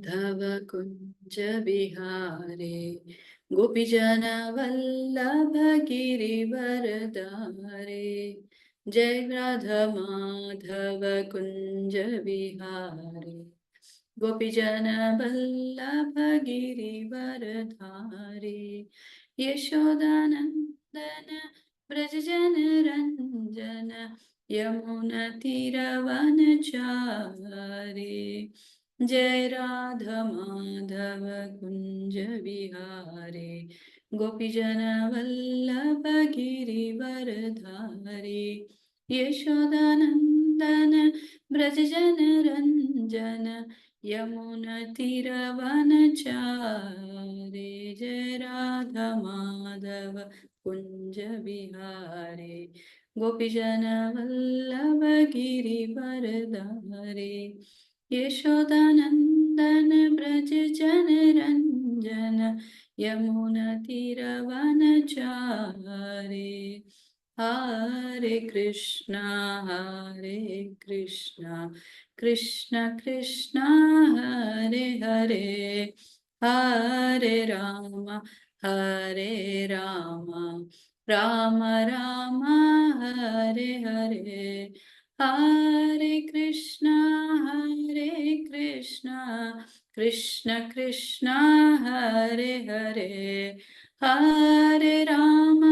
माधव कुंज विहारे गोपीजन वल्लभ गिरिवरधारे। जय राधा माधव कुंज विहारे गोपीजन वल्लभ गिरिवरधारे। यशोदानंदन ब्रज जन रंजन यमुना तीरवनचारे। जय राधा माधव कुंज विहारे गोपीजन वल्लभ गिरिवरधारे। यशोदानंदन ब्रज जन रंजन यमुना तीरवनचारे। जय राधा माधव कुंज विहारे गोपीजन वल्लभ गिरिवरधारे। यशोदानंदन ब्रज जन रंजन यमुना तीरवनचारे। हरे कृष्णा कृष्ण कृष्ण हरे हरे, हरे राम राम राम हरे हरे। हरे कृष्णा कृष्ण कृष्ण हरे हरे, हरे राम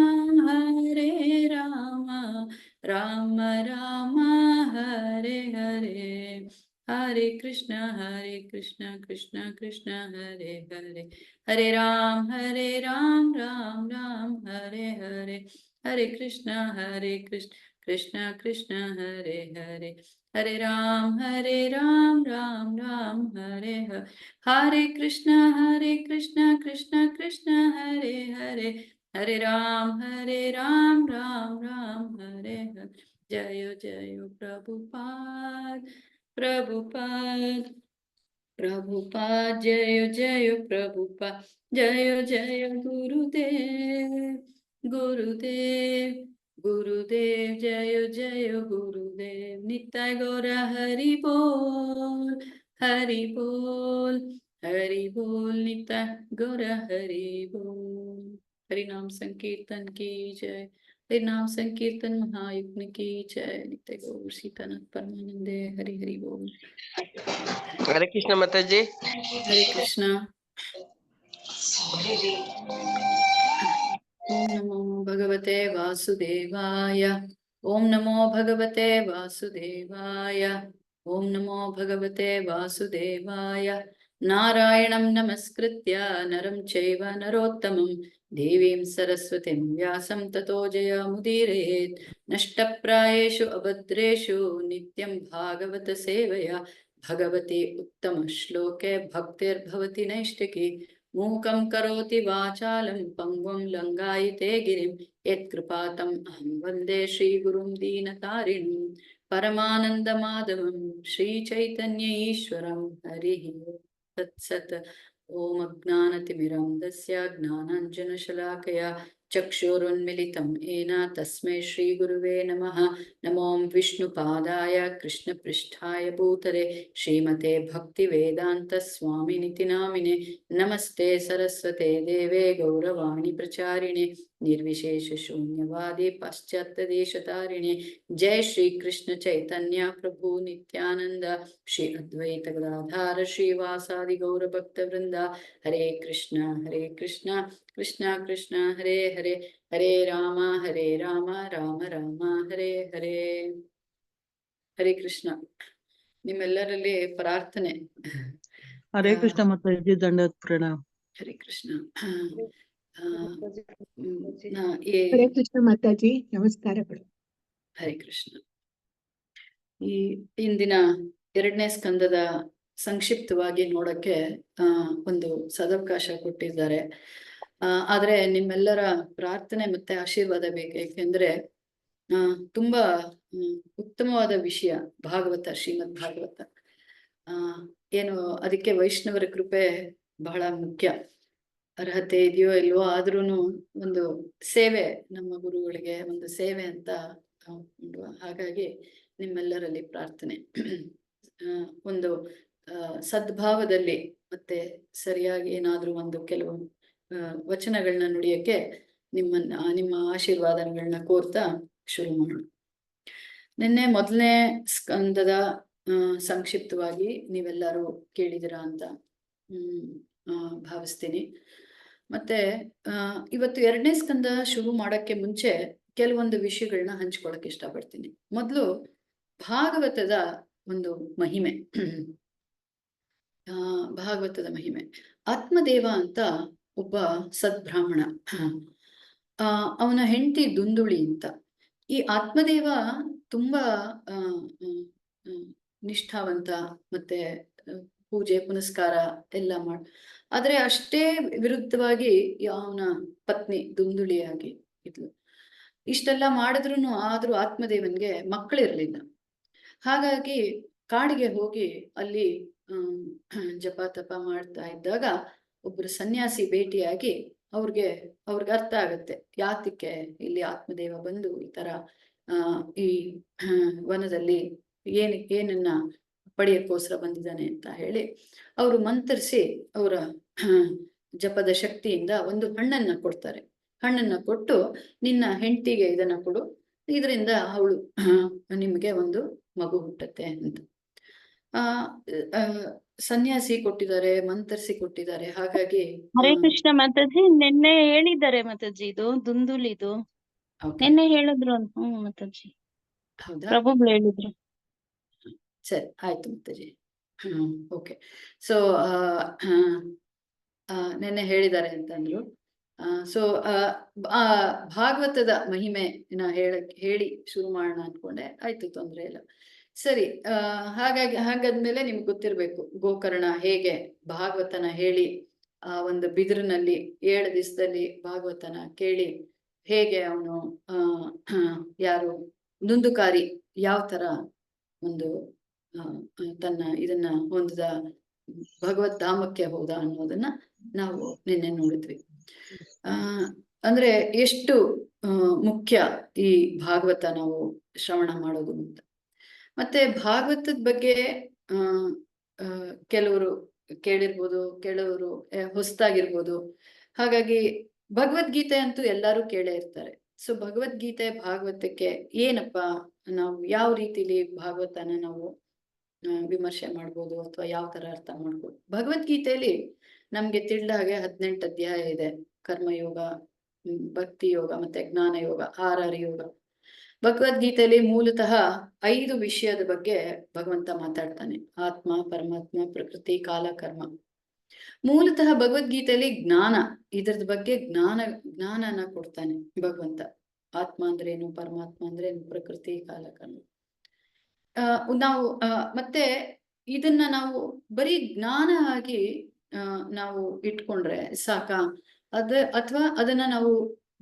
राम राम हरे हरे। हरे कृष्ण कृष्ण कृष्ण हरे हरे, हरे राम राम राम हरे हरे। हरे कृष्ण कृष्ण कृष्ण हरे हरे, हरे राम राम राम हरे हरे। हरे कृष्ण कृष्ण कृष्ण हरे हरे, हरे राम राम राम हरे हरे। जय जय प्रभुपाद प्रभुपाद जय जय प्रभुपाद। जय जय गुरुदेव जय जय गुरुदेव। नित्य गौर हरि बोल नित्य गौर हरि बोल। हरिनाम संकीर्तन की जय, हरिनाम संकीर्तन महायज्ञ की जय। नित्य गौर सीतानाथ परमानंदे। हरि हरि बोल। हरे कृष्ण माताजी। हरे कृष्णा। ओम नमो भगवते वासुदेवाय, ओम नमो भगवते वासुदेवाय, ओम नमो भगवते वासुदेवाय। नारायणं नमस्कृत्य नरं चैव नरोत्तमं देवीं सरस्वतीं व्यासं ततो जयमुदीरयेत्। नष्टप्रायेषु अभद्रेषु नित्यं भागवत सेवया भगवती उत्तम श्लोके भक्तिर्भवति नैष्टिकी। मूकं करोति वाचालं पंगुं लंगायिते गिरिं यत्कृपातम् अहं वन्दे श्रीगुरुं दीनतारिणीं। परमानन्दमाधवं श्रीचैतन्य ईश्वरं हरिः तत्सत्। ॐ अज्ञानतिमिरान्धस्य ज्ञानाञ्जनशलाकया चक्षुरुन्मिलितं येन तस्मै श्रीगुरुवे नमः। नमो विष्णुपादाय कृष्णपृष्ठाय भूतले श्रीमते भक्तिवेदान्त स्वामिनिति नामिने। नमस्ते सरस्वते देवे गौरवाणी प्रचारिणे निर्विशेष शून्यवादी पाश्चात्यदेशतारिणे। जय श्री कृष्ण चैतन्य प्रभु नित्यानंद श्री अद्वैत गदाधर श्रीवासादि गौर भक्त वृंदा। हरे कृष्ण कृष्ण कृष्ण हरे हरे, हरे राम राम राम हरे हरे। हरे कृष्ण। ನಿಮ್ಮೆಲ್ಲರಲ್ಲಿ ಪ್ರಾರ್ಥನೆ. ಹರೇ ಕೃಷ್ಣ ಮಾತಾಜಿ, ದಂಡವತ್ ಪ್ರಣಾಮ. ಹರೇ ಕೃಷ್ಣ. ಹರೇ ಕೃಷ್ಣ ಮಾತಾಜಿ, ನಮಸ್ಕಾರಗಳು. ಹರೇ ಕೃಷ್ಣ. ಈ ಇಂದಿನ 2ನೇ ಸ್ಕಂದದ ಸಂಕ್ಷಿಪ್ತವಾಗಿ ನೋಡಕ್ಕೆ ಒಂದು ಸದವಕಾಶ ಕೊಟ್ಟಿದ್ದಾರೆ. ಆದ್ರೆ ನಿಮ್ಮೆಲ್ಲರ ಪ್ರಾರ್ಥನೆ ಮತ್ತೆ ಆಶೀರ್ವಾದ ಬೇಕು. ಯಾಕೆಂದ್ರೆ ತುಂಬಾ ಉತ್ತಮವಾದ ವಿಷಯ ಭಾಗವತ, ಶ್ರೀಮದ್ ಭಾಗವತ. ಏನು ಅದಕ್ಕೆ ವೈಷ್ಣವರ ಕೃಪೆ ಬಹಳ ಮುಖ್ಯ. ಅರ್ಹತೆ ಇದೆಯೋ ಇಲ್ವೋ ಆದ್ರೂನು ಒಂದು ಸೇವೆ, ನಮ್ಮ ಗುರುಗಳಿಗೆ ಒಂದು ಸೇವೆ ಅಂತ. ಹಾಗಾಗಿ ನಿಮ್ಮೆಲ್ಲರಲ್ಲಿ ಪ್ರಾರ್ಥನೆ. ಒಂದು ಸದ್ಭಾವದಲ್ಲಿ ಮತ್ತೆ ಸರಿಯಾಗಿ ಏನಾದ್ರೂ ಒಂದು ಕೆಲವು ವಚನಗಳನ್ನ ನುಡಿಯಕ್ಕೆ ನಿಮ್ಮ ಆಶೀರ್ವಾದಗಳನ್ನ ಕೋರ್ತಾ ಶುರು ಮಾಡೋಣ. ನಿನ್ನೆ ಮೊದಲನೇ ಸ್ಕಂದದ ಸಂಕ್ಷಿಪ್ತವಾಗಿ ನೀವೆಲ್ಲರೂ ಕೇಳಿದಿರಾ ಅಂತ ಭಾವಿಸ್ತೀನಿ. ಮತ್ತೆ ಇವತ್ತು ಎರಡನೇ ಸ್ಕಂದ ಶುರು ಮಾಡಕ್ಕೆ ಮುಂಚೆ ಕೆಲವೊಂದು ವಿಷಯಗಳನ್ನ ಹಂಚ್ಕೊಳಕ್ ಇಷ್ಟಪಡ್ತೀನಿ. ಮೊದಲು ಭಾಗವತದ ಒಂದು ಮಹಿಮೆ. ಭಾಗವತದ ಮಹಿಮೆ. ಆತ್ಮದೇವ ಅಂತ ಒಬ್ಬ ಸದ್ಬ್ರಾಹ್ಮಣ, ಅವನ ಹೆಂಡತಿ ದುಂದುಳಿ ಅಂತ. ಈ ಆತ್ಮದೇವ ತುಂಬಾ ನಿಷ್ಠಾವಂತ, ಮತ್ತೆ ಪೂಜೆ ಪುನಸ್ಕಾರ ಎಲ್ಲ ಆದ್ರೆ ಅಷ್ಟೇ ವಿರುದ್ಧವಾಗಿ ಅವನ ಪತ್ನಿ ದುಂದುಳಿಯಾಗಿ ಇದ್ಲು. ಇಷ್ಟೆಲ್ಲ ಮಾಡಿದ್ರು ಆದ್ರೂ ಆತ್ಮದೇವನ್ಗೆ ಮಕ್ಕಳಿರ್ಲಿಲ್ಲ. ಹಾಗಾಗಿ ಕಾಡಿಗೆ ಹೋಗಿ ಅಲ್ಲಿ ಜಪ ತಪ ಮಾಡ್ತಾ ಇದ್ದಾಗ ಒಬ್ರು ಸನ್ಯಾಸಿ ಭೇಟಿಯಾಗಿ ಅವ್ರಿಗೆ ಅರ್ಥ ಆಗತ್ತೆ ಯಾತಕ್ಕೆ ಇಲ್ಲಿ ಆತ್ಮದೇವ ಬಂದು ಈ ತರ ಈ ವನದಲ್ಲಿ ಏನನ್ನ ಪಡೆಯಕ್ಕೋಸ್ಕರ ಬಂದಿದ್ದಾನೆ ಅಂತ ಹೇಳಿ ಅವರು ಮಂತರಿಸಿ ಅವರ ಜಪದ ಶಕ್ತಿಯಿಂದ ಒಂದು ಹಣ್ಣನ್ನ ಕೊಡ್ತಾರೆ. ಹಣ್ಣನ್ನ ಕೊಟ್ಟು ನಿನ್ನ ಹೆಂಡತಿಗೆ ಇದನ್ನ ಕೊಡು, ಇದರಿಂದ ಅವಳು ನಿಮ್ಗೆ ಒಂದು ಮಗು ಹುಟ್ಟತ್ತೆ ಅಂತ. ಸನ್ಯಾಸಿ ಕೊಟ್ಟಿದ್ದಾರೆ, ಮಂತರಿಸಿ ಕೊಟ್ಟಿದ್ದಾರೆ. ಹಾಗಾಗಿ ಹರೇ ಕೃಷ್ಣ ಮಾತಾಜಿ, ನಿನ್ನೆ ಹೇಳಿದ್ದಾರೆ ಮಾತಾಜಿ, ಇದು ದುಂದುಲಿದು ನಿನ್ನೆ ಹೇಳಿದ್ರು ಅಂತ. ಮಾತಾಜಿ ಹೌದಾ? ಪ್ರಭುಗಳು ಹೇಳಿದ್ರು. ಸರಿ, ಆಯ್ತು ಮಾತಾಜಿ. ಓಕೆ. ಸೊ ನೆನ್ನೆ ಹೇಳಿದ್ದಾರೆ ಅಂತಂದ್ರು. ಸೊ ಭಾಗವತದ ಮಹಿಮೆನ ಹೇಳಿ ಶುರು ಮಾಡೋಣ ಅನ್ಕೊಂಡೆ. ಆಯ್ತು, ತೊಂದ್ರೆ ಇಲ್ಲ. ಸರಿ, ಹಾಗಾದ್ಮೇಲೆ ನಿಮ್ಗೆ ಗೊತ್ತಿರ್ಬೇಕು ಗೋಕರ್ಣ ಹೇಗೆ ಭಾಗವತನ ಹೇಳಿ ಆ ಒಂದು ಬಿದಿರಿನಲ್ಲಿ 7 ದಿವಸದಲ್ಲಿ ಭಾಗವತನ ಕೇಳಿ ಹೇಗೆ ಅವನು ಯಾರು ದುಂದುಕಾರಿ ಯಾವ ತರ ಒಂದು ತನ್ನ ಇದನ್ನ ಹೊಂದಿದ ಭಗವತ್ ಧಾಮಕ್ಕೆ ಹೋದ ಅನ್ನೋದನ್ನ ನಾವು ನಿನ್ನೆ ನೋಡಿದ್ವಿ. ಅಂದ್ರೆ ಎಷ್ಟು ಮುಖ್ಯ ಈ ಭಾಗವತ ನಾವು ಶ್ರವಣ ಮಾಡೋದು ಅಂತ. ಮತ್ತೆ ಭಾಗವತದ ಬಗ್ಗೆ ಕೆಲವರು ಕೇಳಿರ್ಬೋದು, ಕೆಲವರು ಹೊಸದಾಗಿರ್ಬೋದು. ಹಾಗಾಗಿ ಭಗವದ್ಗೀತೆ ಅಂತೂ ಎಲ್ಲರೂ ಕೇಳೇ ಇರ್ತಾರೆ. ಸೊ ಭಗವದ್ಗೀತೆ ಭಾಗವತಕ್ಕೆ ಏನಪ್ಪಾ, ನಾವು ಯಾವ ರೀತಿಲಿ ಭಾಗವತನ ನಾವು ವಿಮರ್ಶೆ ಮಾಡ್ಬೋದು ಅಥವಾ ಯಾವ ತರ ಅರ್ಥ ಮಾಡ್ಬೋದು. ಭಗವದ್ಗೀತೆಯಲ್ಲಿ ನಮ್ಗೆ ತಿಳಿದ ಹಾಗೆ 18 ಅಧ್ಯಾಯ ಇದೆ. ಕರ್ಮಯೋಗ, ಭಕ್ತಿ ಯೋಗ ಮತ್ತೆ ಜ್ಞಾನ ಯೋಗ, 6 ಯೋಗ. ಭಗವದ್ಗೀತೆಯಲ್ಲಿ ಮೂಲತಃ 5 ವಿಷಯದ ಬಗ್ಗೆ ಭಗವಂತ ಮಾತಾಡ್ತಾನೆ. ಆತ್ಮ, ಪರಮಾತ್ಮ, ಪ್ರಕೃತಿ, ಕಾಲ, ಕರ್ಮ. ಮೂಲತಃ ಭಗವದ್ಗೀತೆಯಲ್ಲಿ ಜ್ಞಾನ, ಇದ್ರದ ಬಗ್ಗೆ ಜ್ಞಾನನ ಕೊಡ್ತಾನೆ ಭಗವಂತ. ಆತ್ಮ ಅಂದ್ರೇನು, ಪರಮಾತ್ಮ ಅಂದ್ರೇನು, ಪ್ರಕೃತಿ, ಕಾಲ, ಕರ್ಮ. ನಾವು ಮತ್ತೆ ಇದನ್ನ ನಾವು ಬರೀ ಜ್ಞಾನ ಆಗಿ ನಾವು ಇಟ್ಕೊಂಡ್ರೆ ಸಾಕ ಅಥವಾ ಅದನ್ನ ನಾವು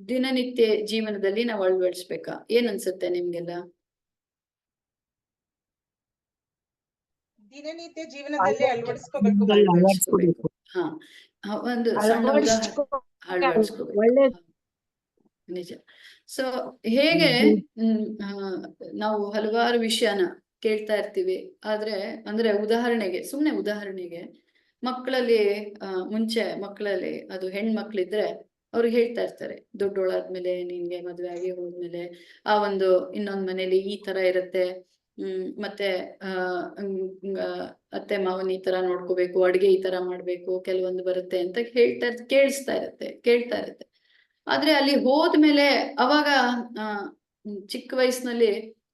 ದಿನನಿತ್ಯ ಜೀವನದಲ್ಲಿ ನಾವು ಅಳವಡಿಸ್ಬೇಕಾ? ಏನ್ ಅನ್ಸುತ್ತೆ ನಿಮ್ಗೆಲ್ಲ? ದಿನನಿತ್ಯ ಜೀವನದಲ್ಲಿ ಅಳವಡಿಸ್ಕೋಬೇಕು. ಒಂದು ಸಣ್ಣ ಅಳವಡಿಸ್ಕೋಬೇಕು, ನಿಜ. ಸೊ ಹೇಗೆ ನಾವು ಹಲವಾರು ವಿಷಯನ ಕೇಳ್ತಾ ಇರ್ತೀವಿ. ಅಂದ್ರೆ ಸುಮ್ನೆ ಉದಾಹರಣೆಗೆ ಮಕ್ಕಳಲ್ಲಿ ಮಕ್ಕಳಲ್ಲಿ ಅದು ಹೆಣ್ಮಕ್ಳಿದ್ರೆ ಅವ್ರಿಗೆ ಹೇಳ್ತಾ ಇರ್ತಾರೆ, ದೊಡ್ಡೋಳಾದ್ಮೇಲೆ ನಿನ್ಗೆ ಮದ್ವೆ ಆಗಿ ಹೋದ್ಮೇಲೆ ಆ ಒಂದು ಇನ್ನೊಂದ್ ಮನೇಲಿ ಈ ತರ ಇರತ್ತೆ, ಮತ್ತೆ ಅತ್ತೆ ಮಾವನ್ ಈ ತರ ನೋಡ್ಕೋಬೇಕು, ಅಡ್ಗೆ ಈ ತರ ಮಾಡ್ಬೇಕು, ಕೆಲವೊಂದು ಬರುತ್ತೆ ಅಂತ ಕೇಳ್ತಾ ಇರತ್ತೆ. ಆದ್ರೆ ಅಲ್ಲಿ ಹೋದ್ಮೇಲೆ ಅವಾಗ ಚಿಕ್ಕ ವಯಸ್ಸಿನಲ್ಲಿ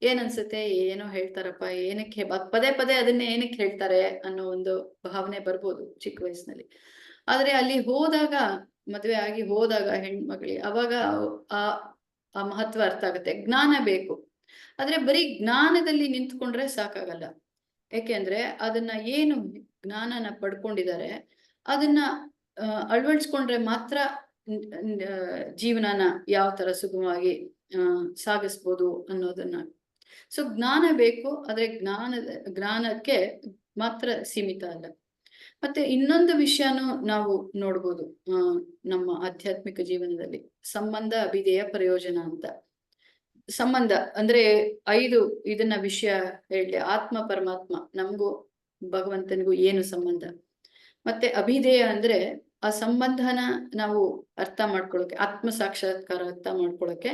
ಏನ್ ಅನ್ಸುತ್ತೆ, ಏನೋ ಹೇಳ್ತಾರಪ್ಪ, ಏನಕ್ಕೆ ಪದೇ ಪದೇ ಅದನ್ನೇ ಏನಕ್ಕೆ ಹೇಳ್ತಾರೆ ಅನ್ನೋ ಒಂದು ಭಾವನೆ ಬರ್ಬೋದು ಚಿಕ್ಕ ವಯಸ್ಸಿನಲ್ಲಿ. ಆದ್ರೆ ಅಲ್ಲಿ ಹೋದಾಗ, ಮದ್ವೆ ಆಗಿ ಹೋದಾಗ ಹೆಣ್ಮಕ್ಳಿಗೆ ಅವಾಗ ಆ ಮಹತ್ವ ಅರ್ಥ ಆಗುತ್ತೆ. ಜ್ಞಾನ ಬೇಕು. ಆದ್ರೆ ಬರೀ ಜ್ಞಾನದಲ್ಲಿ ನಿಂತ್ಕೊಂಡ್ರೆ ಸಾಕಾಗಲ್ಲ. ಯಾಕೆಂದ್ರೆ ಅದನ್ನ ಏನು ಜ್ಞಾನನ ಪಡ್ಕೊಂಡಿದ್ದಾರೆ ಅದನ್ನ ಅಳವಡಿಸ್ಕೊಂಡ್ರೆ ಮಾತ್ರ ಜೀವನನ ಯಾವ ತರ ಸುಗಮವಾಗಿ ಸಾಗಿಸ್ಬೋದು ಅನ್ನೋದನ್ನ. ಸೊ ಜ್ಞಾನ ಬೇಕು, ಆದ್ರೆ ಜ್ಞಾನಕ್ಕೆ ಮಾತ್ರ ಸೀಮಿತ ಅಲ್ಲ. ಮತ್ತೆ ಇನ್ನೊಂದು ವಿಷಯನೂ ನಾವು ನೋಡ್ಬೋದು ನಮ್ಮ ಆಧ್ಯಾತ್ಮಿಕ ಜೀವನದಲ್ಲಿ, ಸಂಬಂಧ ಅಭಿಧೇಯ ಪ್ರಯೋಜನ ಅಂತ. ಸಂಬಂಧ ಅಂದ್ರೆ 5 ಇದನ್ನ ವಿಷಯ ಹೇಳಿ, ಆತ್ಮ ಪರಮಾತ್ಮ ನಮಗೂ ಭಗವಂತನಿಗೂ ಏನು ಸಂಬಂಧ. ಮತ್ತೆ ಅಭಿಧೇಯ ಅಂದ್ರೆ ಆ ಸಂಬಂಧನ ನಾವು ಅರ್ಥ ಮಾಡ್ಕೊಳಕ್ಕೆ, ಆತ್ಮ ಸಾಕ್ಷಾತ್ಕಾರ ಅರ್ಥ ಮಾಡ್ಕೊಳಕ್ಕೆ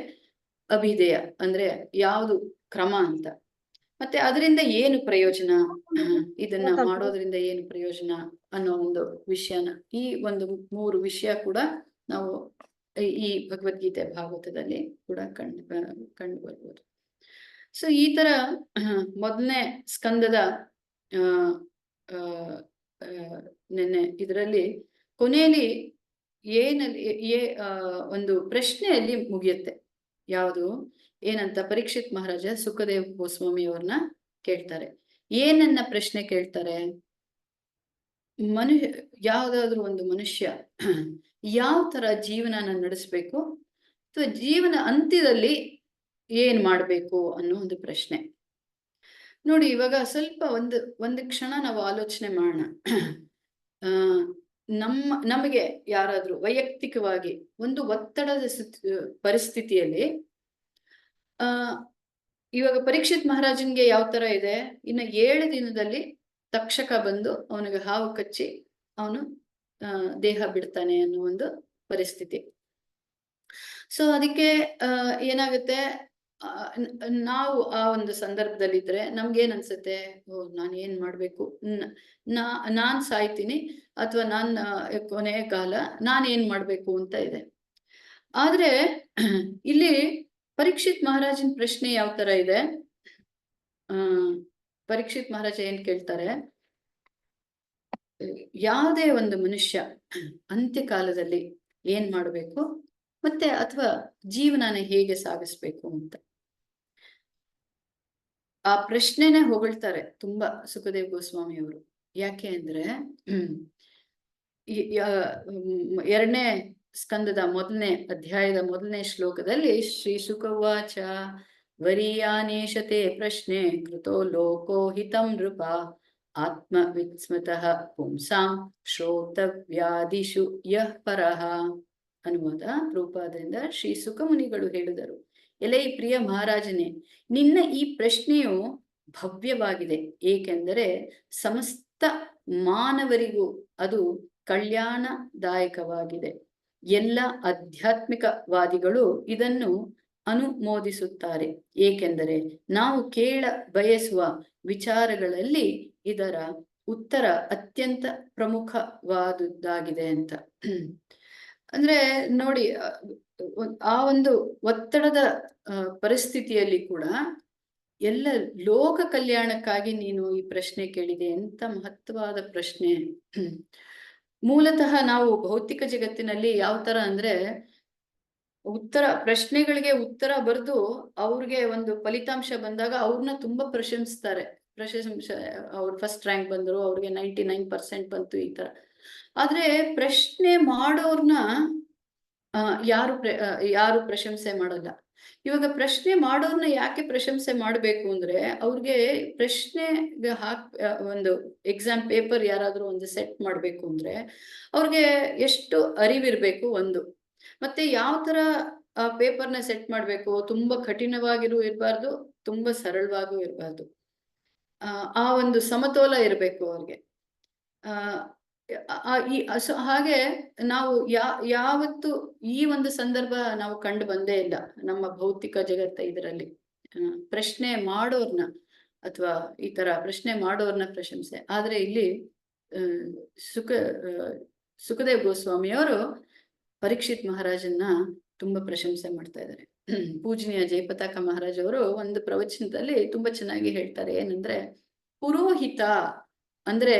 ಅಭಿಧೇಯ ಅಂದ್ರೆ ಯಾವುದು ಕ್ರಮ ಅಂತ. ಮತ್ತೆ ಅದರಿಂದ ಏನು ಪ್ರಯೋಜನ, ಇದನ್ನ ಮಾಡೋದ್ರಿಂದ ಏನು ಪ್ರಯೋಜನ ಅನ್ನೋ ಒಂದು ವಿಷಯನ, ಈ ಒಂದು 3 ವಿಷಯ ಕೂಡ ನಾವು ಈ ಭಗವದ್ಗೀತೆ ಭಾಗವತದಲ್ಲಿ ಕೂಡ ಕಂಡು ಬರ್ಬೋದು. ಸೊ ಈ ತರ ಮೊದಲನೇ ಸ್ಕಂದದ ನೆನ್ನೆ ಇದರಲ್ಲಿ ಕೊನೆಯಲ್ಲಿ ಒಂದು ಪ್ರಶ್ನೆಯಲ್ಲಿ ಮುಗಿಯುತ್ತೆ. ಯಾವುದು ಏನಂತ ಪರೀಕ್ಷಿತ್ ಮಹಾರಾಜ ಸುಖದೇವ್ ಗೋಸ್ವಾಮಿ ಅವ್ರನ್ನ ಕೇಳ್ತಾರೆ. ಏನನ್ನ ಪ್ರಶ್ನೆ ಕೇಳ್ತಾರೆ? ಯಾವ್ದಾದ್ರು ಒಂದು ಮನುಷ್ಯ ಯಾವ ತರ ಜೀವನನ ನಡೆಸ್ಬೇಕು ಅಥವಾ ಜೀವನ ಅಂತ್ಯದಲ್ಲಿ ಏನ್ ಮಾಡ್ಬೇಕು ಅನ್ನೋ ಒಂದು ಪ್ರಶ್ನೆ. ನೋಡಿ, ಇವಾಗ ಸ್ವಲ್ಪ ಒಂದು ಕ್ಷಣ ನಾವು ಆಲೋಚನೆ ಮಾಡೋಣ. ನಮಗೆ ಯಾರಾದ್ರೂ ವೈಯಕ್ತಿಕವಾಗಿ ಒಂದು ಒತ್ತಡದ ಪರಿಸ್ಥಿತಿಯಲ್ಲಿ ಇವಾಗ ಪರೀಕ್ಷಿತ್ ಮಹಾರಾಜನ್ಗೆ ಯಾವ ತರ ಇದೆ, ಇನ್ನು 7 ದಿನದಲ್ಲಿ ತಕ್ಷಕ ಬಂದು ಅವನಿಗೆ ಹಾವು ಕಚ್ಚಿ ಅವನು ದೇಹ ಬಿಡ್ತಾನೆ ಅನ್ನೋ ಒಂದು ಪರಿಸ್ಥಿತಿ. ಸೊ ಅದಕ್ಕೆ ಏನಾಗುತ್ತೆ, ನಾವು ಆ ಒಂದು ಸಂದರ್ಭದಲ್ಲಿದ್ರೆ ನಮ್ಗೇನ್ ಅನ್ಸುತ್ತೆ, ನಾನು ಏನ್ ಮಾಡ್ಬೇಕು, ನಾನ್ ಸಾಯ್ತೀನಿ ಅಥವಾ ಕೊನೆ ಕಾಲ ಏನ್ ಮಾಡ್ಬೇಕು ಅಂತ ಇದೆ. ಆದ್ರೆ ಇಲ್ಲಿ ಪರೀಕ್ಷಿತ್ ಮಹಾರಾಜನ್ ಪ್ರಶ್ನೆ ಯಾವ ತರ ಇದೆ, ಪರೀಕ್ಷಿತ್ ಮಹಾರಾಜ ಏನ್ ಕೇಳ್ತಾರೆ, ಯಾವುದೇ ಒಂದು ಮನುಷ್ಯ ಅಂತ್ಯಕಾಲದಲ್ಲಿ ಏನ್ ಮಾಡ್ಬೇಕು ಮತ್ತೆ ಅಥವಾ ಜೀವನನ ಹೇಗೆ ಸಾಗಿಸ್ಬೇಕು ಅಂತ ಆ ಪ್ರಶ್ನೆನೇ ಹೊಗಳ್ತಾರೆ ತುಂಬಾ ಸುಖದೇವ್ ಗೋಸ್ವಾಮಿ ಅವರು. ಯಾಕೆ ಅಂದ್ರೆ 2ನೇ ಸ್ಕಂದದ 1ನೇ ಅಧ್ಯಾಯದ 1ನೇ ಶ್ಲೋಕದಲ್ಲಿ ಶ್ರೀ ಶುಕವಾಚ ವರೀಯಾನೇಶತೆ ಪ್ರಶ್ನೆ ಕೃತೋ ಲೋಕೋ ಹಿತಂ ನೃಪ ಆತ್ಮ ವಿಸ್ಮತಃ ಪುಂಸಾಂ ಶ್ರೋತವ್ಯಾದಿಷು ಯಃ ಪರಃ. ಅನುವಾದ ರೂಪದಿಂದ ಶ್ರೀ ಸುಖಮುನಿಗಳು ಹೇಳಿದರು, ಎಲೈ ಪ್ರಿಯ ಮಹಾರಾಜನೇ, ನಿನ್ನ ಈ ಪ್ರಶ್ನೆಯು ಭವ್ಯವಾಗಿದೆ, ಏಕೆಂದರೆ ಸಮಸ್ತ ಮಾನವರಿಗೂ ಅದು ಕಲ್ಯಾಣದಾಯಕವಾಗಿದೆ. ಎಲ್ಲ ಆಧ್ಯಾತ್ಮಿಕವಾದಿಗಳು ಇದನ್ನು ಅನುಮೋದಿಸುತ್ತಾರೆ, ಏಕೆಂದರೆ ನಾವು ಕೇಳ ಬಯಸುವ ವಿಚಾರಗಳಲ್ಲಿ ಇದರ ಉತ್ತರ ಅತ್ಯಂತ ಪ್ರಮುಖವಾದುದಾಗಿದೆ ಅಂತ. ಅಂದ್ರೆ ನೋಡಿ, ಆ ಒಂದು ಒತ್ತಡದ ಪರಿಸ್ಥಿತಿಯಲ್ಲಿ ಕೂಡ ಎಲ್ಲ ಲೋಕ ಕಲ್ಯಾಣಕ್ಕಾಗಿ ನೀನು ಈ ಪ್ರಶ್ನೆ ಕೇಳಿದೆ. ಎಂತ ಮಹತ್ವವಾದ ಪ್ರಶ್ನೆ. ಮೂಲತಃ ನಾವು ಭೌತಿಕ ಜಗತ್ತಿನಲ್ಲಿ ಯಾವ ತರ ಅಂದ್ರೆ ಪ್ರಶ್ನೆಗಳಿಗೆ ಉತ್ತರ ಬರೆದು ಅವ್ರಿಗೆ ಒಂದು ಫಲಿತಾಂಶ ಬಂದಾಗ ಅವ್ರನ್ನ ತುಂಬಾ ಪ್ರಶಂಸಿಸ್ತಾರೆ. ಅವ್ರು ಫಸ್ಟ್ ರ್ಯಾಂಕ್ ಬಂದ್ರು, ಅವ್ರಿಗೆ 99% ಬಂತು, ಈ ತರ. ಆದ್ರೆ ಪ್ರಶ್ನೆ ಮಾಡೋರ್ನ ಯಾರು ಪ್ರಶಂಸೆ ಮಾಡಲ್ಲ. ಇವಾಗ ಪ್ರಶ್ನೆ ಮಾಡೋರ್ನ ಯಾಕೆ ಪ್ರಶಂಸೆ ಮಾಡ್ಬೇಕು ಅಂದ್ರೆ, ಅವ್ರಿಗೆ ಪ್ರಶ್ನೆಗೆ ಒಂದು ಎಕ್ಸಾಮ್ ಪೇಪರ್ ಯಾರಾದ್ರೂ ಒಂದು ಸೆಟ್ ಮಾಡ್ಬೇಕು ಅಂದ್ರೆ ಅವ್ರಿಗೆ ಎಷ್ಟು ಅರಿವಿರ್ಬೇಕು ಒಂದು, ಮತ್ತೆ ಯಾವ ತರ ಆ ಪೇಪರ್ನ ಸೆಟ್ ಮಾಡ್ಬೇಕು, ತುಂಬಾ ಕಠಿಣವಾಗಿರೂ ಇರಬಾರ್ದು, ತುಂಬಾ ಸರಳವಾಗೂ ಇರಬಾರ್ದು. ಆ ಒಂದು ಸಮತೋಲ ಇರಬೇಕು ಅವ್ರಿಗೆ. ಹಾಗೆ ನಾವು ಯಾವತ್ತು ಈ ಒಂದು ಸಂದರ್ಭ ನಾವು ಕಂಡು ಬಂದೇ ಇಲ್ಲ ನಮ್ಮ ಭೌತಿಕ ಜಗತ್ತ ಇದರಲ್ಲಿ. ಪ್ರಶ್ನೆ ಮಾಡೋರ್ನ ಅಥವಾ ಈ ತರ ಪ್ರಶ್ನೆ ಮಾಡೋರ್ನ ಪ್ರಶಂಸೆ. ಆದ್ರೆ ಇಲ್ಲಿ ಸುಖದೇವ್ ಗೋಸ್ವಾಮಿ ಅವರು ಪರೀಕ್ಷಿತ್ ಮಹಾರಾಜನ್ನ ತುಂಬಾ ಪ್ರಶಂಸೆ ಮಾಡ್ತಾ ಇದ್ದಾರೆ. ಪೂಜನೀಯ ಜಯಪತಾಕ ಮಹಾರಾಜ್ ಅವರು ಒಂದು ಪ್ರವಚನದಲ್ಲಿ ತುಂಬಾ ಚೆನ್ನಾಗಿ ಹೇಳ್ತಾರೆ. ಏನಂದ್ರೆ, ಪುರೋಹಿತ ಅಂದ್ರೆ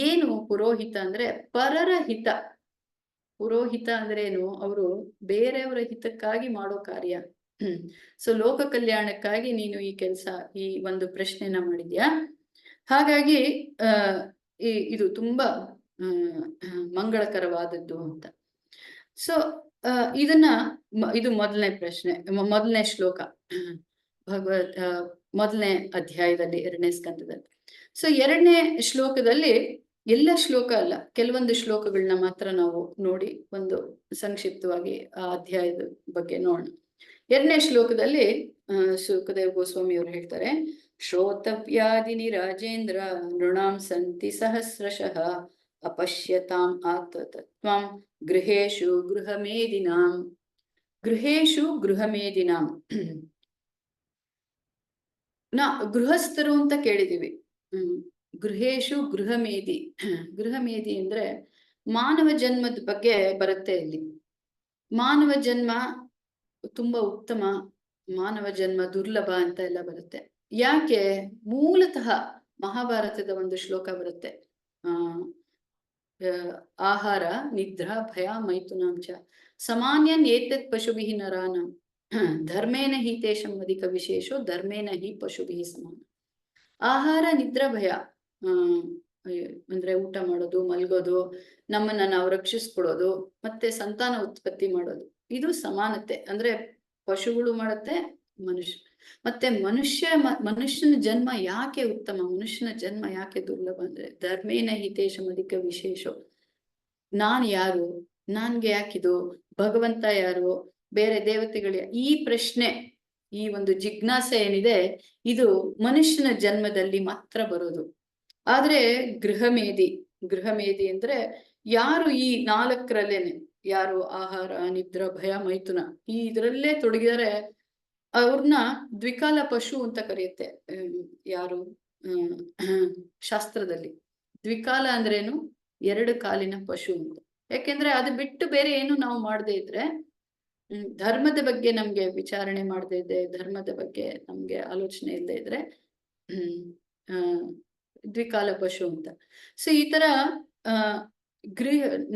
ಏನು? ಪುರೋಹಿತ ಅಂದ್ರೆ ಪರರ ಹಿತ. ಪುರೋಹಿತ ಅಂದ್ರೆ ಏನು? ಅವರು ಬೇರೆಯವರ ಹಿತಕ್ಕಾಗಿ ಮಾಡೋ ಕಾರ್ಯ. ಸೊ ಲೋಕ ಕಲ್ಯಾಣಕ್ಕಾಗಿ ನೀನು ಈ ಒಂದು ಪ್ರಶ್ನೆನ ಮಾಡಿದ್ಯಾ. ಹಾಗಾಗಿ ಇದು ತುಂಬಾ ಮಂಗಳಕರವಾದದ್ದು ಅಂತ. ಸೊ ಇದು ಮೊದಲನೇ ಪ್ರಶ್ನೆ, ಮೊದಲನೇ ಶ್ಲೋಕ ಮೊದಲನೇ ಅಧ್ಯಾಯದಲ್ಲಿ 2ನೇ ಸ್ಕಂದದಲ್ಲಿ. ಸೊ 2ನೇ ಶ್ಲೋಕದಲ್ಲಿ ಎಲ್ಲ ಶ್ಲೋಕ ಅಲ್ಲ, ಕೆಲವೊಂದು ಶ್ಲೋಕಗಳನ್ನ ಮಾತ್ರ ನಾವು ನೋಡಿ ಒಂದು ಸಂಕ್ಷಿಪ್ತವಾಗಿ ಆ ಅಧ್ಯಾಯದ ಬಗ್ಗೆ ನೋಡೋಣ. 2ನೇ ಶ್ಲೋಕದಲ್ಲಿ ಸುಖದೇವ್ ಗೋಸ್ವಾಮಿ ಅವರು ಹೇಳ್ತಾರೆ, ಶ್ರೋತವ್ಯಾದಿನಿ ರಾಜೇಂದ್ರ ನೃಣಾಂ ಸಂತಿ ಸಹಸ್ರಶಃ ಅಪಶ್ಯತಾಂ ಆತ್ಮತತ್ವಂ ಗೃಹೇಶು ಗೃಹಮೇದಿನಾಂ. ಗೃಹೇಶು ಗೃಹಮೇದಿನಾಂ. ಗೃಹಸ್ಥರು ಅಂತ ಕೇಳಿದೀವಿ. ಗೃಹೇಶು ಗೃಹಮೇದಿ. ಗೃಹಮೇದಿ ಅಂದ್ರೆ ಮಾನವ ಜನ್ಮದ ಬಗ್ಗೆ ಬರುತ್ತೆ ಇಲ್ಲಿ. ಮಾನವ ಜನ್ಮ ತುಂಬಾ ಉತ್ತಮ, ಮಾನವ ಜನ್ಮ ದುರ್ಲಭ ಅಂತ ಎಲ್ಲ ಬರುತ್ತೆ. ಯಾಕೆ? ಮೂಲತಃ ಮಹಾಭಾರತದ ಒಂದು ಶ್ಲೋಕ ಬರುತ್ತೆ, ಆಹಾರ ನಿದ್ರಾ ಭಯ ಮೈಥುನಾಂಚ ಸಾಮಾನ್ಯನ್ ಏತತ್ ಪಶುಭಿಃ ನರಾನಾಂ ಧರ್ಮೇನ ಹಿ ತೇಷಾಂ ಅಧಿಕ ವಿಶೇಷೋ ಧರ್ಮೇನ ಹಿ ಪಶುಭಿಃ ಸಮಾನ. ಆಹಾರ ನಿದ್ರಾ ಭಯ ಅಂದ್ರೆ ಊಟ ಮಾಡೋದು, ಮಲ್ಗೋದು, ನಮ್ಮನ್ನ ನಾವು ರಕ್ಷಿಸ್ಕೊಡೋದು, ಮತ್ತೆ ಸಂತಾನ ಉತ್ಪತ್ತಿ ಮಾಡೋದು, ಇದು ಸಮಾನತೆ. ಅಂದ್ರೆ ಪಶುಗಳು ಮಾಡುತ್ತೆ, ಮನುಷ್ಯ. ಮತ್ತೆ ಮನುಷ್ಯನ ಜನ್ಮ ಯಾಕೆ ಉತ್ತಮ, ಮನುಷ್ಯನ ಜನ್ಮ ಯಾಕೆ ದುರ್ಲಭ ಅಂದ್ರೆ ಧರ್ಮೇನ ಹಿತೇಶಂ ಅಧಿಕ ವಿಶೇಷ. ನಾನ್ ಯಾರು, ನನ್ಗೆ ಯಾಕಿದು, ಭಗವಂತ ಯಾರು, ಬೇರೆ ದೇವತೆಗಳ, ಈ ಪ್ರಶ್ನೆ, ಈ ಒಂದು ಜಿಜ್ಞಾಸೆ ಏನಿದೆ, ಇದು ಮನುಷ್ಯನ ಜನ್ಮದಲ್ಲಿ ಮಾತ್ರ ಬರೋದು. ಆದ್ರೆ ಗೃಹಮೇದಿ ಅಂದ್ರೆ ಯಾರು ಈ 4ರಲ್ಲೇನೆ, ಯಾರು ಆಹಾರ ನಿದ್ರಾ ಭಯ ಮೈಥುನ ಇದರಲ್ಲೇ ತೊಡಗಿದರೆ ಅವ್ರನ್ನ ದ್ವಿಕಾಲ ಪಶು ಅಂತ ಕರೆಯುತ್ತೆ. ಯಾರು ಶಾಸ್ತ್ರದಲ್ಲಿ ದ್ವಿಕಾಲ ಅಂದ್ರೇನು? 2 ಕಾಲಿನ ಪಶು ಅಂತ. ಯಾಕೆಂದ್ರೆ ಅದು ಬಿಟ್ಟು ಬೇರೆ ಏನು ನಾವು ಮಾಡದೇ ಇದ್ರೆ, ಧರ್ಮದ ಬಗ್ಗೆ ನಮ್ಗೆ ವಿಚಾರಣೆ ಮಾಡದೇ ಇದ್ರೆ, ಧರ್ಮದ ಬಗ್ಗೆ ನಮ್ಗೆ ಆಲೋಚನೆ ಇಲ್ಲದೆ ಇದ್ರೆ ದ್ವಿಕಾಲ ಪಶು ಅಂತ. ಸೊ ಈ ತರ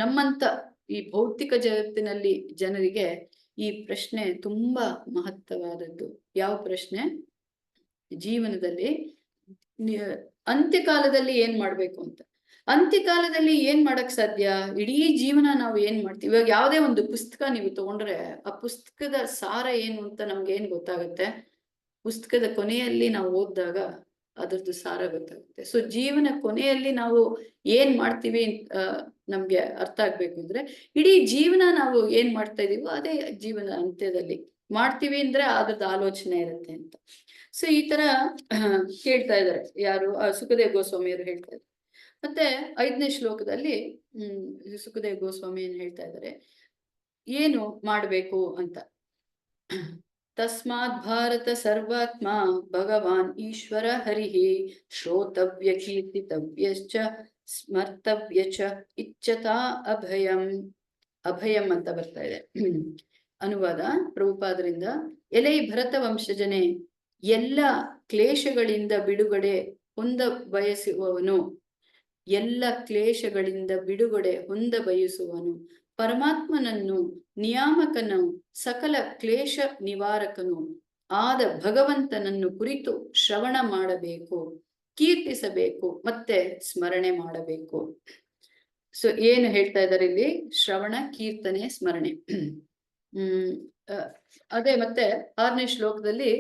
ನಮ್ಮಂತ ಈ ಭೌತಿಕ ಜಗತ್ತಿನಲ್ಲಿ ಜನರಿಗೆ ಈ ಪ್ರಶ್ನೆ ತುಂಬಾ ಮಹತ್ತವಾದದ್ದು. ಯಾವ ಪ್ರಶ್ನೆ? ಜೀವನದಲ್ಲಿ ಅಂತ್ಯಕಾಲದಲ್ಲಿ ಏನ್ ಮಾಡ್ಬೇಕು ಅಂತ. ಅಂತ್ಯಕಾಲದಲ್ಲಿ ಏನ್ ಮಾಡಕ್ ಸಾಧ್ಯ? ಇಡೀ ಜೀವನ ನಾವು ಏನ್ ಮಾಡ್ತೀವಿ? ಇವಾಗ ಯಾವ್ದೇ ಒಂದು ಪುಸ್ತಕ ನೀವು ತಗೊಂಡ್ರೆ ಆ ಪುಸ್ತಕದ ಸಾರ ಏನು ಅಂತ ನಮ್ಗೆ ಏನ್ ಗೊತ್ತಾಗುತ್ತೆ? ಪುಸ್ತಕದ ಕೊನೆಯಲ್ಲಿ ನಾವು ಓದಿದಾಗ ಅದ್ರದ್ದು ಸಾರ ಗೊತ್ತಾಗುತ್ತೆ. ಸೊ ಜೀವನ ಕೊನೆಯಲ್ಲಿ ನಾವು ಏನ್ ಮಾಡ್ತೀವಿ ನಮ್ಗೆ ಅರ್ಥ ಆಗ್ಬೇಕು ಅಂದ್ರೆ, ಇಡೀ ಜೀವನ ನಾವು ಏನ್ ಮಾಡ್ತಾ ಇದೀವೋ ಅದೇ ಜೀವನ ಅಂತ್ಯದಲ್ಲಿ ಮಾಡ್ತೀವಿ ಅಂದ್ರೆ ಅದ್ರದ್ದು ಆಲೋಚನೆ ಇರುತ್ತೆ ಅಂತ. ಸೊ ಈ ತರ ಕೇಳ್ತಾ ಇದಾರೆ ಯಾರು? ಸುಖದೇವ್ ಗೋಸ್ವಾಮಿಯವರು ಹೇಳ್ತಾ ಇದ್ದಾರೆ. ಮತ್ತೆ 5ನೇ ಶ್ಲೋಕದಲ್ಲಿ ಸುಖದೇವ್ ಗೋಸ್ವಾಮಿ ಏನ್ ಹೇಳ್ತಾ ಇದ್ದಾರೆ, ಏನು ಮಾಡ್ಬೇಕು ಅಂತ. ತಸ್ಮಾತ್ ಭಾರತ ಸರ್ವಾತ್ಮ ಭಗವಾನ್ ಈಶ್ವರ ಹರಿಹಿ ಶ್ರೋತವ್ಯ ಕೀರ್ತಿತವ್ಯಶ್ಚ ಸ್ಮರ್ತವ್ಯ ಚ ಇಚ್ಛತಾ ಅಭಯಂ. ಅಭಯಂ ಅಂತ ಬರ್ತಾ ಇದೆ. ಅನುವಾದ ಪ್ರಭುಪಾದರಿಂದ. ಎಲೈ ಭರತ ವಂಶಜನೆ, ಎಲ್ಲ ಕ್ಲೇಶಗಳಿಂದ ಬಿಡುಗಡೆ ಹೊಂದ ಬಯಸುವವನು, ಎಲ್ಲ ಕ್ಲೇಶಗಳಿಂದ ಬಿಡುಗಡೆ ಹೊಂದ ಬಯಸುವನು, ಪರಮಾತ್ಮನನ್ನು ನಿಯಾಮಕನು, ಸಕಲ ಕ್ಲೇಶ ನಿವಾರಕನು ಆದ ಭಗವಂತನನ್ನು ಕುರಿತು ಶ್ರವಣ ಮಾಡಬೇಕು, ಕೀರ್ತಿಸಬೇಕು, ಮತ್ತೆ ಸ್ಮರಣೆ ಮಾಡಬೇಕು. ಸೊ ಏನು ಹೇಳ್ತಾ ಇದ್ದಾರೆ ಇಲ್ಲಿ? ಶ್ರವಣ, ಕೀರ್ತನೆ, ಸ್ಮರಣೆ. ಅದೇ ಮತ್ತೆ 6ನೇ ಶ್ಲೋಕದಲ್ಲಿ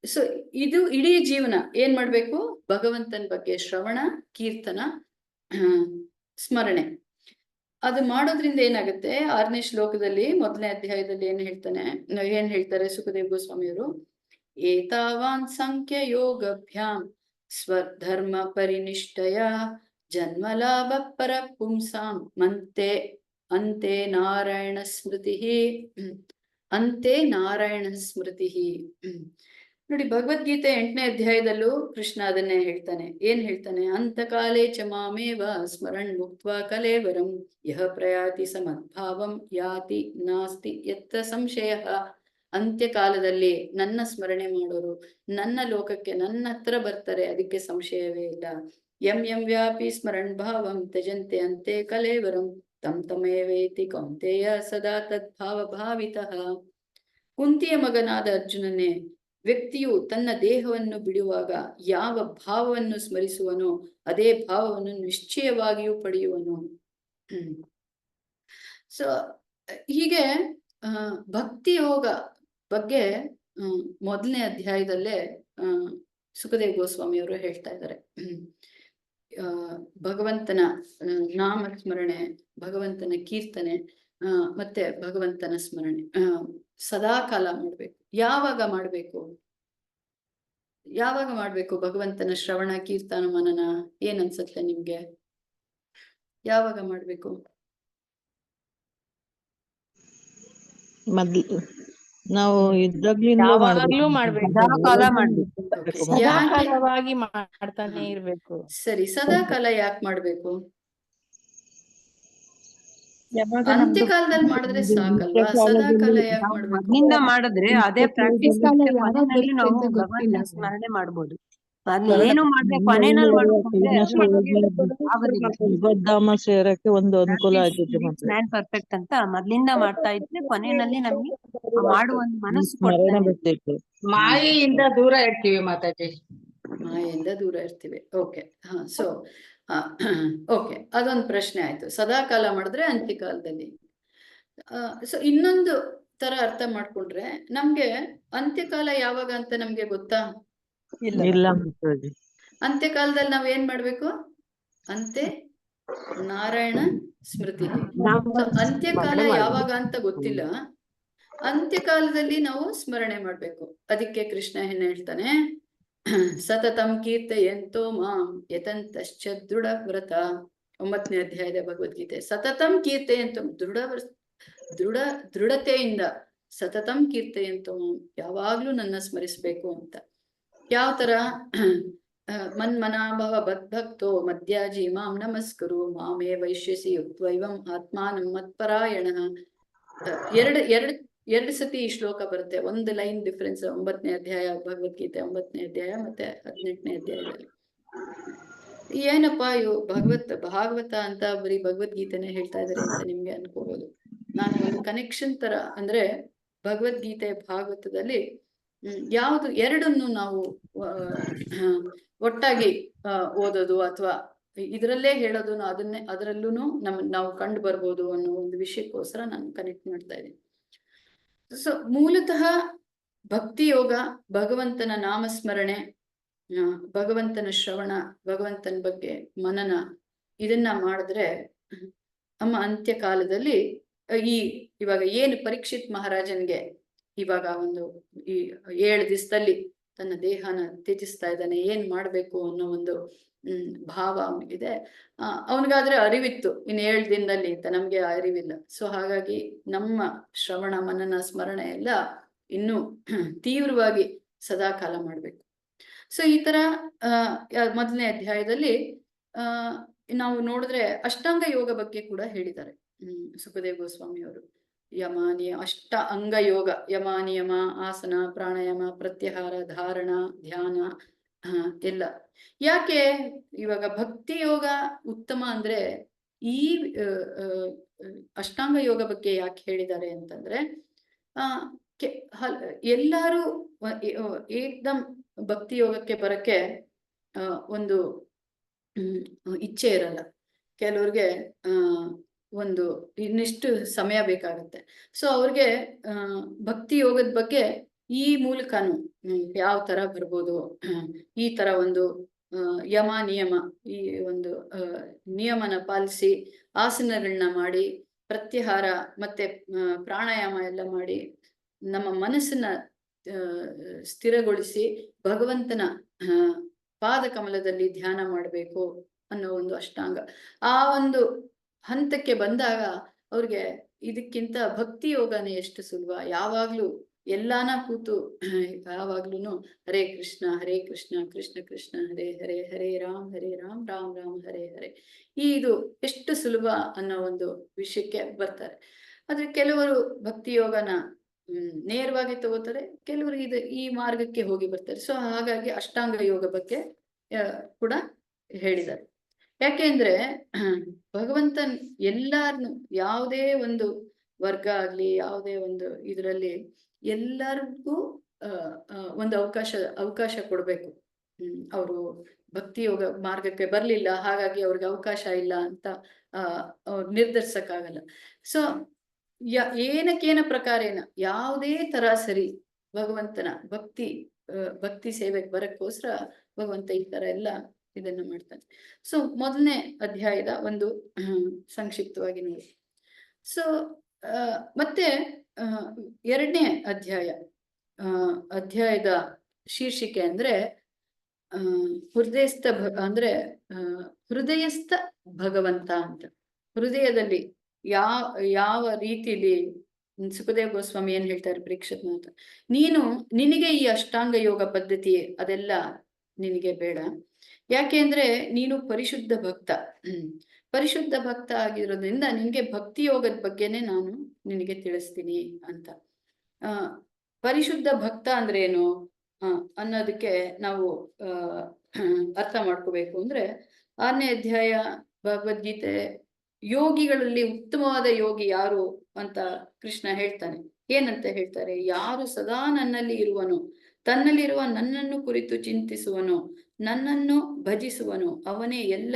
ಸೊ ಇದು ಇಡೀ ಜೀವನ ಏನ್ ಮಾಡ್ಬೇಕು? ಭಗವಂತನ ಬಗ್ಗೆ ಶ್ರವಣ, ಕೀರ್ತನ, ಸ್ಮರಣೆ. ಅದು ಮಾಡೋದ್ರಿಂದ ಏನಾಗುತ್ತೆ? 6ನೇ ಶ್ಲೋಕದಲ್ಲಿ 1ನೇ ಅಧ್ಯಾಯದಲ್ಲಿ ಏನ್ ಹೇಳ್ತಾರೆ ಸುಖದೇವ್ ಗೋಸ್ವಾಮಿಯವರು? ಏತಾವಾನ್ ಸಂಖ್ಯ ಯೋಗಭ್ಯಾಂ ಸ್ವಧರ್ಮ ಪರಿನಿಷ್ಠಯ ಜನ್ಮಲಾಭ ಪರ ಪುಂಸಾಂ ಅಂತೆ ನಾರಾಯಣ ಸ್ಮೃತಿ. ಅಂತೆ ನಾರಾಯಣ ಸ್ಮೃತಿ. ನೋಡಿ, ಭಗವದ್ಗೀತೆ 8ನೇ ಅಧ್ಯಾಯದಲ್ಲೂ ಕೃಷ್ಣ ಅದನ್ನೇ ಹೇಳ್ತಾನೆ. ಏನ್ ಹೇಳ್ತಾನೆ? ಅಂತಕಾಲೇ ಚ ಮಾಮೇವ ಸ್ಮರಣ್ ಮುಕ್ತ್ವಾ ಕಲೇವರಂ ಯಹ ಪ್ರಯಾತಿ ಸಮದ್ಭಾವಂ ಯಾತಿ ನಾಸ್ತಿ ಯತ್ರ ಸಂಶಯ. ಅಂತ್ಯಕಾಲದಲ್ಲಿ ನನ್ನ ಸ್ಮರಣೆ ಮಾಡೋರು ನನ್ನ ಲೋಕಕ್ಕೆ, ನನ್ನ ಹತ್ರ ಬರ್ತಾರೆ, ಅದಕ್ಕೆ ಸಂಶಯವೇ ಇಲ್ಲ. ಯಂ ಯಂ ವ್ಯಾಪಿ ಸ್ಮರಣ್ ಭಾವಂ ತ್ಯಜಂತೆ ಅಂತೆ ಕಲೇವರಂ ತಂ ತಮೇವೇತಿ ಕೌಂತೆಯ ಸದಾ ತದ್ಭಾವ ಭಾವಿತಃ. ಕುಂತಿಯ ಮಗನಾದ ಅರ್ಜುನನೇ, ವ್ಯಕ್ತಿಯು ತನ್ನ ದೇಹವನ್ನು ಬಿಡುವಾಗ ಯಾವ ಭಾವವನ್ನು ಸ್ಮರಿಸುವನೋ ಅದೇ ಭಾವವನ್ನು ನಿಶ್ಚಯವಾಗಿಯೂ ಪಡೆಯುವನು. ಸೊ ಹೀಗೆ ಭಕ್ತಿ ಯೋಗ ಬಗ್ಗೆ 1ನೇ ಅಧ್ಯಾಯದಲ್ಲೇ ಸುಖದೇವ್ ಗೋಸ್ವಾಮಿಯವರು ಹೇಳ್ತಾ ಇದ್ದಾರೆ. ಭಗವಂತನ ನಾಮ ಸ್ಮರಣೆ, ಭಗವಂತನ ಕೀರ್ತನೆ, ಮತ್ತೆ ಭಗವಂತನ ಸ್ಮರಣೆ ಸದಾ ಕಾಲ ಮಾಡ್ಬೇಕು. ಯಾವಾಗ ಮಾಡ್ಬೇಕು? ಯಾವಾಗ ಮಾಡ್ಬೇಕು ಭಗವಂತನ ಶ್ರವಣ ಕೀರ್ತನ ಮನನ? ಏನ್ ಅನ್ಸತ್ತೆ ನಿಮ್ಗೆ? ಯಾವಾಗ ಮಾಡ್ಬೇಕು? ಮೊದ್ಲು ನಾವು ಇದ್ದಾಗ್ಲಿಂದಲೂ ಯಾವಾಗ್ಲೂ ಮಾಡ್ಬೇಕು, ಸದಾಕಾಲ ಮಾಡ್ಬೇಕು, Okay. ಸದಾಕಾಲವಾಗಿ ಮಾಡ್ತಾನೆ ಇರ್ಬೇಕು. ಸರಿ, ಸದಾ ಕಾಲ ಯಾಕೆ ಮಾಡ್ಬೇಕು? ಯಾವಾಗ ನಮ್ದು ಅಂತ್ಯಕಾಲದಲ್ಲಿ ಮಾಡಿದ್ರೆ ಸಾಕಲ್ವಾ? ಸದಾ ಕಾಲ ಯಾಕೆ ಮಾಡ್ಬೇಕು? ಮೊದ್ಲಿಂದ ಮಾಡಿದ್ರೆ ಅದೇ ಪ್ರಾಕ್ಟೀಸ್ ಕಾಲ ಇರುತ್ತೆ. ಯಾವಾಗ ಕೊನೆಯಲ್ಲಿ ಬರುತ್ತೆ ನಾವು ಅಂತ ಗೊತ್ತಿಲ್ಲ ಭಗವಂತನ ಸರ್. ಸ್ಮರಣೆ ಮಾಡ್ಬೋದು. ಅದ್ನ ಏನು ಮಾಡ್ಬೇಕು ಕೊನೆಯಲ್ಲಿ ಮಾಡ್ಕೊಂಡ್ರೆ ಆಗೋದಿಲ್ಲ. ಭಗವದ್ಧಾಮ ಸೇರಕ್ಕೆ ಒಂದು ಅನುಕೂಲ ಆಗಿದೆ ಮತ್ತೆ. ಮ್ಯಾನ್ ಪರ್ಫೆಕ್ಟ್ ಅಂತ ಮೊದ್ಲಿಂದ ಮಾಡ್ತಾ ಇದ್ರೆ ಕೊನೆಯಲ್ಲಿ ನಮ್ಗೆ ಮಾಡುವ ಒಂದು ಮನಸ್ಸು ಸ್ಮರಣೆ ಕೊಡ್ತಾನೆ. ಬರ್ತಿತ್ತು. ಮಾಯೆಯಿಂದ ದೂರ ಇರ್ತೀವಿ ಮಾತಾಜಿ. ಮಾಯಿಂದ ದೂರ ಇರ್ತೀವಿ. ಓಕೆ, ಹಾ. ಸೊ ಓಕೆ, ಅದೊಂದು ಪ್ರಶ್ನೆ ಆಯ್ತು. ಸದಾ ಕಾಲ ಮಾಡಿದ್ರೆ ಅಂತ್ಯಕಾಲದಲ್ಲಿ. ಸೊ ಇನ್ನೊಂದು ತರ ಅರ್ಥ ಮಾಡ್ಕೊಂಡ್ರೆ ನಮ್ಗೆ ಅಂತ್ಯಕಾಲ ಯಾವಾಗ ಅಂತ ನಮ್ಗೆ ಗೊತ್ತಾ? ಇಲ್ಲ ಮಾತಾಜಿ. ಅಂತ್ಯಕಾಲದಲ್ಲಿ ನಾವ್ ಏನ್ ಮಾಡ್ಬೇಕು? ಅಂತ್ಯ ನಾರಾಯಣ ಸ್ಮೃತಿ. ಸೊ ಅಂತ್ಯಕಾಲ ಯಾವಾಗ ಅಂತ ಗೊತ್ತಿಲ್ಲ, ಅಂತ್ಯಕಾಲದಲ್ಲಿ ನಾವು ಸ್ಮರಣೆ ಮಾಡ್ಬೇಕು. ಅದಕ್ಕೆ ಕೃಷ್ಣ ಏನ್ ಹೇಳ್ತಾನೆ? ಸತತಂ ಕೀರ್ತಯಂತೋ ಮಾಂ ಯತಂತಶ್ಚ ದೃಢ ವ್ರತ. 9ನೇ ಅಧ್ಯಾಯದ ಭಗವದ್ಗೀತೆ. ಸತತಂ ಕೀರ್ತಯಂತೋ, ದೃಢತೆಯಿಂದ ಸತತಂ ಕೀರ್ತಯಂತೋ ಮಾಂ, ಯಾವಾಗ್ಲೂ ನನ್ನ ಸ್ಮರಿಸ್ಬೇಕು ಅಂತ. ಯಾವ ತರ? ಮನ್ಮನಾಭವ ಬದ್ಭಕ್ತೋ ಮಧ್ಯಾಜಿ ಮಾಂ ನಮಸ್ಕರು ಮಾಮೇ ವೈಶ್ಯಸಿ ಯುಕ್ತೈವಂ ಆತ್ಮಾನಂ ಮತ್ಪರಾಯಣ. ಎರಡು ಸತಿ ಈ ಶ್ಲೋಕ ಬರುತ್ತೆ, ಒಂದು ಲೈನ್ ಡಿಫ್ರೆನ್ಸ್. 9ನೇ ಅಧ್ಯಾಯ ಭಗವದ್ಗೀತೆ, 9ನೇ ಅಧ್ಯಾಯ ಮತ್ತೆ 18ನೇ ಅಧ್ಯಾಯದಲ್ಲಿ. ಏನಪ್ಪಾ ಇವು ಭಾಗವತ ಅಂತ ಬರೀ ಭಗವದ್ಗೀತೆನೆ ಹೇಳ್ತಾ ಇದಾರೆ ಅಂತ ನಿಮ್ಗೆ ಅನ್ಕೋಬಹುದು. ನಾನು ಒಂದು ಕನೆಕ್ಷನ್ ತರ, ಅಂದ್ರೆ ಭಗವದ್ಗೀತೆ ಭಾಗವತದಲ್ಲಿ ಯಾವುದು ಎರಡನ್ನು ನಾವು ಒಟ್ಟಾಗಿ ಓದೋದು ಅಥವಾ ಇದರಲ್ಲೇ ಹೇಳೋದು, ಅದರಲ್ಲೂ ನಾವು ಕಂಡು ಬರ್ಬೋದು ಅನ್ನೋ ಒಂದು ವಿಷಯಕ್ಕೋಸ್ಕರ ನಾನು ಕನೆಕ್ಟ್ ಮಾಡ್ತಾ ಇದ್ದೀನಿ. ಸೊ ಮೂಲತಃ ಭಕ್ತಿ ಯೋಗ, ಭಗವಂತನ ನಾಮಸ್ಮರಣೆ, ಭಗವಂತನ ಶ್ರವಣ, ಭಗವಂತನ ಬಗ್ಗೆ ಮನನ, ಇದನ್ನ ಮಾಡಿದ್ರೆ ನಮ್ಮ ಅಂತ್ಯಕಾಲದಲ್ಲಿ ಇವಾಗ ಏನು ಪರೀಕ್ಷಿತ್ ಮಹಾರಾಜನ್ಗೆ ಇವಾಗ ಈ 7 ದಿವಸದಲ್ಲಿ ತನ್ನ ದೇಹನ ತ್ಯಜಿಸ್ತಾ ಇದ್ದಾನೆ, ಏನ್ ಮಾಡ್ಬೇಕು ಅನ್ನೋ ಒಂದು ಭಾವ ಅವನಿಗಿದೆ. ಅವನಿಗಾದ್ರೆ ಅರಿವಿತ್ತು, ಇನ್ನು 7 ದಿನದಲ್ಲಿ ಅಂತ, ನಮ್ಗೆ ಅರಿವಿಲ್ಲ. ಸೊ ಹಾಗಾಗಿ ನಮ್ಮ ಶ್ರವಣ ಮನನ ಸ್ಮರಣೆ ಎಲ್ಲ ಇನ್ನೂ ತೀವ್ರವಾಗಿ ಸದಾ ಕಾಲ ಮಾಡ್ಬೇಕು. ಸೊ ಈ ತರ 1ನೇ ಅಧ್ಯಾಯದಲ್ಲಿ ನಾವು ನೋಡಿದ್ರೆ ಅಷ್ಟಾಂಗ ಯೋಗ ಬಗ್ಗೆ ಕೂಡ ಹೇಳಿದ್ದಾರೆ ಸುಖದೇವ್ ಗೋಸ್ವಾಮಿ ಅವರು. ಅಷ್ಟ ಅಂಗ ಯೋಗ, ಯಮ ನಿಯಮ, ಆಸನ, ಪ್ರಾಣಾಯಾಮ, ಪ್ರತ್ಯಾಹಾರ, ಧಾರಣ, ಧ್ಯಾನ ಎಲ್ಲ. ಯಾಕೆ ಇವಾಗ ಭಕ್ತಿ ಯೋಗ ಉತ್ತಮ ಅಂದ್ರೆ ಈ ಅಷ್ಟಾಂಗ ಯೋಗ ಬಗ್ಗೆ ಯಾಕೆ ಹೇಳಿದ್ದಾರೆ ಅಂತಂದ್ರೆ, ಎಲ್ಲಾರು ಏಕ್ದಮ್ ಭಕ್ತಿ ಯೋಗಕ್ಕೆ ಬರಕ್ಕೆ ಒಂದು ಇಚ್ಛೆ ಇರಲ್ಲ. ಕೆಲವ್ರಿಗೆ ಒಂದು ಇನ್ನಿಷ್ಟು ಸಮಯ ಬೇಕಾಗುತ್ತೆ. ಸೊ ಅವ್ರಿಗೆ ಭಕ್ತಿ ಯೋಗದ ಬಗ್ಗೆ ಈ ಮೂಲಕನು ಯಾವ ತರ ಬರ್ಬೋದು, ಈ ತರ ಒಂದು ಯಮ ನಿಯಮ, ಈ ಒಂದು ನಿಯಮನ ಪಾಲಿಸಿ, ಆಸನಗಳನ್ನ ಮಾಡಿ, ಪ್ರತ್ಯಾಹಾರ ಮತ್ತೆ ಪ್ರಾಣಾಯಾಮ ಎಲ್ಲ ಮಾಡಿ, ನಮ್ಮ ಮನಸ್ಸನ್ನ ಸ್ಥಿರಗೊಳಿಸಿ ಭಗವಂತನ ಪಾದ ಕಮಲದಲ್ಲಿ ಧ್ಯಾನ ಮಾಡಬೇಕು ಅನ್ನೋ ಒಂದು ಅಷ್ಟಾಂಗ. ಆ ಒಂದು ಹಂತಕ್ಕೆ ಬಂದಾಗ ಅವ್ರಿಗೆ ಇದಕ್ಕಿಂತ ಭಕ್ತಿ ಯೋಗನೇ ಎಷ್ಟು ಸುಲಭ. ಯಾವಾಗ್ಲೂ ಎಲ್ಲಾನ ಕೂತು ಯಾವಾಗ್ಲೂ ಹರೇ ಕೃಷ್ಣ ಕೃಷ್ಣ ಕೃಷ್ಣ ಹರೇ ಹರೇ, ಹರೇ ರಾಮ್ ರಾಮ್ ರಾಮ್ ಹರೇ ಹರೇ, ಇದು ಎಷ್ಟು ಸುಲಭ ಅನ್ನೋ ಒಂದು ವಿಷಯಕ್ಕೆ ಬರ್ತಾರೆ. ಆದ್ರೆ ಕೆಲವರು ಭಕ್ತಿ ಯೋಗನ ನೇರವಾಗಿ ತಗೋತಾರೆ, ಕೆಲವರು ಈ ಮಾರ್ಗಕ್ಕೆ ಹೋಗಿ ಬರ್ತಾರೆ. ಸೊ ಹಾಗಾಗಿ ಅಷ್ಟಾಂಗ ಯೋಗ ಬಗ್ಗೆ ಕೂಡ ಹೇಳಿದ್ದಾರೆ. ಯಾಕೆಂದ್ರೆ ಭಗವಂತನ್ ಎಲ್ಲಾರ್ನು, ಯಾವುದೇ ಒಂದು ವರ್ಗ ಆಗ್ಲಿ, ಯಾವುದೇ ಒಂದು ಇದರಲ್ಲಿ ಎಲ್ಲರಿಗೂ ಒಂದು ಅವಕಾಶ ಕೊಡ್ಬೇಕು. ಅವರು ಭಕ್ತಿ ಯೋಗ ಮಾರ್ಗಕ್ಕೆ ಬರ್ಲಿಲ್ಲ, ಹಾಗಾಗಿ ಅವ್ರಿಗೆ ಅವಕಾಶ ಇಲ್ಲ ಅಂತ ನಿರ್ಧರಿಸಕ್ಕಾಗಲ್ಲ. ಸೊ ಏನಕ್ಕೇನ ಪ್ರಕಾರೇನ ಯಾವುದೇ ತರ ಸರಿ ಭಗವಂತನ ಭಕ್ತಿ ಸೇವೆಗೆ ಬರಕ್ಕೋಸ್ಕರ ಭಗವಂತ ಈ ತರ ಎಲ್ಲ ಇದನ್ನ ಮಾಡ್ತಾನೆ. ಸೊ 1ನೇ ಅಧ್ಯಾಯದ ಒಂದು ಸಂಕ್ಷಿಪ್ತವಾಗಿ ನೋಡಿ. ಸೊ ಮತ್ತೆ 2ನೇ ಅಧ್ಯಾಯದ ಶೀರ್ಷಿಕೆ ಅಂದ್ರೆ ಹೃದಯಸ್ಥ ಅಂದ್ರೆ ಹೃದಯಸ್ಥ ಭಗವಂತ ಅಂತ. ಹೃದಯದಲ್ಲಿ ಯಾವ ರೀತಿಲಿ ಸುಖದೇವ್ ಗೋಸ್ವಾಮಿ ಏನ್ ಹೇಳ್ತಾರೆ ಪರೀಕ್ಷಿತ್ ಮಾತು, ನಿನಗೆ ಈ ಅಷ್ಟಾಂಗ ಯೋಗ ಪದ್ಧತಿ ಅದೆಲ್ಲ ನಿನಗೆ ಬೇಡ. ಯಾಕೆಂದ್ರೆ ನೀನು ಪರಿಶುದ್ಧ ಭಕ್ತ. ಪರಿಶುದ್ಧ ಭಕ್ತ ಆಗಿರೋದ್ರಿಂದ ನಿನ್ಗೆ ಭಕ್ತಿ ಯೋಗದ ಬಗ್ಗೆನೆ ನಾನು ನಿನಗೆ ತಿಳಿಸ್ತೀನಿ ಅಂತ. ಪರಿಶುದ್ಧ ಭಕ್ತ ಅಂದ್ರೆ ಏನು ಅನ್ನೋದಕ್ಕೆ ನಾವು ಅರ್ಥ ಮಾಡ್ಕೋಬೇಕು ಅಂದ್ರೆ 6ನೇ ಅಧ್ಯಾಯ ಭಗವದ್ಗೀತೆ, ಯೋಗಿಗಳಲ್ಲಿ ಉತ್ತಮವಾದ ಯೋಗಿ ಯಾರು ಅಂತ ಕೃಷ್ಣ ಹೇಳ್ತಾನೆ. ಏನಂತ ಹೇಳ್ತಾರೆ? ಯಾರು ಸದಾ ನನ್ನಲ್ಲಿ ಇರುವನು, ತನ್ನಲ್ಲಿರುವ ನನ್ನನ್ನು ಕುರಿತು ಚಿಂತಿಸುವನು, ನನ್ನನ್ನು ಭಜಿಸುವನು, ಅವನೇ ಎಲ್ಲ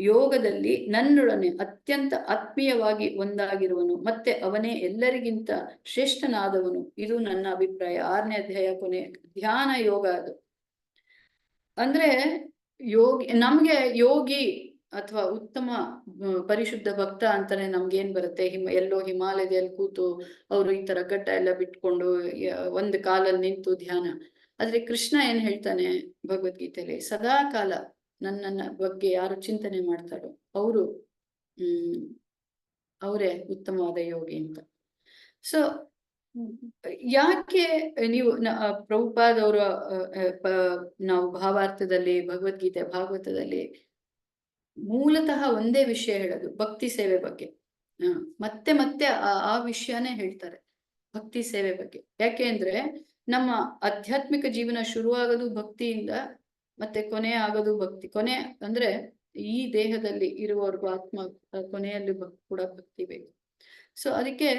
ಯೋಗದಲ್ಲಿ ನನ್ನೊಡನೆ ಅತ್ಯಂತ ಆತ್ಮೀಯವಾಗಿ ಒಂದಾಗಿರುವನು, ಮತ್ತೆ ಅವನೇ ಎಲ್ಲರಿಗಿಂತ ಶ್ರೇಷ್ಠನಾದವನು. ಇದು ನನ್ನ ಅಭಿಪ್ರಾಯ. 6ನೇ ಅಧ್ಯಾಯ ಕೊನೆ ಧ್ಯಾನ ಯೋಗ. ಅದು ಅಂದ್ರೆ ನಮ್ಗೆ ಯೋಗಿ ಅಥವಾ ಉತ್ತಮ ಪರಿಶುದ್ಧ ಭಕ್ತ ಅಂತಾನೆ ನಮ್ಗೇನ್ ಬರುತ್ತೆ? ಎಲ್ಲೋ ಹಿಮಾಲಯದಲ್ಲಿ ಕೂತು ಅವರು ಈ ತರ ಗಡ್ಡ ಎಲ್ಲ ಬಿಟ್ಕೊಂಡು ಒಂದು ಕಾಲಲ್ಲಿ ನಿಂತು ಧ್ಯಾನ. ಆದ್ರೆ ಕೃಷ್ಣ ಏನ್ ಹೇಳ್ತಾನೆ ಭಗವದ್ಗೀತೆಯಲ್ಲಿ? ಸದಾ ಕಾಲ ನನ್ನ ಬಗ್ಗೆ ಯಾರು ಚಿಂತನೆ ಮಾಡ್ತಾರೋ ಅವರೇ ಉತ್ತಮವಾದ ಯೋಗಿ ಅಂತ. ಸೊ ಯಾಕೆ ನೀವು ಪ್ರಭುಪಾದವರ ನಾವು ಭಾವಾರ್ಥದಲ್ಲಿ ಭಗವದ್ಗೀತೆ ಭಾಗವತದಲ್ಲಿ ಮೂಲತಃ ಒಂದೇ ವಿಷಯ ಹೇಳೋದು, ಭಕ್ತಿ ಸೇವೆ ಬಗ್ಗೆ. ಮತ್ತೆ ಮತ್ತೆ ಆ ವಿಷಯನೇ ಹೇಳ್ತಾರೆ, ಭಕ್ತಿ ಸೇವೆ ಬಗ್ಗೆ. ಯಾಕೆ ಅಂದ್ರೆ ನಮ್ಮ ಆಧ್ಯಾತ್ಮಿಕ ಜೀವನ ಶುರುವಾಗೋದು ಭಕ್ತಿಯಿಂದ, ಮತ್ತೆ ಕೊನೆ ಆಗೋದು ಭಕ್ತಿ. ಕೊನೆ ಅಂದ್ರೆ ಈ ದೇಹದಲ್ಲಿ ಇರುವವರೆಗೂ ಆತ್ಮ ಕೊನೆಯಲ್ಲಿ ಕೂಡ ಭಕ್ತಿ ಬೇಕು. ಸೊ ಅದಕ್ಕೆ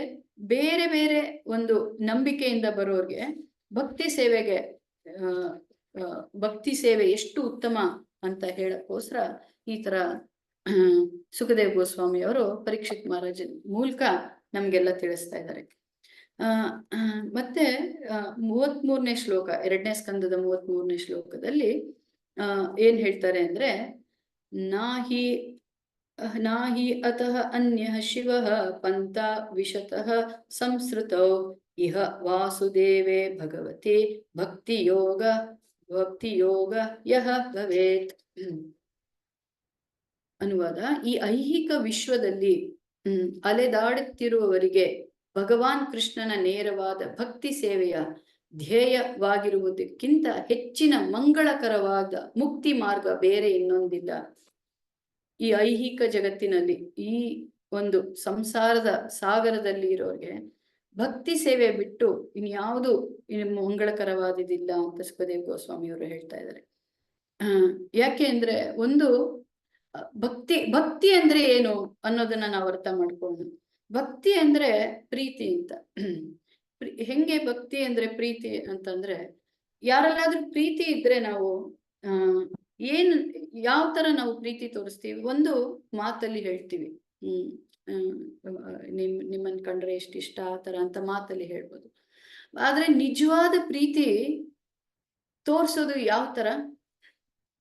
ಬೇರೆ ಬೇರೆ ಒಂದು ನಂಬಿಕೆಯಿಂದ ಬರೋರ್ಗೆ ಭಕ್ತಿ ಸೇವೆ ಎಷ್ಟು ಉತ್ತಮ ಅಂತ ಹೇಳಕ್ಕೋಸ್ಕರ ಈ ತರ ಸುಖದೇವ್ ಗೋಸ್ವಾಮಿ ಅವರು ಪರೀಕ್ಷಿತ್ ಮಹಾರಾಜನ್ ಮೂಲಕ ನಮ್ಗೆಲ್ಲ ತಿಳಿಸ್ತಾ ಇದ್ದಾರೆ. ಮತ್ತೆ 33ನೇ ಶ್ಲೋಕ, 2ನೇ ಸ್ಕಂದದ 33ನೇ ಶ್ಲೋಕದಲ್ಲಿ ಏನ್ ಹೇಳ್ತಾರೆ ಅಂದ್ರೆ, ನಾಹಿ ಅತಃ ಅನ್ಯ ಶಿವಃ ಪಂಥ ವಿಶತಃ ಸಂಸ್ಕೃತೌ ಇಹ ವಾಸುದೇವೇ ಭಗವತಿ ಭಕ್ತಿ ಯೋಗ ಯಹ ಭವೇತ್. ಅನುವಾದ: ಈ ಐಹಿಕ ವಿಶ್ವದಲ್ಲಿ ಅಲೆದಾಡುತ್ತಿರುವವರಿಗೆ ಭಗವಾನ್ ಕೃಷ್ಣನ ನೇರವಾದ ಭಕ್ತಿ ಸೇವೆಯ ಧ್ಯೇಯವಾಗಿರುವುದಕ್ಕಿಂತ ಹೆಚ್ಚಿನ ಮಂಗಳಕರವಾದ ಮುಕ್ತಿ ಮಾರ್ಗ ಬೇರೆ ಇನ್ನೊಂದಿಲ್ಲ. ಈ ಐಹಿಕ ಜಗತ್ತಿನಲ್ಲಿ, ಈ ಒಂದು ಸಂಸಾರದ ಸಾಗರದಲ್ಲಿ ಇರೋರಿಗೆ ಭಕ್ತಿ ಸೇವೆ ಬಿಟ್ಟು ಇನ್ಯಾವುದು ಮಂಗಳಕರವಾದಿಲ್ಲ ಅಂತ ಸುಖದೇವ್ ಗೋಸ್ವಾಮಿ ಅವರು ಹೇಳ್ತಾ ಇದ್ದಾರೆ. ಯಾಕೆ ಅಂದ್ರೆ ಒಂದು ಭಕ್ತಿ ಅಂದ್ರೆ ಏನು ಅನ್ನೋದನ್ನ ನಾವು ಅರ್ಥ ಮಾಡ್ಕೊಂಡು, ಭಕ್ತಿ ಅಂದ್ರೆ ಪ್ರೀತಿ ಅಂತ. ಹೆಂಗೆ ಭಕ್ತಿ ಅಂದ್ರೆ ಪ್ರೀತಿ ಅಂತಂದ್ರೆ, ಯಾರಲ್ಲಾದ್ರೂ ಪ್ರೀತಿ ಇದ್ರೆ ನಾವು ಯಾವ ತರ ನಾವು ಪ್ರೀತಿ ತೋರಿಸ್ತೀವಿ? ಒಂದು ಮಾತಲ್ಲಿ ಹೇಳ್ತೀವಿ, ನಿಮ್ಮನ್ ಕಂಡ್ರೆ ಇಷ್ಟ ಆ ತರ ಅಂತ ಮಾತಲ್ಲಿ ಹೇಳ್ಬೋದು. ಆದ್ರೆ ನಿಜವಾದ ಪ್ರೀತಿ ತೋರ್ಸೋದು ಯಾವ ತರ?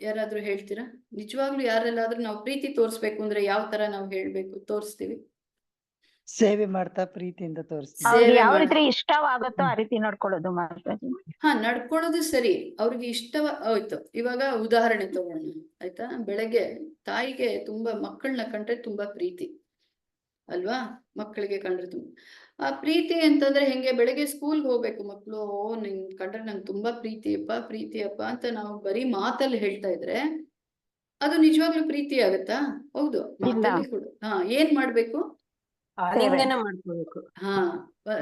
ಯಾರಾದ್ರೂ ಹೇಳ್ತೀರಾ? ನಿಜವಾಗ್ಲೂ ಯಾರೆಲ್ಲಾದ್ರೂ ನಾವು ಪ್ರೀತಿ ತೋರಿಸ್ಬೇಕು ಅಂದ್ರೆ ಯಾವ ತರ ನಾವು ಹೇಳ್ಬೇಕು, ತೋರಿಸ್ತೀವಿ? ಸೇವೆ ಮಾಡ್ತಾ ಪ್ರೀತಿಯಿಂದ ಇಷ್ಟವಾಗುತ್ತೋ ಆ ರೀತಿ ನಡ್ಕೊಳ್ಳೋದು ಮಾತಾಜಿ. ನಡ್ಕೊಳ್ಳೋದು ಸರಿ, ಅವ್ರಿಗೆ ಆಯ್ತು. ಇವಾಗ ಉದಾಹರಣೆ ತಗೋಣ, ಆಯ್ತಾ? ಬೆಳಗ್ಗೆ ತಾಯಿಗೆ ತುಂಬಾ ಮಕ್ಕಳನ್ನ ಕಂಡ್ರೆ ತುಂಬಾ ಪ್ರೀತಿ ಅಲ್ವಾ? ಮಕ್ಕಳಿಗೆ ಕಂಡ್ರೆ ತುಂಬಾ ಆ ಪ್ರೀತಿ ಅಂತಂದ್ರೆ ಹೆಂಗೆ? ಬೆಳಗ್ಗೆ ಸ್ಕೂಲ್ಗೆ ಹೋಗ್ಬೇಕು ಮಕ್ಕಳು, ನಿನ್ ಕಂಡ್ರೆ ನಂಗೆ ತುಂಬಾ ಪ್ರೀತಿಯಪ್ಪ ಅಂತ ನಾವು ಬರೀ ಮಾತಲ್ಲಿ ಹೇಳ್ತಾ ಇದ್ರೆ ಅದು ನಿಜವಾಗ್ಲೂ ಪ್ರೀತಿ ಆಗತ್ತಾ? ಹೌದು, ಮಾತಲ್ಲಿ ಕೂಡ. ಏನ್ ಮಾಡ್ಬೇಕು? ಮಾಡ್ಕೋಬೇಕು.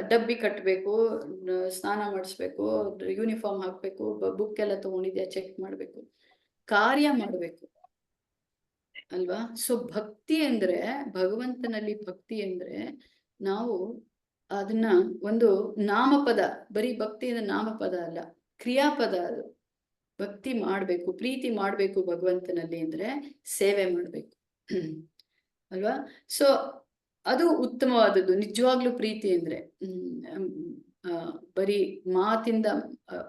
ಡಬ್ಬಿ ಕಟ್ಬೇಕು, ಸ್ನಾನ ಮಾಡಿಸ್ಬೇಕು, ಯೂನಿಫಾರ್ಮ್ ಹಾಕ್ಬೇಕು, ಬುಕ್ ಎಲ್ಲ ತಗೊಂಡಿದ್ಯಾ ಚೆಕ್ ಮಾಡ್ಬೇಕು, ಕಾರ್ಯ ಮಾಡ್ಬೇಕು ಅಲ್ವಾ? ಸೊ ಭಕ್ತಿ ಅಂದ್ರೆ, ಭಗವಂತನಲ್ಲಿ ಭಕ್ತಿ ಅಂದ್ರೆ ನಾವು ಅದನ್ನ ಒಂದು ನಾಮಪದ, ಬರೀ ಭಕ್ತಿ ಅಂದ್ರೆ ನಾಮಪದ ಅಲ್ಲ, ಕ್ರಿಯಾಪದ. ಅದು ಭಕ್ತಿ ಮಾಡ್ಬೇಕು, ಪ್ರೀತಿ ಮಾಡ್ಬೇಕು ಭಗವಂತನಲ್ಲಿ ಅಂದ್ರೆ ಸೇವೆ ಮಾಡ್ಬೇಕು ಅಲ್ವಾ? ಸೊ ಅದು ಉತ್ತಮವಾದದ್ದು ನಿಜವಾಗ್ಲೂ ಪ್ರೀತಿ ಅಂದ್ರೆ. ಬರೀ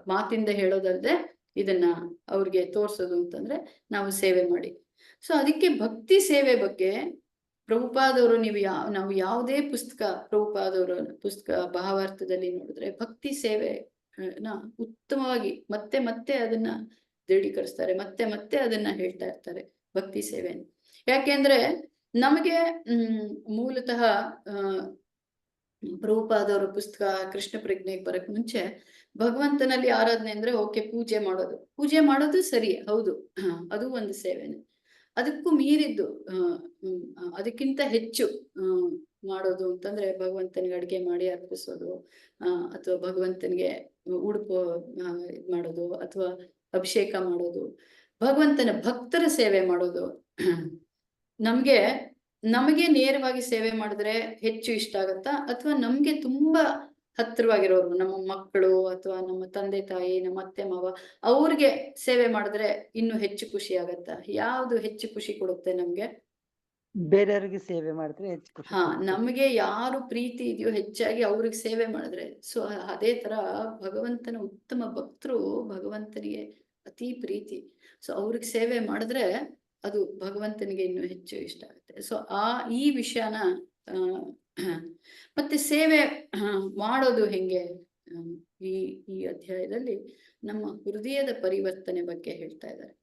ಮಾತಿಂದ ಹೇಳೋದಲ್ದೆ ಇದನ್ನ ಅವ್ರಿಗೆ ತೋರ್ಸೋದು ಅಂತಂದ್ರೆ ನಾವು ಸೇವೆ ಮಾಡಿ. ಸೊ ಅದಕ್ಕೆ ಭಕ್ತಿ ಸೇವೆ ಬಗ್ಗೆ ಪ್ರಭುಪಾದವರು ನಾವು ಯಾವುದೇ ಪ್ರಭುಪಾದವರ ಪುಸ್ತಕ ಭಾವಾರ್ಥದಲ್ಲಿ ನೋಡಿದ್ರೆ ಭಕ್ತಿ ಸೇವೆ ನ ಉತ್ತಮವಾಗಿ ಮತ್ತೆ ಮತ್ತೆ ಅದನ್ನ ದೃಢೀಕರಿಸ್ತಾರೆ, ಮತ್ತೆ ಮತ್ತೆ ಅದನ್ನ ಹೇಳ್ತಾ ಇರ್ತಾರೆ ಭಕ್ತಿ ಸೇವೆಯನ್ನು. ಯಾಕೆಂದ್ರೆ ನಮಗೆ ಮೂಲತಃ ಪ್ರಭುಪಾದವರ ಪುಸ್ತಕ ಕೃಷ್ಣ ಪ್ರಜ್ಞೆಗೆ ಬರಕ್ ಮುಂಚೆ ಭಗವಂತನಲ್ಲಿ ಆರಾಧನೆ ಅಂದ್ರೆ ಓಕೆ ಪೂಜೆ ಮಾಡೋದು ಸರಿ, ಹೌದು, ಅದು ಒಂದು ಸೇವೆನೆ. ಅದಕ್ಕೂ ಮೀರಿದ್ದು ಅದಕ್ಕಿಂತ ಹೆಚ್ಚು ಮಾಡೋದು ಅಂತಂದ್ರೆ ಭಗವಂತನಿಗೆ ಅಡುಗೆ ಮಾಡಿ ಅರ್ಪಿಸೋದು, ಅಥವಾ ಭಗವಂತನಿಗೆ ಉಡುಪು ಮಾಡೋದು, ಅಥವಾ ಅಭಿಷೇಕ ಮಾಡೋದು, ಭಗವಂತನ ಭಕ್ತರ ಸೇವೆ ಮಾಡೋದು. ನಮಗೆ ನೇರವಾಗಿ ಸೇವೆ ಮಾಡಿದ್ರೆ ಹೆಚ್ಚು ಇಷ್ಟ ಆಗತ್ತಾ, ಅಥವಾ ನಮ್ಗೆ ತುಂಬಾ ಹತ್ತಿರವಾಗಿರೋರು, ನಮ್ಮ ಮಕ್ಕಳು ಅಥವಾ ನಮ್ಮ ತಂದೆ ತಾಯಿ, ನಮ್ಮ ಅತ್ತೆ ಮಾವ, ಅವ್ರಿಗೆ ಸೇವೆ ಮಾಡಿದ್ರೆ ಇನ್ನು ಹೆಚ್ಚು ಖುಷಿ ಆಗತ್ತಾ? ಯಾವ್ದು ಹೆಚ್ಚು ಖುಷಿ ಕೊಡುತ್ತೆ ನಮ್ಗೆ? ಬೇರೆಯವ್ರಿಗೆ ಸೇವೆ ಮಾಡಿದ್ರೆ ಹೆಚ್ಚು ಖುಷಿ ನಮಗೆ ಯಾರು ಪ್ರೀತಿ ಇದೆಯೋ ಹೆಚ್ಚಾಗಿ ಅವ್ರಿಗೆ ಸೇವೆ ಮಾಡಿದ್ರೆ. ಸೊ ಅದೇ ತರ ಭಗವಂತನ ಉತ್ತಮ ಭಕ್ತರು ಭಗವಂತನಿಗೆ ಅತಿ ಪ್ರೀತಿ. ಸೊ ಅವ್ರಿಗೆ ಸೇವೆ ಮಾಡಿದ್ರೆ ಅದು ಭಗವಂತನಿಗೆ ಇನ್ನೂ ಹೆಚ್ಚು ಇಷ್ಟ ಆಗುತ್ತೆ. ಸೊ ಈ ವಿಷಯನ ಮತ್ತೆ ಸೇವೆ ಮಾಡೋದು ಹೆಂಗೆ, ಈ ಅಧ್ಯಾಯದಲ್ಲಿ ನಮ್ಮ ಹೃದಯದ ಪರಿವರ್ತನೆ ಬಗ್ಗೆ ಹೇಳ್ತಾ ಇದ್ದಾರೆ.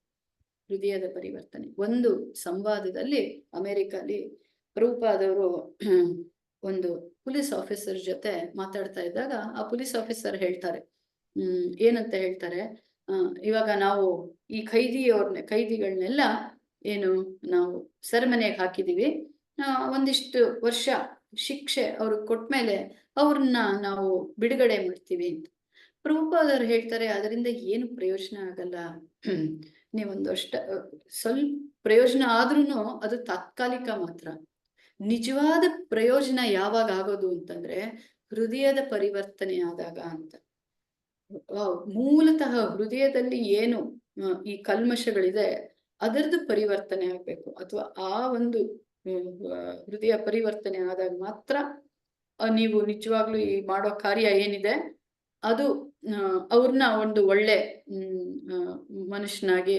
ಹೃದಯದ ಪರಿವರ್ತನೆ. ಒಂದು ಸಂವಾದದಲ್ಲಿ ಅಮೆರಿಕಲ್ಲಿ ಪ್ರಭುಪಾದವರು ಒಂದು ಪೊಲೀಸ್ ಆಫೀಸರ್ ಜೊತೆ ಮಾತಾಡ್ತಾ ಇದ್ದಾಗ ಆ ಪೊಲೀಸ್ ಆಫೀಸರ್ ಹೇಳ್ತಾರೆ, ಏನಂತ ಹೇಳ್ತಾರೆ, ಇವಾಗ ನಾವು ಈ ಕೈದಿಗಳನ್ನೆಲ್ಲ ಏನು ನಾವು ಸೆರೆಮನೆಗೆ ಹಾಕಿದೀವಿ, ಒಂದಿಷ್ಟು ವರ್ಷ ಶಿಕ್ಷೆ ಅವ್ರಿಗೆ ಕೊಟ್ಮೇಲೆ ಅವ್ರನ್ನ ನಾವು ಬಿಡುಗಡೆ ಮಾಡ್ತೀವಿ ಅಂತ. ಪ್ರಭುಪಾದವ್ರು ಹೇಳ್ತಾರೆ, ಅದರಿಂದ ಏನು ಪ್ರಯೋಜನ ಆಗಲ್ಲ. ಸ್ವಲ್ಪ ಪ್ರಯೋಜನ ಆದ್ರೂ ಅದು ತಾತ್ಕಾಲಿಕ ಮಾತ್ರ. ನಿಜವಾದ ಪ್ರಯೋಜನ ಯಾವಾಗ ಆಗೋದು ಅಂತಂದ್ರೆ ಹೃದಯದ ಪರಿವರ್ತನೆ ಆದಾಗ ಅಂತ. ಮೂಲತಃ ಹೃದಯದಲ್ಲಿ ಏನು ಈ ಕಲ್ಮಶಗಳಿದೆ ಅದರದ್ದು ಪರಿವರ್ತನೆ ಆಗ್ಬೇಕು, ಅಥವಾ ಆ ಒಂದು ಹೃದಯ ಪರಿವರ್ತನೆ ಆದಾಗ ಮಾತ್ರ ನೀವು ನಿಜವಾಗ್ಲೂ ಈ ಮಾಡೋ ಕಾರ್ಯ ಏನಿದೆ ಅದು ಅವ್ರನ್ನ ಒಂದು ಒಳ್ಳೆ ಮನುಷ್ಯನಾಗಿ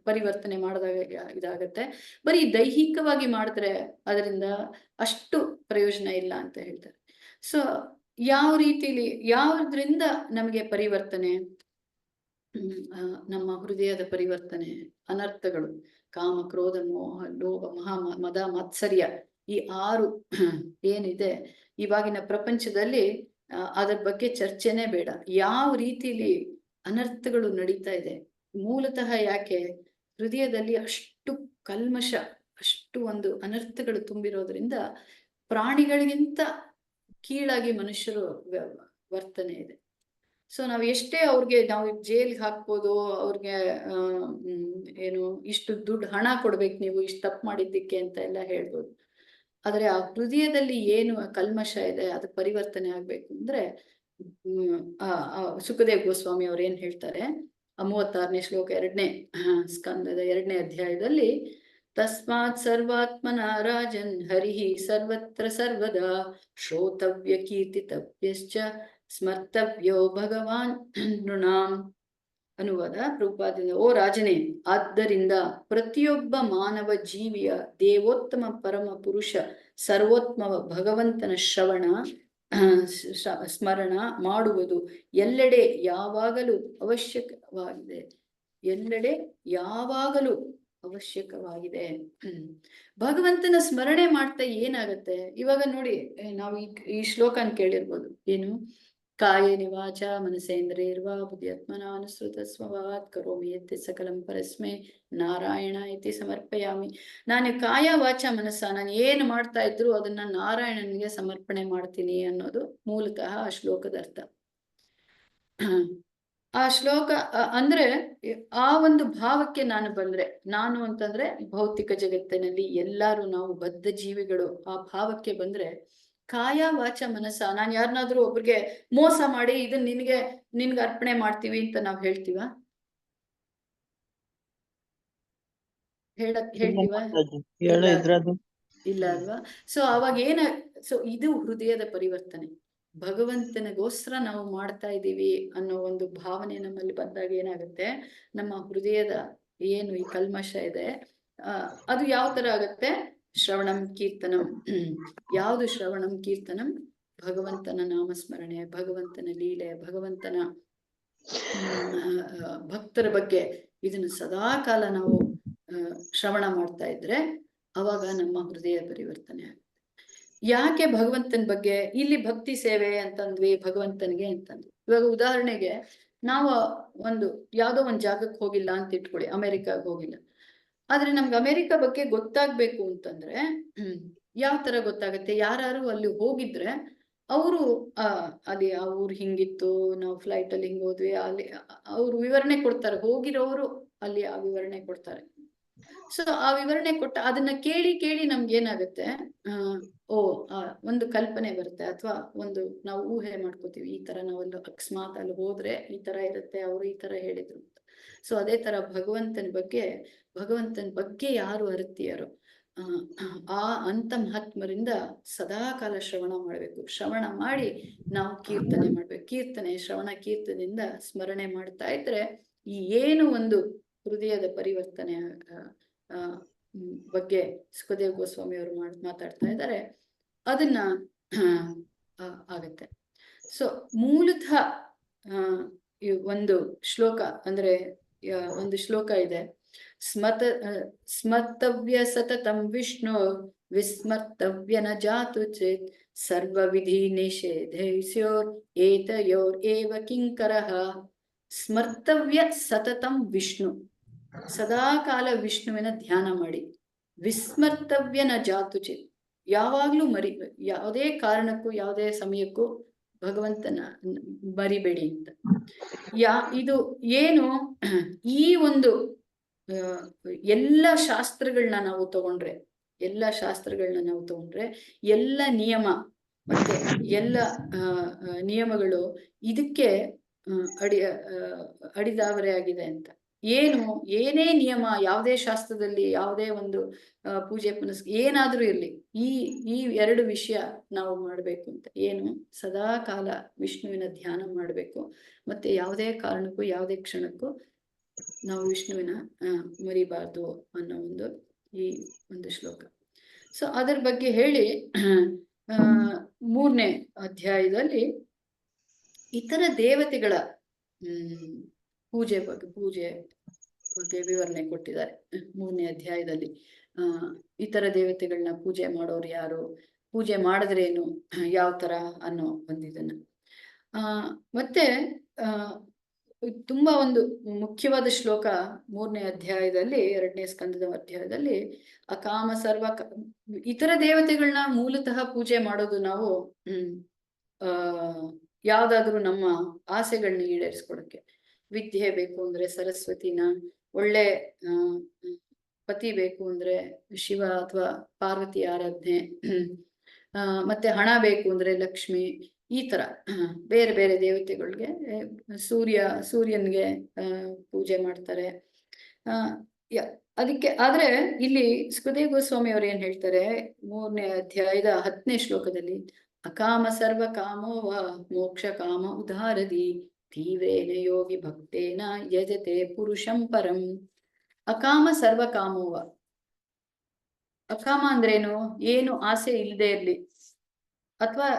ಪರಿವರ್ತನೆ ಮಾಡಿದಾಗ ಇದಾಗತ್ತೆ. ಬರೀ ದೈಹಿಕವಾಗಿ ಮಾಡಿದ್ರೆ ಅದರಿಂದ ಅಷ್ಟು ಪ್ರಯೋಜನ ಇಲ್ಲ ಅಂತ ಹೇಳ್ತಾರೆ. ಸೊ ಯಾವ ರೀತಿಲಿ ಯಾವ್ದ್ರಿಂದ ನಮಗೆ ಪರಿವರ್ತನೆ? ನಮ್ಮ ಹೃದಯದ ಪರಿವರ್ತನೆ ಅನರ್ಥಗಳು, ಕಾಮ, ಕ್ರೋಧ, ಮೋಹ, ಲೋಭ, ಮದ, ಮಾತ್ಸರ್ಯ, ಈ 6 ಏನಿದೆ ಇವಾಗಿನ ಪ್ರಪಂಚದಲ್ಲಿ ಅದರ ಬಗ್ಗೆ ಚರ್ಚೆನೇ ಬೇಡ. ಯಾವ ರೀತಿಲಿ ಅನರ್ಥಗಳು ನಡೀತಾ ಇದೆ ಮೂಲತಃ ಯಾಕೆ? ಹೃದಯದಲ್ಲಿ ಅಷ್ಟು ಕಲ್ಮಶ, ಅಷ್ಟು ಒಂದು ಅನರ್ಥಗಳು ತುಂಬಿರೋದ್ರಿಂದ ಪ್ರಾಣಿಗಳಿಗಿಂತ ಕೀಳಾಗಿ ಮನುಷ್ಯರು ವರ್ತನೆ ಇದೆ. ಸೊ ನಾವು ಎಷ್ಟೇ ಅವ್ರಿಗೆ ನಾವು ಜೈಲ್ಗೆ ಹಾಕ್ಬೋದು, ಅವ್ರಿಗೆ ಏನು ಇಷ್ಟು ದುಡ್ಡು ಹಣ ಕೊಡ್ಬೇಕು ನೀವು ಇಷ್ಟು ತಪ್ಪು ಮಾಡಿದ್ದಕ್ಕೆ ಅಂತ ಎಲ್ಲ ಹೇಳ್ಬೋದು. ಆದ್ರೆ ಆ ಹೃದಯದಲ್ಲಿ ಏನು ಕಲ್ಮಶ ಇದೆ ಅದು ಪರಿವರ್ತನೆ ಆಗ್ಬೇಕು ಅಂದ್ರೆ ಸುಖದೇವ್ ಗೋಸ್ವಾಮಿ ಅವ್ರು ಏನ್ ಹೇಳ್ತಾರೆ, 36ನೇ ಶ್ಲೋಕ 2ನೇ ಸ್ಕಂದದ 2ನೇ ಅಧ್ಯಾಯದಲ್ಲಿ, ತಸ್ಮಾತ್ ಸರ್ವಾತ್ಮನ ರಾಜನ್ ಹರಿಹಿ ಸರ್ವತ್ರ ಸರ್ವದಾ ಶ್ರೋತವ್ಯ ಕೀರ್ತಿತವ್ಯಶ್ಚ ಸ್ಮರ್ತವ್ಯೋ ಭಗವಾನ್ ನೃಣಾಂ. ಅನುವಾದ ಪ್ರಭುಪಾದದಿಂದ, ಓ ರಾಜನೇ, ಆದ್ದರಿಂದ ಪ್ರತಿಯೊಬ್ಬ ಮಾನವ ಜೀವಿಯ ದೇವೋತ್ತಮ ಪರಮ ಪುರುಷ ಸರ್ವೋತ್ತಮ ಭಗವಂತನ ಸ್ಮರಣ ಮಾಡುವುದು ಎಲ್ಲೆಡೆ ಯಾವಾಗಲೂ ಅವಶ್ಯಕವಾಗಿದೆ. ಎಲ್ಲೆಡೆ ಯಾವಾಗಲೂ ಅವಶ್ಯಕವಾಗಿದೆ. ಭಗವಂತನ ಸ್ಮರಣೆ ಮಾಡ್ತಾ ಏನಾಗತ್ತೆ? ಇವಾಗ ನೋಡಿ, ನಾವು ಈ ಶ್ಲೋಕನ ಕೇಳಿರ್ಬೋದು, ಏನು? ಕಾಯೇನ ವಾಚಾ ಮನಸೇಂದ್ರಿಯರ್ವಾ ಬುದ್ಧ್ಯಾತ್ಮನಾ ಅನುಸೃತ ಸ್ವಭಾವಾತ್ ಕರೋಮಿ ಯತ್ ಸಕಲಂ ಪರಸ್ಮೈ ನಾರಾಯಣ ಇತಿ ಸಮರ್ಪಯಾಮಿ. ನಾನು ಕಾಯ ವಾಚ ಮನಸ್ಸ, ನಾನು ಏನು ಮಾಡ್ತಾ ಇದ್ರು ಅದನ್ನ ನಾರಾಯಣನಿಗೆ ಸಮರ್ಪಣೆ ಮಾಡ್ತೀನಿ ಅನ್ನೋದು ಮೂಲತಃ ಆ ಶ್ಲೋಕದ ಅರ್ಥ. ಆ ಶ್ಲೋಕ ಅಂದ್ರೆ ಆ ಒಂದು ಭಾವಕ್ಕೆ ನಾನು ಬಂದ್ರೆ, ನಾನು ಅಂತಂದ್ರೆ ಭೌತಿಕ ಜಗತ್ತಿನಲ್ಲಿ ಎಲ್ಲಾರು ನಾವು ಬದ್ಧ ಜೀವಿಗಳು, ಆ ಭಾವಕ್ಕೆ ಬಂದ್ರೆ ಕಾಯ ವಾಚ ಮನಸ್ಸ, ನಾನು ಯಾರನ್ನಾದ್ರೂ ಒಬ್ರಿಗೆ ಮೋಸ ಮಾಡಿ ಇದನ್ನ ನಿನ್ಗೆ ಅರ್ಪಣೆ ಮಾಡ್ತೀವಿ ಅಂತ ನಾವ್ ಹೇಳ್ತೀವ? ಹೇಳ್ತೀವ? ಇಲ್ಲ ಅಲ್ವಾ? ಸೊ ಅವಾಗ ಸೊ ಇದು ಹೃದಯದ ಪರಿವರ್ತನೆ. ಭಗವಂತನಿಗೋಸ್ಕರ ನಾವು ಮಾಡ್ತಾ ಇದ್ದೀವಿ ಅನ್ನೋ ಒಂದು ಭಾವನೆ ನಮ್ಮಲ್ಲಿ ಬಂದಾಗ ಏನಾಗುತ್ತೆ, ನಮ್ಮ ಹೃದಯದ ಏನು ಈ ಕಲ್ಮಶ ಇದೆ ಅದು ಯಾವ ತರ ಆಗತ್ತೆ? ಶ್ರವಣಂ ಕೀರ್ತನಂ. ಯಾವುದು ಶ್ರವಣಂ ಕೀರ್ತನಂ? ಭಗವಂತನ ನಾಮಸ್ಮರಣೆ, ಭಗವಂತನ ಲೀಲೆ, ಭಗವಂತನ ಭಕ್ತರ ಬಗ್ಗೆ ಇದನ್ನು ಸದಾ ಕಾಲ ನಾವು ಶ್ರವಣ ಮಾಡ್ತಾ ಇದ್ರೆ ಅವಾಗ ನಮ್ಮ ಹೃದಯ ಪರಿವರ್ತನೆ ಆಗುತ್ತೆ. ಯಾಕೆ ಭಗವಂತನ ಬಗ್ಗೆ ಇಲ್ಲಿ ಭಕ್ತಿ ಸೇವೆ ಅಂತಂದ್ವಿ, ಭಗವಂತನಿಗೆ ಅಂತಂದ್ವಿ. ಇವಾಗ ಉದಾಹರಣೆಗೆ ನಾವು ಯಾವ್ದೋ ಒಂದ್ ಜಾಗಕ್ಕೆ ಹೋಗಿಲ್ಲ ಅಂತ ಇಟ್ಕೊಳ್ಳಿ, ಅಮೆರಿಕಾಗ್ ಹೋಗಿಲ್ಲ. ಆದ್ರೆ ನಮ್ಗೆ ಅಮೆರಿಕ ಬಗ್ಗೆ ಗೊತ್ತಾಗ್ಬೇಕು ಅಂತಂದ್ರೆ ಯಾವ ತರ ಗೊತ್ತಾಗತ್ತೆ? ಯಾರು ಅಲ್ಲಿ ಹೋಗಿದ್ರೆ ಅವರು ಅಲ್ಲಿ ಆ ಊರ್ ಹಿಂಗಿತ್ತು, ನಾವು ಫ್ಲೈಟ್ ಅಲ್ಲಿ ಹಿಂಗ್ ಹೋದ್ವಿ, ಅಲ್ಲಿ ಅವ್ರು ವಿವರಣೆ ಕೊಡ್ತಾರೆ. ಹೋಗಿರೋರು ಅಲ್ಲಿ ಆ ವಿವರಣೆ ಕೊಡ್ತಾರೆ. ಸೊ ಆ ವಿವರಣೆ ಕೊಟ್ಟ ಅದನ್ನ ಕೇಳಿ ನಮ್ಗೆ ಏನಾಗುತ್ತೆ, ಒಂದು ಕಲ್ಪನೆ ಬರುತ್ತೆ, ಅಥವಾ ನಾವು ಊಹೆ ಮಾಡ್ಕೋತೀವಿ, ಈ ತರ ನಾವಲ್ಲಿ ಅಕಸ್ಮಾತ್ ಅಲ್ಲಿ ಹೋದ್ರೆ ಈ ತರ ಇರುತ್ತೆ, ಅವ್ರು ಈ ತರ ಹೇಳಿದ್ರು ಅಂತ. ಸೊ ಅದೇ ತರ ಭಗವಂತನ ಬಗ್ಗೆ ಯಾರು ಅರಿತೀಯರೋ ಅಂತ ಮಹಾತ್ಮರಿಂದ ಸದಾ ಕಾಲ ಶ್ರವಣ ಮಾಡ್ಬೇಕು. ಶ್ರವಣ ಮಾಡಿ ನಾವು ಕೀರ್ತನೆ ಮಾಡ್ಬೇಕು. ಶ್ರವಣ ಕೀರ್ತನೆಯಿಂದ ಸ್ಮರಣೆ ಮಾಡ್ತಾ ಇದ್ರೆ ಈ ಏನು ಒಂದು ಹೃದಯದ ಪರಿವರ್ತನೆ ಬಗ್ಗೆ ಸುಖದೇವ್ ಗೋಸ್ವಾಮಿ ಅವರು ಮಾತಾಡ್ತಾ ಇದ್ದಾರೆ, ಅದನ್ನ ಆಗತ್ತೆ. ಸೊ ಮೂಲತಃ ಒಂದು ಶ್ಲೋಕ ಅಂದ್ರೆ ಒಂದು ಶ್ಲೋಕ ಇದೆ, ಸ್ಮರ್ತವ್ಯ ಸತತಂ ವಿಷ್ಣು ವಿಸ್ಮರ್ತವ್ಯ ನ ಜಾತು ಚೇತ್ ಸರ್ವವಿಧಿ ನಿಷೇಧೈಸ್ಯೋರ್ ಏತಯೋರ್ ಏವ ಕಿಂಕರಃ. ಸ್ಮರ್ತವ್ಯ ಸತತಂ ವಿಷ್ಣು, ಸದಾ ಕಾಲ ವಿಷ್ಣುವಿನ ಧ್ಯಾನ ಮಾಡಿ. ವಿಸ್ಮರ್ತವ್ಯ ನ ಜಾತು ಚೇತ್, ಯಾವಾಗ್ಲೂ ಯಾವುದೇ ಕಾರಣಕ್ಕೂ ಯಾವುದೇ ಸಮಯಕ್ಕೂ ಭಗವಂತನ ಮರಿಬೇಡಿ ಅಂತ. ಇದು ಏನು, ಈ ಒಂದು ಎಲ್ಲ ಶಾಸ್ತ್ರಗಳನ್ನ ನಾವು ತಗೊಂಡ್ರೆ ಎಲ್ಲ ನಿಯಮ ಮತ್ತೆ ಎಲ್ಲ ನಿಯಮಗಳು ಇದಕ್ಕೆ ಅಡಿದಾವರೆ ಆಗಿದೆ ಅಂತ. ಏನೇ ನಿಯಮ, ಯಾವುದೇ ಶಾಸ್ತ್ರದಲ್ಲಿ, ಯಾವುದೇ ಒಂದು ಪೂಜೆ ಪುನಸ್ಕಾರ ಏನಾದ್ರೂ ಇರ್ಲಿ, ಈ ಎರಡು ವಿಷಯ ನಾವು ಮಾಡ್ಬೇಕು ಅಂತ. ಏನು, ಸದಾ ಕಾಲ ವಿಷ್ಣುವಿನ ಧ್ಯಾನ ಮಾಡ್ಬೇಕು, ಮತ್ತೆ ಯಾವುದೇ ಕಾರಣಕ್ಕೂ ಯಾವುದೇ ಕ್ಷಣಕ್ಕೂ ನಾವು ವಿಷ್ಣುವಿನ ಮರಿಬಾರ್ದು ಅನ್ನೋ ಈ ಒಂದು ಶ್ಲೋಕ. ಸೊ ಅದರ ಬಗ್ಗೆ ಹೇಳಿ 3ನೇ ಅಧ್ಯಾಯದಲ್ಲಿ ಇತರ ದೇವತೆಗಳ ಪೂಜೆ ಬಗ್ಗೆ ವಿವರಣೆ ಕೊಟ್ಟಿದ್ದಾರೆ. 3ನೇ ಅಧ್ಯಾಯದಲ್ಲಿ ಇತರ ದೇವತೆಗಳನ್ನ ಪೂಜೆ ಮಾಡೋರು ಯಾರು, ಪೂಜೆ ಮಾಡಿದ್ರೇನು, ಯಾವ ತರ ಅನ್ನೋ ಇದನ್ನ ಮತ್ತೆ ತುಂಬಾ ಒಂದು ಮುಖ್ಯವಾದ ಶ್ಲೋಕ 3ನೇ ಅಧ್ಯಾಯದಲ್ಲಿ, 2ನೇ ಸ್ಕಂದದ ಅಧ್ಯಾಯದಲ್ಲಿ, ಅಕಾಮ ಸರ್ವ ಇತರ ದೇವತೆಗಳನ್ನ ಮೂಲತಃ ಪೂಜೆ ಮಾಡೋದು ನಾವು ಯಾವ್ದಾದ್ರು ನಮ್ಮ ಆಸೆಗಳನ್ನ ಈಡೇರಿಸ್ಕೊಡಕ್ಕೆ. ವಿದ್ಯೆ ಬೇಕು ಅಂದ್ರೆ ಸರಸ್ವತಿನ, ಒಳ್ಳೆ ಪತಿ ಬೇಕು ಅಂದ್ರೆ ಶಿವ ಅಥವಾ ಪಾರ್ವತಿ ಆರಾಧನೆ, ಮತ್ತೆ ಹಣ ಬೇಕು ಅಂದ್ರೆ ಲಕ್ಷ್ಮಿ, ಈ ತರ ಬೇರೆ ಬೇರೆ ದೇವತೆಗಳಿಗೆ, ಸೂರ್ಯನ್ಗೆ ಪೂಜೆ ಮಾಡ್ತಾರೆ. ಅದಕ್ಕೆ ಆದ್ರೆ ಇಲ್ಲಿ ಸುಖದೇವ್ ಗೋಸ್ವಾಮಿ ಅವ್ರು ಏನ್ ಹೇಳ್ತಾರೆ, 3ನೇ ಅಧ್ಯಾಯದ 10ನೇ ಶ್ಲೋಕದಲ್ಲಿ, ಅಕಾಮ ಸರ್ವ ಕಾಮೋ ವ ಮೋಕ್ಷ ಕಾಮ ಉದಾರದಿ ತೀವ್ರೇನ ಯೋಗಿ ಭಕ್ತೇನ ಯಜತೆ ಪುರುಷಂ ಪರಂ. ಅಕಾಮ ಸರ್ವ ಕಾಮೋವ, ಅಕಾಮ ಅಂದ್ರೇನು, ಏನು ಆಸೆ ಇಲ್ಲದೆ ಇರ್ಲಿ, ಅಥವಾ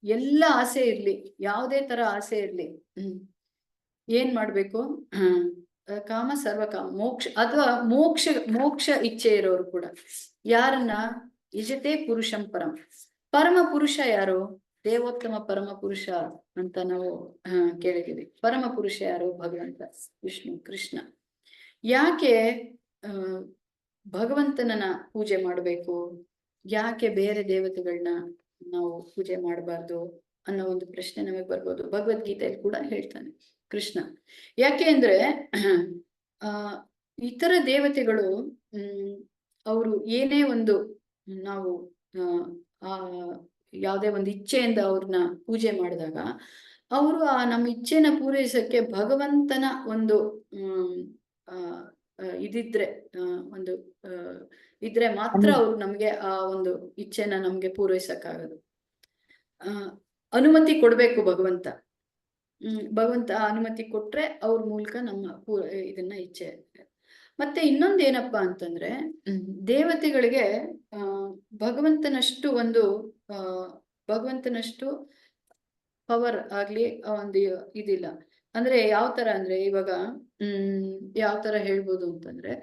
ಎಲ್ಲ ಆಸೆ ಇರ್ಲಿ, ಯಾವುದೇ ತರ ಆಸೆ ಇರ್ಲಿ, ಏನ್ ಮಾಡ್ಬೇಕು, ಕಾಮ ಸರ್ವ ಕಾಮ ಮೋಕ್ಷ, ಅಥವಾ ಮೋಕ್ಷ ಇಚ್ಛೆ ಇರೋರು ಕೂಡ ಯಾರನ್ನ, ಯಜತೆ ಪುರುಷಂ ಪರಂ. ಪರಮ ಪುರುಷ ಯಾರು? ದೇವೋತ್ತಮ ಪರಮ ಪುರುಷ ಅಂತ ನಾವು ಕೇಳಿದ್ದೀವಿ. ಪರಮ ಪುರುಷ ಯಾರು? ಭಗವಂತ ವಿಷ್ಣು ಕೃಷ್ಣ. ಯಾಕೆ ಭಗವಂತನನ್ನ ಪೂಜೆ ಮಾಡಬೇಕು, ಯಾಕೆ ಬೇರೆ ದೇವತೆಗಳನ್ನ ನಾವು ಪೂಜೆ ಮಾಡಬಾರ್ದು ಅನ್ನೋ ಒಂದು ಪ್ರಶ್ನೆ ನಮಗೆ ಬರ್ಬೋದು. ಭಗವದ್ಗೀತೆಯಲ್ಲಿ ಕೂಡ ಹೇಳ್ತಾನೆ ಕೃಷ್ಣ. ಯಾಕೆ ಅಂದ್ರೆ ಇತರ ದೇವತೆಗಳು ಅವರು ಏನೇ ಒಂದು ನಾವು ಯಾವುದೇ ಒಂದು ಇಚ್ಛೆಯಿಂದ ಅವ್ರನ್ನ ಪೂಜೆ ಮಾಡಿದಾಗ ಅವರು ನಮ್ಮ ಇಚ್ಛೆನ ಪೂರೈಸಕ್ಕೆ ಭಗವಂತನ ಒಂದು ಇದಿದ್ರೆ ಇದ್ರೆ ಮಾತ್ರ ಅವ್ರು ನಮ್ಗೆ ಆ ಒಂದು ಇಚ್ಛೆನ ನಮ್ಗೆ ಪೂರೈಸಕ್ಕಾಗದು. ಅನುಮತಿ ಕೊಡ್ಬೇಕು ಭಗವಂತ. ಅನುಮತಿ ಕೊಟ್ರೆ ಅವ್ರ ಮೂಲಕ ನಮ್ಮ ಇದನ್ನ ಇಚ್ಛೆ. ಮತ್ತೆ ಇನ್ನೊಂದು ಏನಪ್ಪಾ ಅಂತಂದ್ರೆ, ದೇವತೆಗಳಿಗೆ ಭಗವಂತನಷ್ಟು ಒಂದು ಭಗವಂತನಷ್ಟು ಪವರ್ ಆಗ್ಲಿ ಒಂದು ಇದಿಲ್ಲ. ಅಂದ್ರೆ ಯಾವ ತರ ಅಂದ್ರೆ ಇವಾಗ ಯಾವ ತರ ಹೇಳ್ಬೋದು ಅಂತಂದ್ರೆ,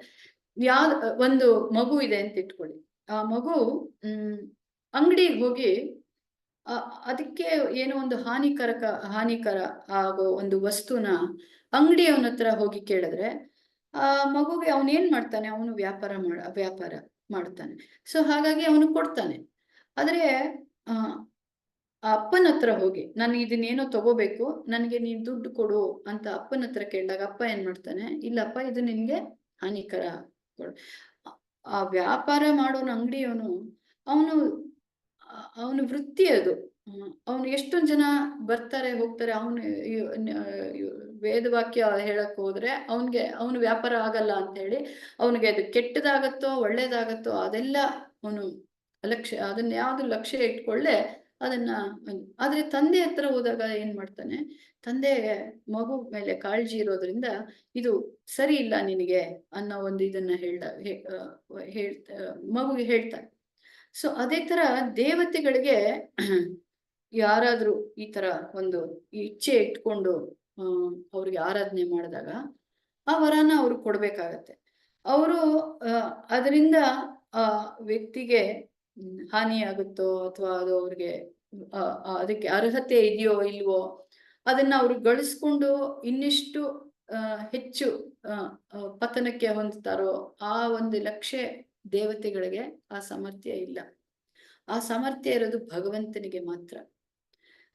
ಒಂದು ಮಗು ಇದೆ ಅಂತ ಇಟ್ಕೊಳ್ಳಿ. ಆ ಮಗು ಅಂಗಡಿಗೆ ಹೋಗಿ ಅದಕ್ಕೆ ಏನೋ ಒಂದು ಹಾನಿಕರ ಆಗೋ ಒಂದು ವಸ್ತುನ ಅಂಗಡಿಯವನ ಹತ್ರ ಹೋಗಿ ಕೇಳಿದ್ರೆ ಆ ಮಗುಗೆ ಅವನೇನ್ ಮಾಡ್ತಾನೆ, ಅವನು ವ್ಯಾಪಾರ ಮಾಡ್ತಾನೆ. ಸೊ ಹಾಗಾಗಿ ಅವನು ಕೊಡ್ತಾನೆ. ಆದ್ರೆ ಆ ಅಪ್ಪನ ಹತ್ರ ಹೋಗಿ ನಾನು ಇದನ್ನೇನೋ ತಗೋಬೇಕು, ನನಗೆ ನೀನ್ ದುಡ್ಡು ಕೊಡು ಅಂತ ಅಪ್ಪನ ಹತ್ರ ಕೇಳಿದಾಗ ಅಪ್ಪ ಏನ್ ಮಾಡ್ತಾನೆ, ಇಲ್ಲಪ್ಪ ಇದು ನಿನ್ಗೆ ಹಾನಿಕರ. ಆ ವ್ಯಾಪಾರ ಮಾಡೋನ ಅಂಗಡಿಯವನು ಅವನು ವೃತ್ತಿ ಅದು. ಅವನು ಎಷ್ಟೊಂದ್ ಜನ ಬರ್ತಾರೆ ಹೋಗ್ತಾರೆ, ಅವನು ವೇದವಾಕ್ಯ ಹೇಳಕ್ ಹೋದ್ರೆ ಅವನು ವ್ಯಾಪಾರ ಆಗಲ್ಲ ಅಂತ ಹೇಳಿ ಅವನಿಗೆ ಅದು ಕೆಟ್ಟದಾಗತ್ತೋ ಒಳ್ಳೇದಾಗತ್ತೋ ಅದೆಲ್ಲ ಅವನು ಅದನ್ನ ಯಾವ್ದು ಲಕ್ಷ್ಯ ಇಟ್ಕೊಳ್ಳೆ ಅದನ್ನ. ಆದ್ರೆ ತಂದೆ ಹತ್ರ ಹೋದಾಗ ಏನ್ ಮಾಡ್ತಾನೆ, ತಂದೆ ಮಗು ಮೇಲೆ ಕಾಳಜಿ ಇರೋದ್ರಿಂದ ಇದು ಸರಿ ಇಲ್ಲ ನಿನಗೆ ಅನ್ನೋ ಒಂದು ಇದನ್ನ ಮಗುಗೆ ಹೇಳ್ತಾನೆ. ಸೊ ಅದೇ ತರ ದೇವತೆಗಳಿಗೆ ಯಾರಾದ್ರೂ ಈ ತರ ಒಂದು ಇಚ್ಛೆ ಇಟ್ಕೊಂಡು ಅವ್ರಿಗೆ ಆರಾಧನೆ ಮಾಡಿದಾಗ ಆ ವರನ ಅವ್ರು ಕೊಡ್ಬೇಕಾಗತ್ತೆ. ಅವರು ಅದರಿಂದ ಆ ವ್ಯಕ್ತಿಗೆ ಹಾನಿಯಾಗುತ್ತೋ ಅಥವಾ ಅದು ಅವ್ರಿಗೆ ಅದಕ್ಕೆ ಅರ್ಹತೆ ಇದೆಯೋ ಇಲ್ವೋ ಅದನ್ನ ಅವ್ರು ಗಳಿಸ್ಕೊಂಡು ಇನ್ನಿಷ್ಟು ಹೆಚ್ಚು ಪತನಕ್ಕೆ ಹೊಂದುತ್ತಾರೋ ಆ ಒಂದು ಲಕ್ಷ್ಯ ದೇವತೆಗಳಿಗೆ ಆ ಸಾಮರ್ಥ್ಯ ಇಲ್ಲ. ಆ ಸಾಮರ್ಥ್ಯ ಇರೋದು ಭಗವಂತನಿಗೆ ಮಾತ್ರ.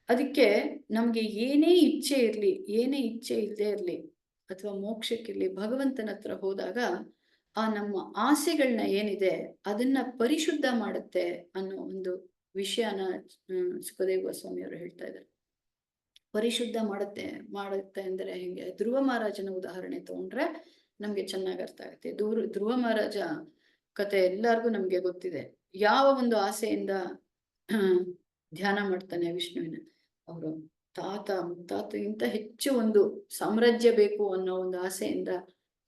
ಅದಕ್ಕೆ ನಮ್ಗೆ ಏನೇ ಇಚ್ಛೆ ಇಲ್ಲದೆ ಇರ್ಲಿ ಅಥವಾ ಮೋಕ್ಷಕ್ಕಿರ್ಲಿ, ಭಗವಂತನ ಹತ್ರ ಹೋದಾಗ ಆ ನಮ್ಮ ಆಸೆಗಳನ್ನ ಏನಿದೆ ಅದನ್ನ ಪರಿಶುದ್ಧ ಮಾಡುತ್ತೆ ಅನ್ನೋ ಒಂದು ವಿಷಯನ ಸುಖದೇವ ಗೋಸ್ವಾಮಿ ಅವರು ಹೇಳ್ತಾ ಇದ್ದಾರೆ. ಪರಿಶುದ್ಧ ಮಾಡುತ್ತೆ ಅಂದ್ರೆ ಹೆಂಗೆ, ಧ್ರುವ ಮಹಾರಾಜನ ಉದಾಹರಣೆ ತಗೊಂಡ್ರೆ ನಮ್ಗೆ ಚೆನ್ನಾಗಿ ಅರ್ಥ ಆಗುತ್ತೆ. ಧ್ರುವ ಮಹಾರಾಜ ಕತೆ ಎಲ್ಲರಿಗೂ ನಮ್ಗೆ ಗೊತ್ತಿದೆ. ಯಾವ ಒಂದು ಆಸೆಯಿಂದ ಧ್ಯಾನ ಮಾಡ್ತಾನೆ ವಿಷ್ಣುವಿನ, ಅವರು ಮುತ್ತಾತಗಿಂತ ಹೆಚ್ಚು ಒಂದು ಸಾಮ್ರಾಜ್ಯ ಬೇಕು ಅನ್ನೋ ಒಂದು ಆಸೆಯಿಂದ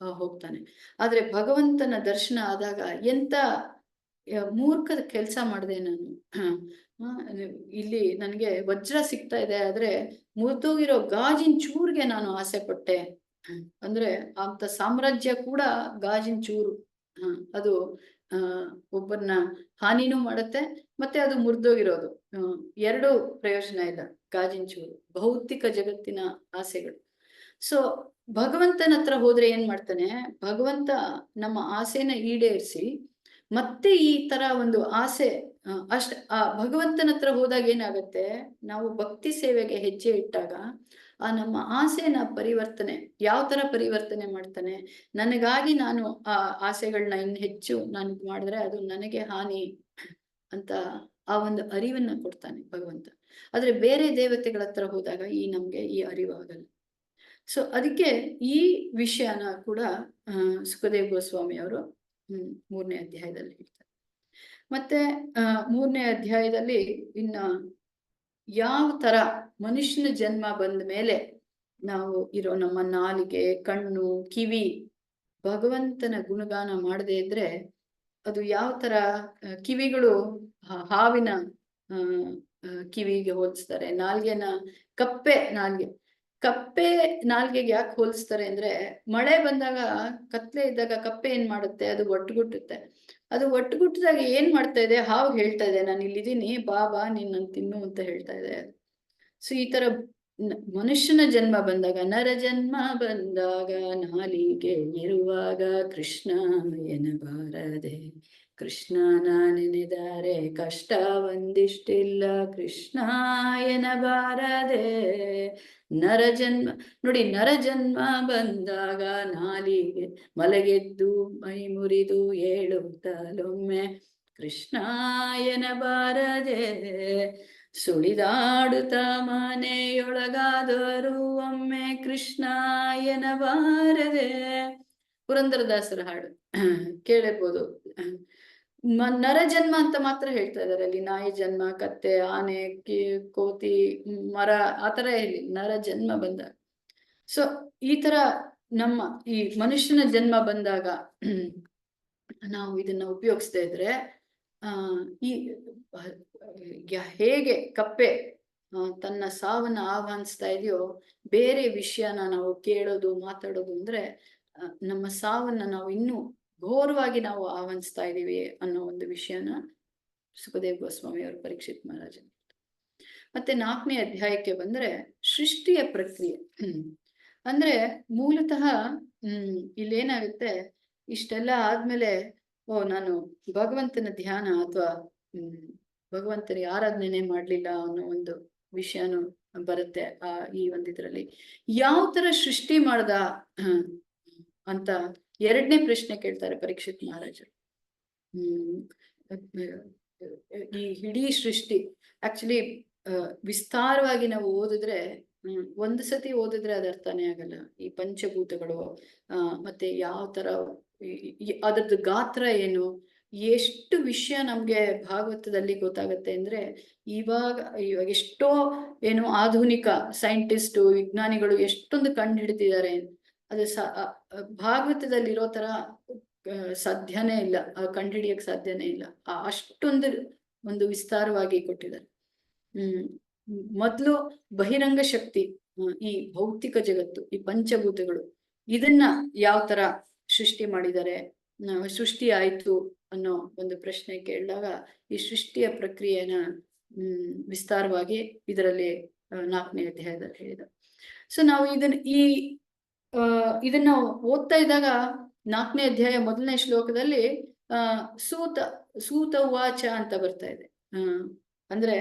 ಹೋಗ್ತಾನೆ. ಆದ್ರೆ ಭಗವಂತನ ದರ್ಶನ ಆದಾಗ ಎಂತ ಮೂರ್ಖದ ಕೆಲಸ ಮಾಡಿದೆ ನಾನು, ಇಲ್ಲಿ ನನ್ಗೆ ವಜ್ರ ಸಿಗ್ತಾ ಇದೆ ಆದ್ರೆ ಮುರಿದೋಗಿರೋ ಗಾಜಿನ ಚೂರ್ಗೆ ನಾನು ಆಸೆ ಪಟ್ಟೆ. ಅಂದ್ರೆ ಅಂತ ಸಾಮ್ರಾಜ್ಯ ಕೂಡ ಗಾಜಿನ ಚೂರು. ಅದು ಒಬ್ಬರನ್ನ ಹಾನಿನೂ ಮಾಡುತ್ತೆ, ಮತ್ತೆ ಅದು ಮುರಿದೋಗಿರೋದು ಎರಡು ಪ್ರಯೋಜನ ಇಲ್ಲ. ಗಾಜಿನ ಚೂರು ಭೌತಿಕ ಜಗತ್ತಿನ ಆಸೆಗಳು. ಸೊ ಭಗವಂತನ ಹತ್ರ ಹೋದ್ರೆ ಏನ್ ಮಾಡ್ತಾನೆ, ಭಗವಂತ ನಮ್ಮ ಆಸೆನ ಈಡೇರಿಸಿ ಮತ್ತೆ ಈ ತರ ಒಂದು ಆಸೆ ಆ ಭಗವಂತನ ಹತ್ರ ಹೋದಾಗ ಏನಾಗತ್ತೆ, ನಾವು ಭಕ್ತಿ ಸೇವೆಗೆ ಹೆಜ್ಜೆ ಇಟ್ಟಾಗ ಆ ನಮ್ಮ ಆಸೆನ ಪರಿವರ್ತನೆ ಯಾವ ತರ ಪರಿವರ್ತನೆ ಮಾಡ್ತಾನೆ, ನನಗಾಗಿ ನಾನು ಆ ಆಸೆಗಳನ್ನ ಇನ್ನು ಹೆಚ್ಚು ನಾನು ಮಾಡಿದ್ರೆ ಅದು ನನಗೆ ಹಾನಿ ಅಂತ ಆ ಒಂದು ಅರಿವನ್ನ ಕೊಡ್ತಾನೆ ಭಗವಂತ. ಆದ್ರೆ ಬೇರೆ ದೇವತೆಗಳ ಹತ್ರ ಹೋದಾಗ ನಮ್ಗೆ ಈ ಅರಿವು ಆಗಲ್ಲ. ಸೊ ಅದಕ್ಕೆ ಈ ವಿಷಯನ ಕೂಡ ಸುಖದೇವ್ ಗೋಸ್ವಾಮಿ ಅವರು 3ನೇ ಅಧ್ಯಾಯದಲ್ಲಿ ಹೇಳ್ತಾರೆ. ಮತ್ತೆ 3ನೇ ಅಧ್ಯಾಯದಲ್ಲಿ ಇನ್ನ ಯಾವ ತರ ಮನುಷ್ಯನ ಜನ್ಮ ಬಂದ ಮೇಲೆ ನಾವು ಇರೋ ನಮ್ಮ ನಾಲಿಗೆ, ಕಣ್ಣು, ಕಿವಿ ಭಗವಂತನ ಗುಣಗಾನ ಮಾಡದೇ ಇದ್ರೆ ಅದು ಯಾವ ತರ ಕಿವಿಗಳು ಹಾವಿನ ಕಿವಿಗೆ ಹೋಲಿಸ್ತಾರೆ, ನಾಲ್ಗೆನ ಕಪ್ಪೆ ನಾಲ್ಗೆಗೆ ಯಾಕೆ ಹೋಲಿಸ್ತಾರೆ ಅಂದ್ರೆ, ಮಳೆ ಬಂದಾಗ ಕತ್ಲೆ ಇದ್ದಾಗ ಕಪ್ಪೆ ಏನ್ ಮಾಡುತ್ತೆ, ಅದು ಒಟ್ಟುಗುಟ್ಟುತ್ತೆ. ಅದು ಒಟ್ಟುಗುಟ್ಟಿದಾಗ ಏನ್ ಮಾಡ್ತಾ ಇದೆ, ಹಾವು ಹೇಳ್ತಾ ಇದೆ ನಾನು ಇಲ್ಲಿದ್ದೀನಿ, ಬಾ ನಿನ್ನ ತಿನ್ನು ಅಂತ ಹೇಳ್ತಾ ಇದೆ. ಸೊ ಈ ತರ ಮನುಷ್ಯನ ಜನ್ಮ ಬಂದಾಗ, ನರ ಜನ್ಮ ಬಂದಾಗ ನಾಲಿಗೆ ಇರುವಾಗ ಕೃಷ್ಣ ಎನ್ನಬಾರದೆ, ಕೃಷ್ಣನ ನೆನೆದರೆ ಕಷ್ಟ ಒಂದಿಷ್ಟಿಲ್ಲ, ಕೃಷ್ಣ ಎನ್ನಬಾರದೆ. ನರ ಜನ್ಮ ನೋಡಿ, ನರ ಜನ್ಮ ಬಂದಾಗ ನಾಲಿಗೆ ಮಲಗೆದ್ದು ಮೈ ಮುರಿದು ಏಳುತ್ತಲೊಮ್ಮೆ ಕೃಷ್ಣ ಎನ್ನಬಾರದೆ, ಸುಳಿದಾಡುತ್ತ ಮನೆಯೊಳಗಾದರೂ ಒಮ್ಮೆ ಕೃಷ್ಣ ಎನ್ನಬಾರದೆ. ಪುರಂದರದಾಸರ ಹಾಡು ಕೇಳಿರ್ಬೋದು. ನರ ಜನ್ಮ ಅಂತ ಮಾತ್ರ ಹೇಳ್ತಾ ಇದಾರೆ ಅಲ್ಲಿ, ನಾಯಿ ಜನ್ಮ, ಕತ್ತೆ, ಆನೆ, ಕೋತಿ, ಮರ ಆತರ ಹೇಳಿ ನರ ಜನ್ಮ ಬಂದಾಗ. ಸೊ ಈ ತರ ನಮ್ಮ ಈ ಮನುಷ್ಯನ ಜನ್ಮ ಬಂದಾಗ ನಾವು ಇದನ್ನ ಉಪಯೋಗಿಸ್ತಾ ಇದ್ರೆ ಈ ಹೇಗೆ ಕಪ್ಪೆ ತನ್ನ ಸಾವನ್ನ ಆಹ್ವಾನಿಸ್ತಾ ಇದೆಯೋ, ಬೇರೆ ವಿಷಯನ ನಾವು ಕೇಳೋದು ಮಾತಾಡೋದು ಅಂದ್ರೆ ನಮ್ಮ ಸಾವನ್ನ ನಾವು ಇನ್ನೂ ಘೋರವಾಗಿ ನಾವು ಆಹ್ವಾನಿಸ್ತಾ ಇದೀವಿ ಅನ್ನೋ ಒಂದು ವಿಷಯನ ಸುಖದೇವ್ ಗೋಸ್ವಾಮಿ ಅವರು ಪರೀಕ್ಷಿತ್ ಮಹಾರಾಜ. ಮತ್ತೆ 4ನೇ ಅಧ್ಯಾಯಕ್ಕೆ ಬಂದ್ರೆ ಸೃಷ್ಟಿಯ ಪ್ರಕ್ರಿಯೆ. ಅಂದ್ರೆ ಮೂಲತಃ ಇಲ್ಲೇನಾಗುತ್ತೆ, ಇಷ್ಟೆಲ್ಲ ಆದ್ಮೇಲೆ ನಾನು ಭಗವಂತನ ಧ್ಯಾನ ಅಥವಾ ಭಗವಂತನಿಗೆ ಆರಾಧನೆ ಮಾಡ್ಲಿಲ್ಲ ಅನ್ನೋ ಒಂದು ವಿಷಯನೂ ಬರುತ್ತೆ ಈ ಒಂದಿದ್ರಲ್ಲಿ. ಯಾವ ತರ ಸೃಷ್ಟಿ ಮಾಡ್ದ ಅಂತ 2ನೇ ಪ್ರಶ್ನೆ ಕೇಳ್ತಾರೆ ಪರೀಕ್ಷಿತ್ ಮಹಾರಾಜರು. ಈ ಇಡೀ ಸೃಷ್ಟಿ ಆಕ್ಚುಲಿ ವಿಸ್ತಾರವಾಗಿ ನಾವು ಓದಿದ್ರೆ, ಒಂದು ಸತಿ ಓದಿದ್ರೆ ಅದ ಅರ್ಥನೇ ಆಗಲ್ಲ. ಈ ಪಂಚಭೂತಗಳು ಮತ್ತೆ ಯಾವ ತರ ಅದರದ್ದು ಗಾತ್ರ ಏನು, ಎಷ್ಟು ವಿಷಯ ನಮ್ಗೆ ಭಾಗವತದಲ್ಲಿ ಗೊತ್ತಾಗತ್ತೆ ಅಂದ್ರೆ, ಇವಾಗ ಎಷ್ಟೋ ಏನು ಆಧುನಿಕ ಸೈಂಟಿಸ್ಟ್ ವಿಜ್ಞಾನಿಗಳು ಎಷ್ಟೊಂದು ಕಂಡು ಹಿಡಿದಿದ್ದಾರೆ. ಅದು ಭಾಗವತದಲ್ಲಿರೋ ತರ ಸಾಧ್ಯನೇ ಇಲ್ಲ, ಕಂಡುಹಿಡಿಯಕ್ ಸಾಧ್ಯನೇ ಇಲ್ಲ. ಅಷ್ಟೊಂದು ಒಂದು ವಿಸ್ತಾರವಾಗಿ ಕೊಟ್ಟಿದ್ದಾರೆ. ಮೊದ್ಲು ಬಹಿರಂಗ ಶಕ್ತಿ, ಈ ಭೌತಿಕ ಜಗತ್ತು, ಈ ಪಂಚಭೂತಗಳು, ಇದನ್ನ ಯಾವ ತರ ಸೃಷ್ಟಿ ಮಾಡಿದ್ದಾರೆ, ಸೃಷ್ಟಿ ಆಯ್ತು ಅನ್ನೋ ಒಂದು ಪ್ರಶ್ನೆ ಕೇಳಿದಾಗ ಈ ಸೃಷ್ಟಿಯ ಪ್ರಕ್ರಿಯೆನ ವಿಸ್ತಾರವಾಗಿ ಇದರಲ್ಲಿ 4ನೇ ಅಧ್ಯಾಯದಲ್ಲಿ ಹೇಳಿದ. ಸೊ ನಾವು ಇದನ್ನ ಓದ್ತಾ ಇದ್ದಾಗ 4ನೇ ಅಧ್ಯಾಯ 1ನೇ ಶ್ಲೋಕದಲ್ಲಿ ಸೂತ ಉವಾಚ ಅಂತ ಬರ್ತಾ ಇದೆ. ಅಂದ್ರೆ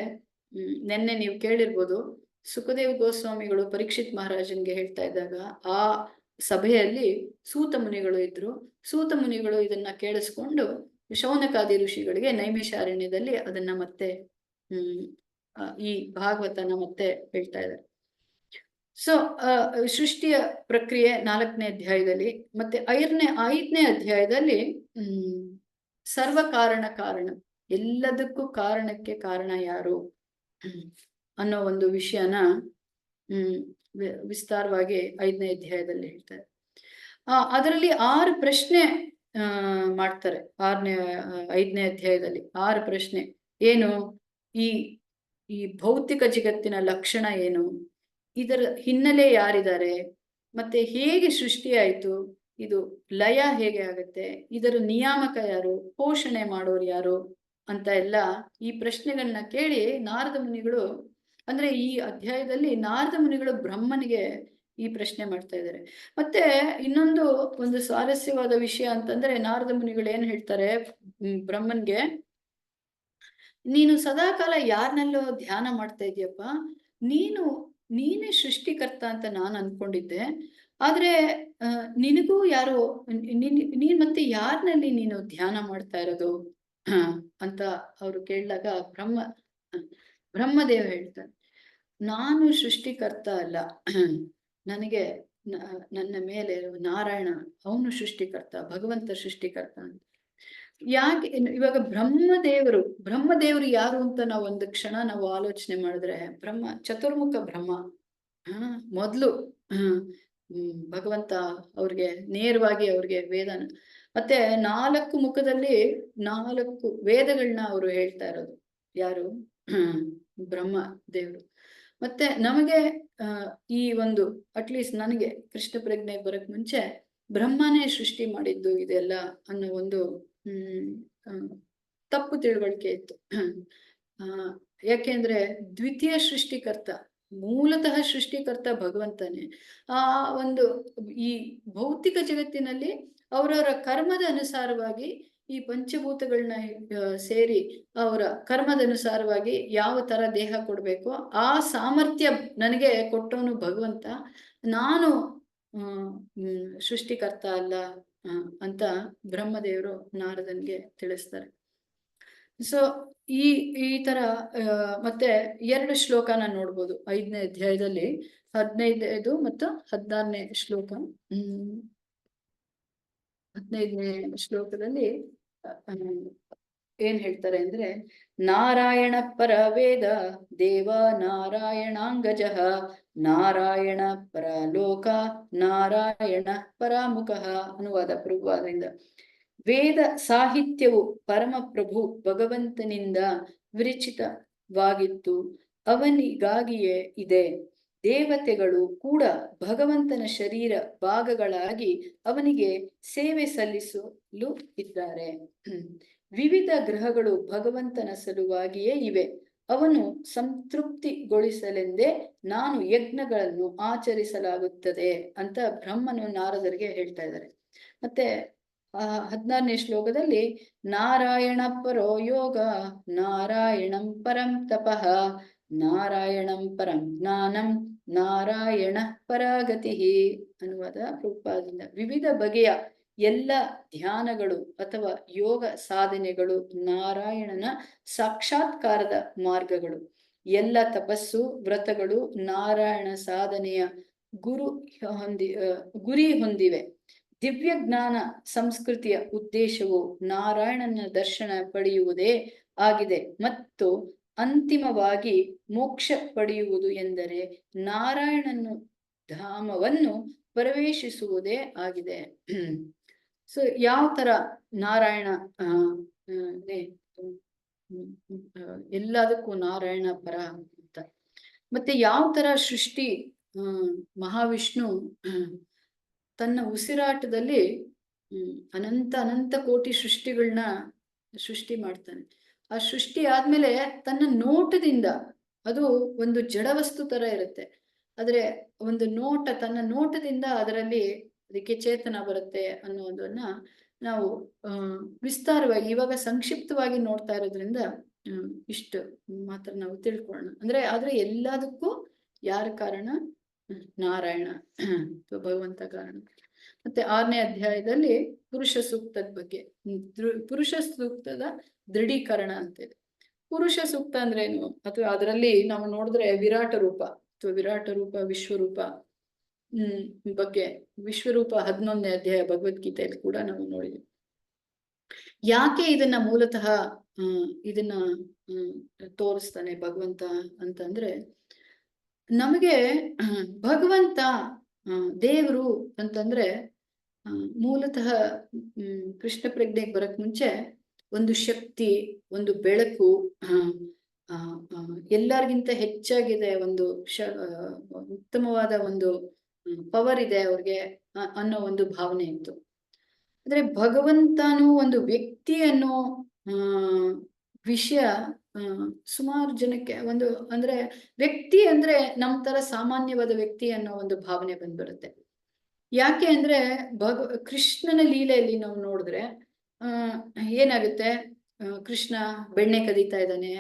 ನೆನ್ನೆ ನೀವು ಕೇಳಿರ್ಬೋದು, ಸುಖದೇವ್ ಗೋಸ್ವಾಮಿಗಳು ಪರೀಕ್ಷಿತ್ ಮಹಾರಾಜನ್ಗೆ ಹೇಳ್ತಾ ಇದ್ದಾಗ ಆ ಸಭೆಯಲ್ಲಿ ಸೂತ ಮುನಿಗಳು ಇದ್ರು. ಸೂತ ಮುನಿಗಳು ಇದನ್ನ ಕೇಳಿಸ್ಕೊಂಡು ಶೌನಕಾದಿ ಋಷಿಗಳಿಗೆ ನೈಮಿಷಾರಣ್ಯದಲ್ಲಿ ಅದನ್ನ ಮತ್ತೆ ಈ ಭಾಗವತನ ಮತ್ತೆ ಹೇಳ್ತಾ ಇದ್ದಾರೆ. ಸೊ ಸೃಷ್ಟಿಯ ಪ್ರಕ್ರಿಯೆ 4ನೇ ಅಧ್ಯಾಯದಲ್ಲಿ, ಮತ್ತೆ 5ನೇ ಅಧ್ಯಾಯದಲ್ಲಿ ಸರ್ವ ಕಾರಣ, ಎಲ್ಲದಕ್ಕೂ ಕಾರಣಕ್ಕೆ ಕಾರಣ ಯಾರು ಅನ್ನೋ ಒಂದು ವಿಷಯನ ವಿಸ್ತಾರವಾಗಿ 5ನೇ ಅಧ್ಯಾಯದಲ್ಲಿ ಹೇಳ್ತಾರೆ. ಅದರಲ್ಲಿ 6 ಪ್ರಶ್ನೆ ಮಾಡ್ತಾರೆ. 5ನೇ ಅಧ್ಯಾಯದಲ್ಲಿ 6 ಪ್ರಶ್ನೆ. ಏನು, ಈ ಭೌತಿಕ ಜಗತ್ತಿನ ಲಕ್ಷಣ ಏನು, ಇದರ ಹಿನ್ನೆಲೆ ಯಾರಿದ್ದಾರೆ, ಮತ್ತೆ ಹೇಗೆ ಸೃಷ್ಟಿ ಆಯ್ತು, ಇದು ಲಯ ಹೇಗೆ ಆಗತ್ತೆ, ಇದರ ನಿಯಾಮಕ ಯಾರು, ಪೋಷಣೆ ಮಾಡೋರು ಯಾರು ಅಂತ ಎಲ್ಲ ಈ ಪ್ರಶ್ನೆಗಳನ್ನ ಕೇಳಿ ನಾರದ ಮುನಿಗಳು, ಅಂದ್ರೆ ಈ ಅಧ್ಯಾಯದಲ್ಲಿ ನಾರದ ಮುನಿಗಳು ಬ್ರಹ್ಮನಿಗೆ ಈ ಪ್ರಶ್ನೆ ಮಾಡ್ತಾ ಇದ್ದಾರೆ. ಮತ್ತೆ ಇನ್ನೊಂದು ಒಂದು ಸ್ವಾರಸ್ಯವಾದ ವಿಷಯ ಅಂತಂದ್ರೆ, ನಾರದ ಮುನಿಗಳು ಏನ್ ಹೇಳ್ತಾರೆ ಬ್ರಹ್ಮನ್ಗೆ, ನೀನು ಸದಾಕಾಲ ಯಾರನ್ನಲ್ಲೋ ಧ್ಯಾನ ಮಾಡ್ತಾ ಇದೀಯಪ್ಪ, ನೀನೇ ಸೃಷ್ಟಿಕರ್ತ ಅಂತ ನಾನು ಅನ್ಕೊಂಡಿದ್ದೆ, ಆದ್ರೆ ನಿನಗೂ ಯಾರೋ ನೀನ್ ಮತ್ತೆ ಯಾರನಲ್ಲಿ ನೀನು ಧ್ಯಾನ ಮಾಡ್ತಾ ಇರೋದು ಅಂತ ಅವ್ರು ಕೇಳಿದಾಗ ಬ್ರಹ್ಮದೇವ ಹೇಳ್ತಾನೆ, ನಾನು ಸೃಷ್ಟಿಕರ್ತ ಅಲ್ಲ, ನನಗೆ ನನ್ನ ಮೇಲೆ ನಾರಾಯಣ ಅವನು ಸೃಷ್ಟಿಕರ್ತ, ಭಗವಂತ ಸೃಷ್ಟಿಕರ್ತ ಅಂತ. ಯಾಕೆ ಇವಾಗ ಬ್ರಹ್ಮದೇವರು ಯಾರು ಅಂತ ನಾವು ಒಂದು ಕ್ಷಣ ನಾವು ಆಲೋಚನೆ ಮಾಡಿದ್ರೆ, ಚತುರ್ಮುಖ ಬ್ರಹ್ಮ. ಮೊದ್ಲು ಭಗವಂತ ಅವ್ರಿಗೆ ನೇರವಾಗಿ ಅವ್ರಿಗೆ ವೇದನ ಮತ್ತೆ 4 ಮುಖದಲ್ಲಿ 4 ವೇದಗಳನ್ನ ಅವರು ಹೇಳ್ತಾ ಇರೋದು ಯಾರು, ಬ್ರಹ್ಮ ದೇವರು. ಮತ್ತೆ ನಮಗೆ ಈ ಒಂದು ಅಟ್ಲೀಸ್ಟ್ ನನಗೆ ಕೃಷ್ಣ ಪ್ರಜ್ಞೆ ಬರಕ್ ಮುಂಚೆ ಬ್ರಹ್ಮನೇ ಸೃಷ್ಟಿ ಮಾಡಿದ್ದು ಇದೆಲ್ಲ ಅನ್ನೋ ಒಂದು ತಪ್ಪು ತಿಳುವಳಿಕೆ ಇತ್ತು. ಯಾಕೆಂದ್ರೆ ದ್ವಿತೀಯ ಸೃಷ್ಟಿಕರ್ತ, ಮೂಲತಃ ಸೃಷ್ಟಿಕರ್ತ ಭಗವಂತನೇ. ಒಂದು ಈ ಭೌತಿಕ ಜಗತ್ತಿನಲ್ಲಿ ಅವರವರ ಕರ್ಮದ ಅನುಸಾರವಾಗಿ ಈ ಪಂಚಭೂತಗಳನ್ನ ಸೇರಿ ಅವರ ಕರ್ಮದ ಅನುಸಾರವಾಗಿ ಯಾವ ತರ ದೇಹ ಕೊಡ್ಬೇಕು ಆ ಸಾಮರ್ಥ್ಯ ನನಗೆ ಕೊಟ್ಟವನು ಭಗವಂತ, ನಾನು ಸೃಷ್ಟಿಕರ್ತ ಅಲ್ಲ ಅಂತ ಬ್ರಹ್ಮದೇವರು ನಾರದನ್ಗೆ ತಿಳಿಸ್ತಾರೆ. ಸೊ ಈ ತರ ಮತ್ತೆ 2 ಶ್ಲೋಕನ ನೋಡ್ಬೋದು 5ನೇ ಅಧ್ಯಾಯದಲ್ಲಿ, 15 ಮತ್ತು 16ನೇ ಶ್ಲೋಕ. 15ನೇ ಶ್ಲೋಕದಲ್ಲಿ ಏನ್ ಹೇಳ್ತಾರೆ ಅಂದ್ರೆ, ನಾರಾಯಣ ಪರ ವೇದ ದೇವ ನಾರಾಯಣಾಂಗಜ ನಾರಾಯಣ ಪರ ಲೋಕ ನಾರಾಯಣ ಪರಾಮುಖ. ಅನುವಾದ ಪ್ರಭುವಾದರಿಂದ. ವೇದ ಸಾಹಿತ್ಯವು ಪರಮಪ್ರಭು ಭಗವಂತನಿಂದ ವಿರಚಿತವಾಗಿತ್ತು, ಅವನಿಗಾಗಿಯೇ ಇದೆ. ದೇವತೆಗಳು ಕೂಡ ಭಗವಂತನ ಶರೀರ ಭಾಗಗಳಾಗಿ ಅವನಿಗೆ ಸೇವೆ ಸಲ್ಲಿಸಲು ಇದ್ದಾರೆ. ವಿವಿಧ ಗ್ರಹಗಳು ಭಗವಂತನ ಸಲುವಾಗಿಯೇ ಇವೆ. ಅವನು ಸಂತೃಪ್ತಿಗೊಳಿಸಲೆಂದೇ ನಾನು ಯಜ್ಞಗಳನ್ನು ಆಚರಿಸಲಾಗುತ್ತದೆ ಅಂತ ಬ್ರಹ್ಮನು ನಾರದರಿಗೆ ಹೇಳ್ತಾ ಇದ್ದಾರೆ. ಮತ್ತೆ 16ನೇ ಶ್ಲೋಕದಲ್ಲಿ ನಾರಾಯಣ ಪರೋ ಯೋಗ ನಾರಾಯಣಂ ಪರಂ ತಪಃ ನಾರಾಯಣಂ ಪರಂ ಜ್ಞಾನಂ ನಾರಾಯಣ ಪರಾಗತಿ ಅನ್ನುವಾದ ಪ್ರಭುಪಾದದಿಂದ. ವಿವಿಧ ಬಗೆಯ ಎಲ್ಲ ಧ್ಯಾನಗಳು ಅಥವಾ ಯೋಗ ಸಾಧನೆಗಳು ನಾರಾಯಣನ ಸಾಕ್ಷಾತ್ಕಾರದ ಮಾರ್ಗಗಳು. ಎಲ್ಲ ತಪಸ್ಸು ವ್ರತಗಳು ನಾರಾಯಣ ಸಾಧನೆಯ ಗುರಿ ಹೊಂದಿವೆ. ದಿವ್ಯ ಜ್ಞಾನ ಸಂಸ್ಕೃತಿಯ ಉದ್ದೇಶವು ನಾರಾಯಣನ ದರ್ಶನ ಪಡೆಯುವುದೇ ಆಗಿದೆ ಮತ್ತು ಅಂತಿಮವಾಗಿ ಮೋಕ್ಷ ಪಡೆಯುವುದು ಎಂದರೆ ನಾರಾಯಣನ ಧಾಮವನ್ನು ಪ್ರವೇಶಿಸುವುದೇ ಆಗಿದೆ. ಸೊ ಯಾವ ತರ ನಾರಾಯಣ ಎಲ್ಲದಕ್ಕೂ ನಾರಾಯಣ ಪರ ಅಂತ. ಮತ್ತೆ ಯಾವ ತರ ಸೃಷ್ಟಿ ಮಹಾವಿಷ್ಣು ತನ್ನ ಉಸಿರಾಟದಲ್ಲಿ ಅನಂತ ಕೋಟಿ ಸೃಷ್ಟಿಗಳನ್ನ ಸೃಷ್ಟಿ ಮಾಡ್ತಾನೆ. ಆ ಸೃಷ್ಟಿ ಆದ್ಮೇಲೆ ತನ್ನ ನೋಟದಿಂದ, ಅದು ಒಂದು ಜಡವಸ್ತು ತರ ಇರುತ್ತೆ, ಆದ್ರೆ ಒಂದು ನೋಟ, ತನ್ನ ನೋಟದಿಂದ ಅದರಲ್ಲಿ ಅದಕ್ಕೆ ಚೇತನ ಬರುತ್ತೆ ಅನ್ನೋದನ್ನ ನಾವು ವಿಸ್ತಾರವಾಗಿ ಇವಾಗ ಸಂಕ್ಷಿಪ್ತವಾಗಿ ನೋಡ್ತಾ ಇರೋದ್ರಿಂದ ಇಷ್ಟು ಮಾತ್ರ ನಾವು ತಿಳ್ಕೊಳ್ಳೋಣ. ಆದ್ರೆ ಎಲ್ಲದಕ್ಕೂ ಯಾರ ಕಾರಣ? ನಾರಾಯಣ ಭಗವಂತ ಕಾರಣ. ಮತ್ತೆ 6ನೇ ಅಧ್ಯಾಯದಲ್ಲಿ ಪುರುಷ ಸೂಕ್ತದ ಬಗ್ಗೆ, ಪುರುಷ ಸೂಕ್ತದ ದೃಢೀಕರಣ ಅಂತಿದೆ. ಪುರುಷ ಸೂಕ್ತ ಅಂದ್ರೇನು? ಅಥವಾ ಅದರಲ್ಲಿ ನಾವು ನೋಡಿದ್ರೆ ವಿರಾಟ ರೂಪ ಅಥವಾ ವಿರಾಟ ರೂಪ ವಿಶ್ವರೂಪ ಬಗ್ಗೆ, ವಿಶ್ವರೂಪ 11ನೇ ಅಧ್ಯಾಯ ಭಗವದ್ಗೀತೆಯಲ್ಲಿ ಕೂಡ ನಾವು ನೋಡಿದ್ವಿ. ಯಾಕೆ ಇದನ್ನ ಮೂಲತಃ ಇದನ್ನ ತೋರಿಸ್ತಾನೆ ಭಗವಂತ ಅಂತಂದ್ರೆ, ನಮಗೆ ಭಗವಂತ ದೇವರು ಅಂತಂದ್ರೆ ಮೂಲತಃ ಕೃಷ್ಣ ಪ್ರಜ್ಞೆಗೆ ಬರಕ್ ಮುಂಚೆ ಒಂದು ಶಕ್ತಿ, ಒಂದು ಬೆಳಕು, ಎಲ್ಲರಿಗಿಂತ ಹೆಚ್ಚಾಗಿದೆ, ಒಂದು ಉತ್ತಮವಾದ ಒಂದು ಪವರ್ ಇದೆ ಅವ್ರಿಗೆ ಅನ್ನೋ ಒಂದು ಭಾವನೆ ಇತ್ತು. ಅಂದ್ರೆ ಭಗವಂತನು ಒಂದು ವ್ಯಕ್ತಿ ಅನ್ನೋ ವಿಷಯ ಸುಮಾರು ಜನಕ್ಕೆ ಒಂದು, ಅಂದ್ರೆ ವ್ಯಕ್ತಿ ಅಂದ್ರೆ ನಮ್ ತರ ಸಾಮಾನ್ಯವಾದ ವ್ಯಕ್ತಿ ಅನ್ನೋ ಒಂದು ಭಾವನೆ ಬಂದ್ಬರುತ್ತೆ. ಯಾಕೆ ಅಂದ್ರೆ ಕೃಷ್ಣನ ಲೀಲೆಯಲ್ಲಿ ನಾವು ನೋಡಿದ್ರೆ ಏನಾಗುತ್ತೆ, ಕೃಷ್ಣ ಬೆಣ್ಣೆ ಕದೀತಾ ಇದ್ದಾನೆ,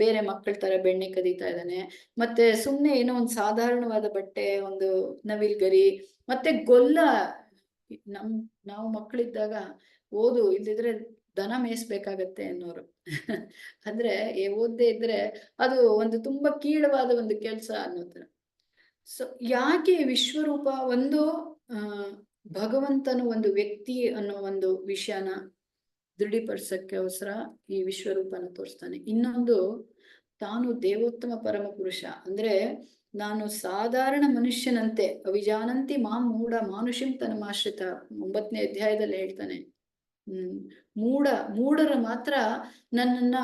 ಬೇರೆ ಮಕ್ಕಳ ತರ ಬೆಣ್ಣೆ ಕದೀತಾ ಇದ್ದಾನೆ, ಮತ್ತೆ ಸುಮ್ನೆ ಏನೋ ಒಂದು ಸಾಧಾರಣವಾದ ಬಟ್ಟೆ, ಒಂದು ನವಿಲ್ಗರಿ, ಮತ್ತೆ ಗೊಲ್ಲ. ನಾವು ಮಕ್ಕಳಿದ್ದಾಗ ಓದು ಇಲ್ದಿದ್ರೆ ದನ ಮೇಯಿಸ್ಬೇಕಾಗತ್ತೆ ಅನ್ನೋರು. ಅಂದ್ರೆ ಓದ್ದೇ ಇದ್ರೆ ಅದು ಒಂದು ತುಂಬಾ ಕೀಳವಾದ ಒಂದು ಕೆಲಸ ಅನ್ನೋ ತರ. ಸೊ ಯಾಕೆ ವಿಶ್ವರೂಪ ಒಂದು ಭಗವಂತನು ಒಂದು ವ್ಯಕ್ತಿ ಅನ್ನೋ ಒಂದು ವಿಷಯನ ದೃಢೀಪಡಿಸಕ್ಕೋಸ್ಕರ ಈ ವಿಶ್ವರೂಪನ ತೋರಿಸ್ತಾನೆ. ಇನ್ನೊಂದು, ತಾನು ದೇವೋತ್ತಮ ಪರಮ ಪುರುಷ ಅಂದ್ರೆ ನಾನು ಸಾಧಾರಣ ಮನುಷ್ಯನಂತೆ ಅವಿಜಾನಂತಿ ಮಾಂ ಮೂಢ ಮಾನುಷಿಂ ತನಮಾಶ್ರಿತ 9ನೇ ಅಧ್ಯಾಯದಲ್ಲಿ ಹೇಳ್ತಾನೆ. ಮೂಢರು ಮಾತ್ರ ನನ್ನನ್ನ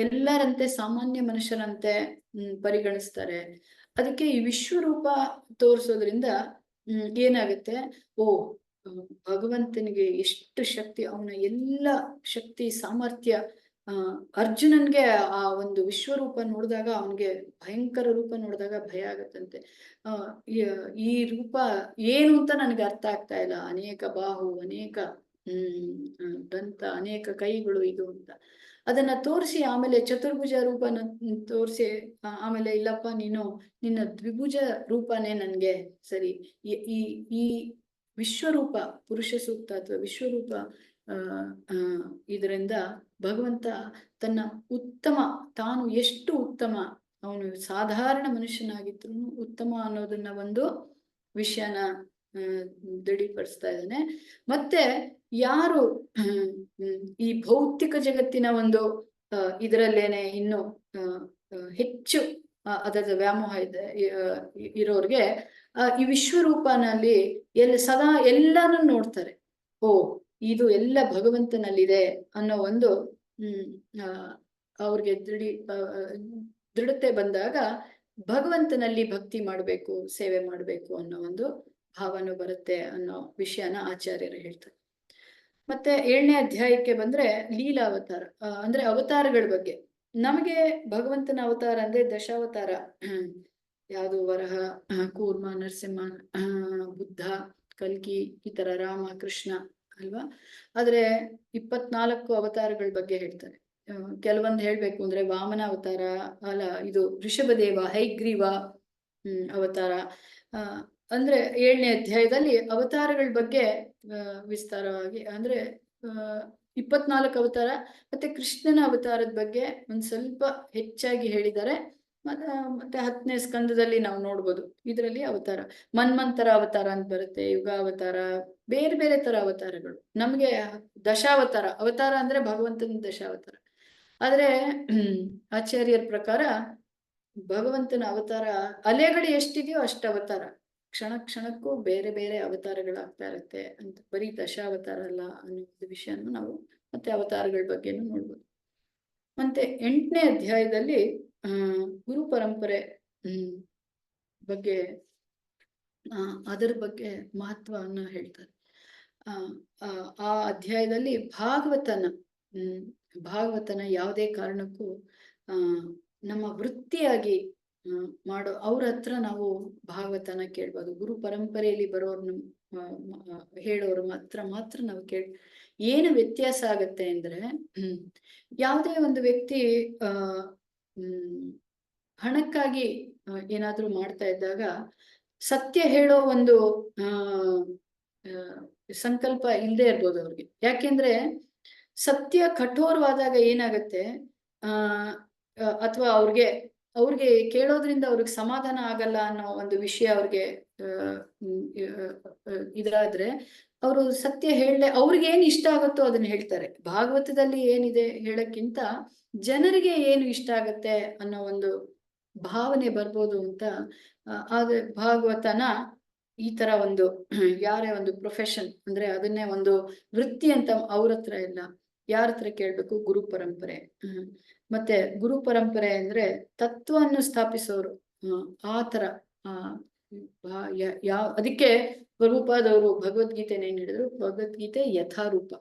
ಎಲ್ಲರಂತೆ ಸಾಮಾನ್ಯ ಮನುಷ್ಯರಂತೆ ಪರಿಗಣಿಸ್ತಾರೆ. ಅದಕ್ಕೆ ಈ ವಿಶ್ವರೂಪ ತೋರಿಸೋದ್ರಿಂದ ಏನಾಗುತ್ತೆ, ಭಗವಂತನಿಗೆ ಎಷ್ಟು ಶಕ್ತಿ, ಅವನ ಎಲ್ಲ ಶಕ್ತಿ ಸಾಮರ್ಥ್ಯ. ಅರ್ಜುನನ್ಗೆ ಆ ಒಂದು ವಿಶ್ವರೂಪ ನೋಡಿದಾಗ, ಅವನ್ಗೆ ಭಯಂಕರ ರೂಪ ನೋಡಿದಾಗ ಭಯ ಆಗತ್ತಂತೆ. ಈ ರೂಪ ಏನು ಅಂತ ನನಗೆ ಅರ್ಥ ಆಗ್ತಾ ಇಲ್ಲ, ಅನೇಕ ಬಾಹು, ಅನೇಕ ದಂತ, ಅನೇಕ ಕೈಗಳು ಇದು ಅಂತ ಅದನ್ನ ತೋರಿಸಿ, ಆಮೇಲೆ ಚತುರ್ಭುಜ ರೂಪನ ತೋರಿಸಿ, ಆಮೇಲೆ ಇಲ್ಲಪ್ಪ ನೀನು ನಿನ್ನ ದ್ವಿಭುಜ ರೂಪನೇ ನನ್ಗೆ ಸರಿ. ಈ ವಿಶ್ವರೂಪ ಪುರುಷ ಸೂಕ್ತ ಅಥವಾ ವಿಶ್ವರೂಪ ಇದರಿಂದ ಭಗವಂತ ತನ್ನ ತಾನು ಎಷ್ಟು ಉತ್ತಮ, ಅವನು ಸಾಧಾರಣ ಮನುಷ್ಯನಾಗಿದ್ರು ಉತ್ತಮ ಅನ್ನೋದನ್ನ ಒಂದು ವಿಷಯನ ದೃಢೀಪಡಿಸ್ತಾ ಇದ್ದಾನೆ. ಮತ್ತೆ ಯಾರು ಈ ಭೌತಿಕ ಜಗತ್ತಿನ ಒಂದು ಇದರಲ್ಲೇನೆ ಇನ್ನು ಹೆಚ್ಚು ಅದರ ವ್ಯಾಮೋಹ ಇದೆ ಇರೋರ್ಗೆ ಈ ವಿಶ್ವರೂಪನಲ್ಲಿ ಸದಾ ಎಲ್ಲಾನು ನೋಡ್ತಾರೆ. ಓ ಇದು ಎಲ್ಲ ಭಗವಂತನಲ್ಲಿದೆ ಅನ್ನೋ ಒಂದು ಅವ್ರಿಗೆ ದೃಢತೆ ಬಂದಾಗ ಭಗವಂತನಲ್ಲಿ ಭಕ್ತಿ ಮಾಡಬೇಕು, ಸೇವೆ ಮಾಡಬೇಕು ಅನ್ನೋ ಒಂದು ಭಾವನೆ ಬರುತ್ತೆ ಅನ್ನೋ ವಿಷಯನ ಆಚಾರ್ಯರು ಹೇಳ್ತಾರೆ. ಮತ್ತೆ 7ನೇ ಅಧ್ಯಾಯಕ್ಕೆ ಬಂದ್ರೆ ಲೀಲಾವತಾರ, ಅಂದ್ರೆ ಅವತಾರಗಳ ಬಗ್ಗೆ. ನಮಗೆ ಭಗವಂತನ ಅವತಾರ ಅಂದ್ರೆ ದಶಾವತಾರ, ಯಾವುದು ವರಹ, ಕೂರ್ಮ, ನರಸಿಂಹ, ಬುದ್ಧ, ಕಲ್ಕಿ, ಈ ತರ ರಾಮ, ಕೃಷ್ಣ ಅಲ್ವಾ. ಆದ್ರೆ 24 ಅವತಾರಗಳ ಬಗ್ಗೆ ಹೇಳ್ತಾರೆ. ಕೆಲವೊಂದು ಹೇಳ್ಬೇಕು ಅಂದ್ರೆ ವಾಮನ ಅವತಾರ, ಅಲ್ಲ ಇದು ಋಷಭದೇವ, ಹೈಗ್ರೀವ ಅವತಾರ. ಅಂದ್ರೆ 7ನೇ ಅಧ್ಯಾಯದಲ್ಲಿ ಅವತಾರಗಳ ಬಗ್ಗೆ ವಿಸ್ತಾರವಾಗಿ ಅಂದ್ರೆ 24 ಅವತಾರ ಮತ್ತೆ ಕೃಷ್ಣನ ಅವತಾರದ ಬಗ್ಗೆ ಒಂದ್ ಸ್ವಲ್ಪ ಹೆಚ್ಚಾಗಿ ಹೇಳಿದ್ದಾರೆ. ಮತ್ತೆ 10ನೇ ಸ್ಕಂದದಲ್ಲಿ ನಾವು ನೋಡ್ಬೋದು ಇದರಲ್ಲಿ ಅವತಾರ, ಮನ್ವಂತರ ಅವತಾರ ಅಂತ ಬರುತ್ತೆ, ಯುಗ ಅವತಾರ, ಬೇರೆ ಬೇರೆ ತರ ಅವತಾರಗಳು. ನಮ್ಗೆ ದಶಾವತಾರ, ಅವತಾರ ಅಂದ್ರೆ ಭಗವಂತನ ದಶಾವತಾರ. ಆದ್ರೆ ಆಚಾರ್ಯರ ಪ್ರಕಾರ ಭಗವಂತನ ಅವತಾರ ಅಲೆಗಳು ಎಷ್ಟಿದೆಯೋ ಅಷ್ಟು ಅವತಾರ, ಕ್ಷಣ ಕ್ಷಣಕ್ಕೂ ಬೇರೆ ಬೇರೆ ಅವತಾರಗಳಾಗ್ತಾ ಇರುತ್ತೆ ಅಂತ. ಬರೀ ದಶಾವತಾರ ಅಲ್ಲ ಅನ್ನೋ ವಿಷಯನ ನಾವು ಮತ್ತೆ ಅವತಾರಗಳ ಬಗ್ಗೆನೂ ನೋಡ್ಬೋದು. ಮತ್ತೆ 8ನೇ ಅಧ್ಯಾಯದಲ್ಲಿ ಗುರು ಪರಂಪರೆ ಬಗ್ಗೆ ಅದರ ಬಗ್ಗೆ ಮಹತ್ವವನ್ನು ಹೇಳ್ತಾರೆ. ಆ ಅಧ್ಯಾಯದಲ್ಲಿ ಭಾಗವತನ ಯಾವುದೇ ಕಾರಣಕ್ಕೂ ನಮ್ಮ ವೃತ್ತಿಯಾಗಿ ಮಾಡೋ ಅವ್ರ ಹತ್ರ ನಾವು ಭಾಗವತನ ಕೇಳ್ಬೋದು. ಗುರು ಪರಂಪರೆಯಲ್ಲಿ ಬರೋರ್ನ ಹೇಳೋರು ಮಾತ್ರ ನಾವು ಏನು ವ್ಯತ್ಯಾಸ ಆಗತ್ತೆ ಅಂದ್ರೆ, ಯಾವುದೇ ಒಂದು ವ್ಯಕ್ತಿ ಹಣಕ್ಕಾಗಿ ಏನಾದ್ರೂ ಮಾಡ್ತಾ ಇದ್ದಾಗ ಸತ್ಯ ಹೇಳೋ ಒಂದು ಸಂಕಲ್ಪ ಇಲ್ಲದೆ ಇರ್ಬೋದು ಅವ್ರಿಗೆ. ಯಾಕೆಂದ್ರೆ ಸತ್ಯ ಕಠೋರವಾದಾಗ ಏನಾಗತ್ತೆ, ಅಥವಾ ಅವ್ರಿಗೆ ಕೇಳೋದ್ರಿಂದ ಅವ್ರಿಗೆ ಸಮಾಧಾನ ಆಗಲ್ಲ ಅನ್ನೋ ಒಂದು ವಿಷಯ ಅವ್ರಿಗೆ ಇದಾದ್ರೆ ಅವರು ಸತ್ಯ ಹೇಳಲೆ ಅವ್ರಿಗೆ ಏನ್ ಇಷ್ಟ ಆಗುತ್ತೋ ಅದನ್ನ ಹೇಳ್ತಾರೆ. ಭಾಗವತದಲ್ಲಿ ಏನಿದೆ ಹೇಳಕ್ಕಿಂತ ಜನರಿಗೆ ಏನು ಇಷ್ಟ ಆಗತ್ತೆ ಅನ್ನೋ ಒಂದು ಭಾವನೆ ಬರ್ಬೋದು ಅಂತ. ಆದ್ರೆ ಭಾಗವತನ ಈ ತರ ಒಂದು ಯಾರೇ ಒಂದು ಪ್ರೊಫೆಷನ್ ಅಂದ್ರೆ ಅದನ್ನೇ ಒಂದು ವೃತ್ತಿ ಅಂತ ಅವ್ರ ಹತ್ರ ಇಲ್ಲ. ಯಾರ ಹತ್ರ ಕೇಳ್ಬೇಕು? ಗುರು ಪರಂಪರೆ. ಮತ್ತೆ ಗುರು ಪರಂಪರೆ ಅಂದ್ರೆ ತತ್ವವನ್ನು ಸ್ಥಾಪಿಸೋರು. ಆ ತರ ಅದಕ್ಕೆ ಪ್ರಭುಪಾದವರು ಭಗವದ್ಗೀತೆನ ಏನ್ ಹೇಳಿದ್ರು? ಭಗವದ್ಗೀತೆ ಯಥಾರೂಪ.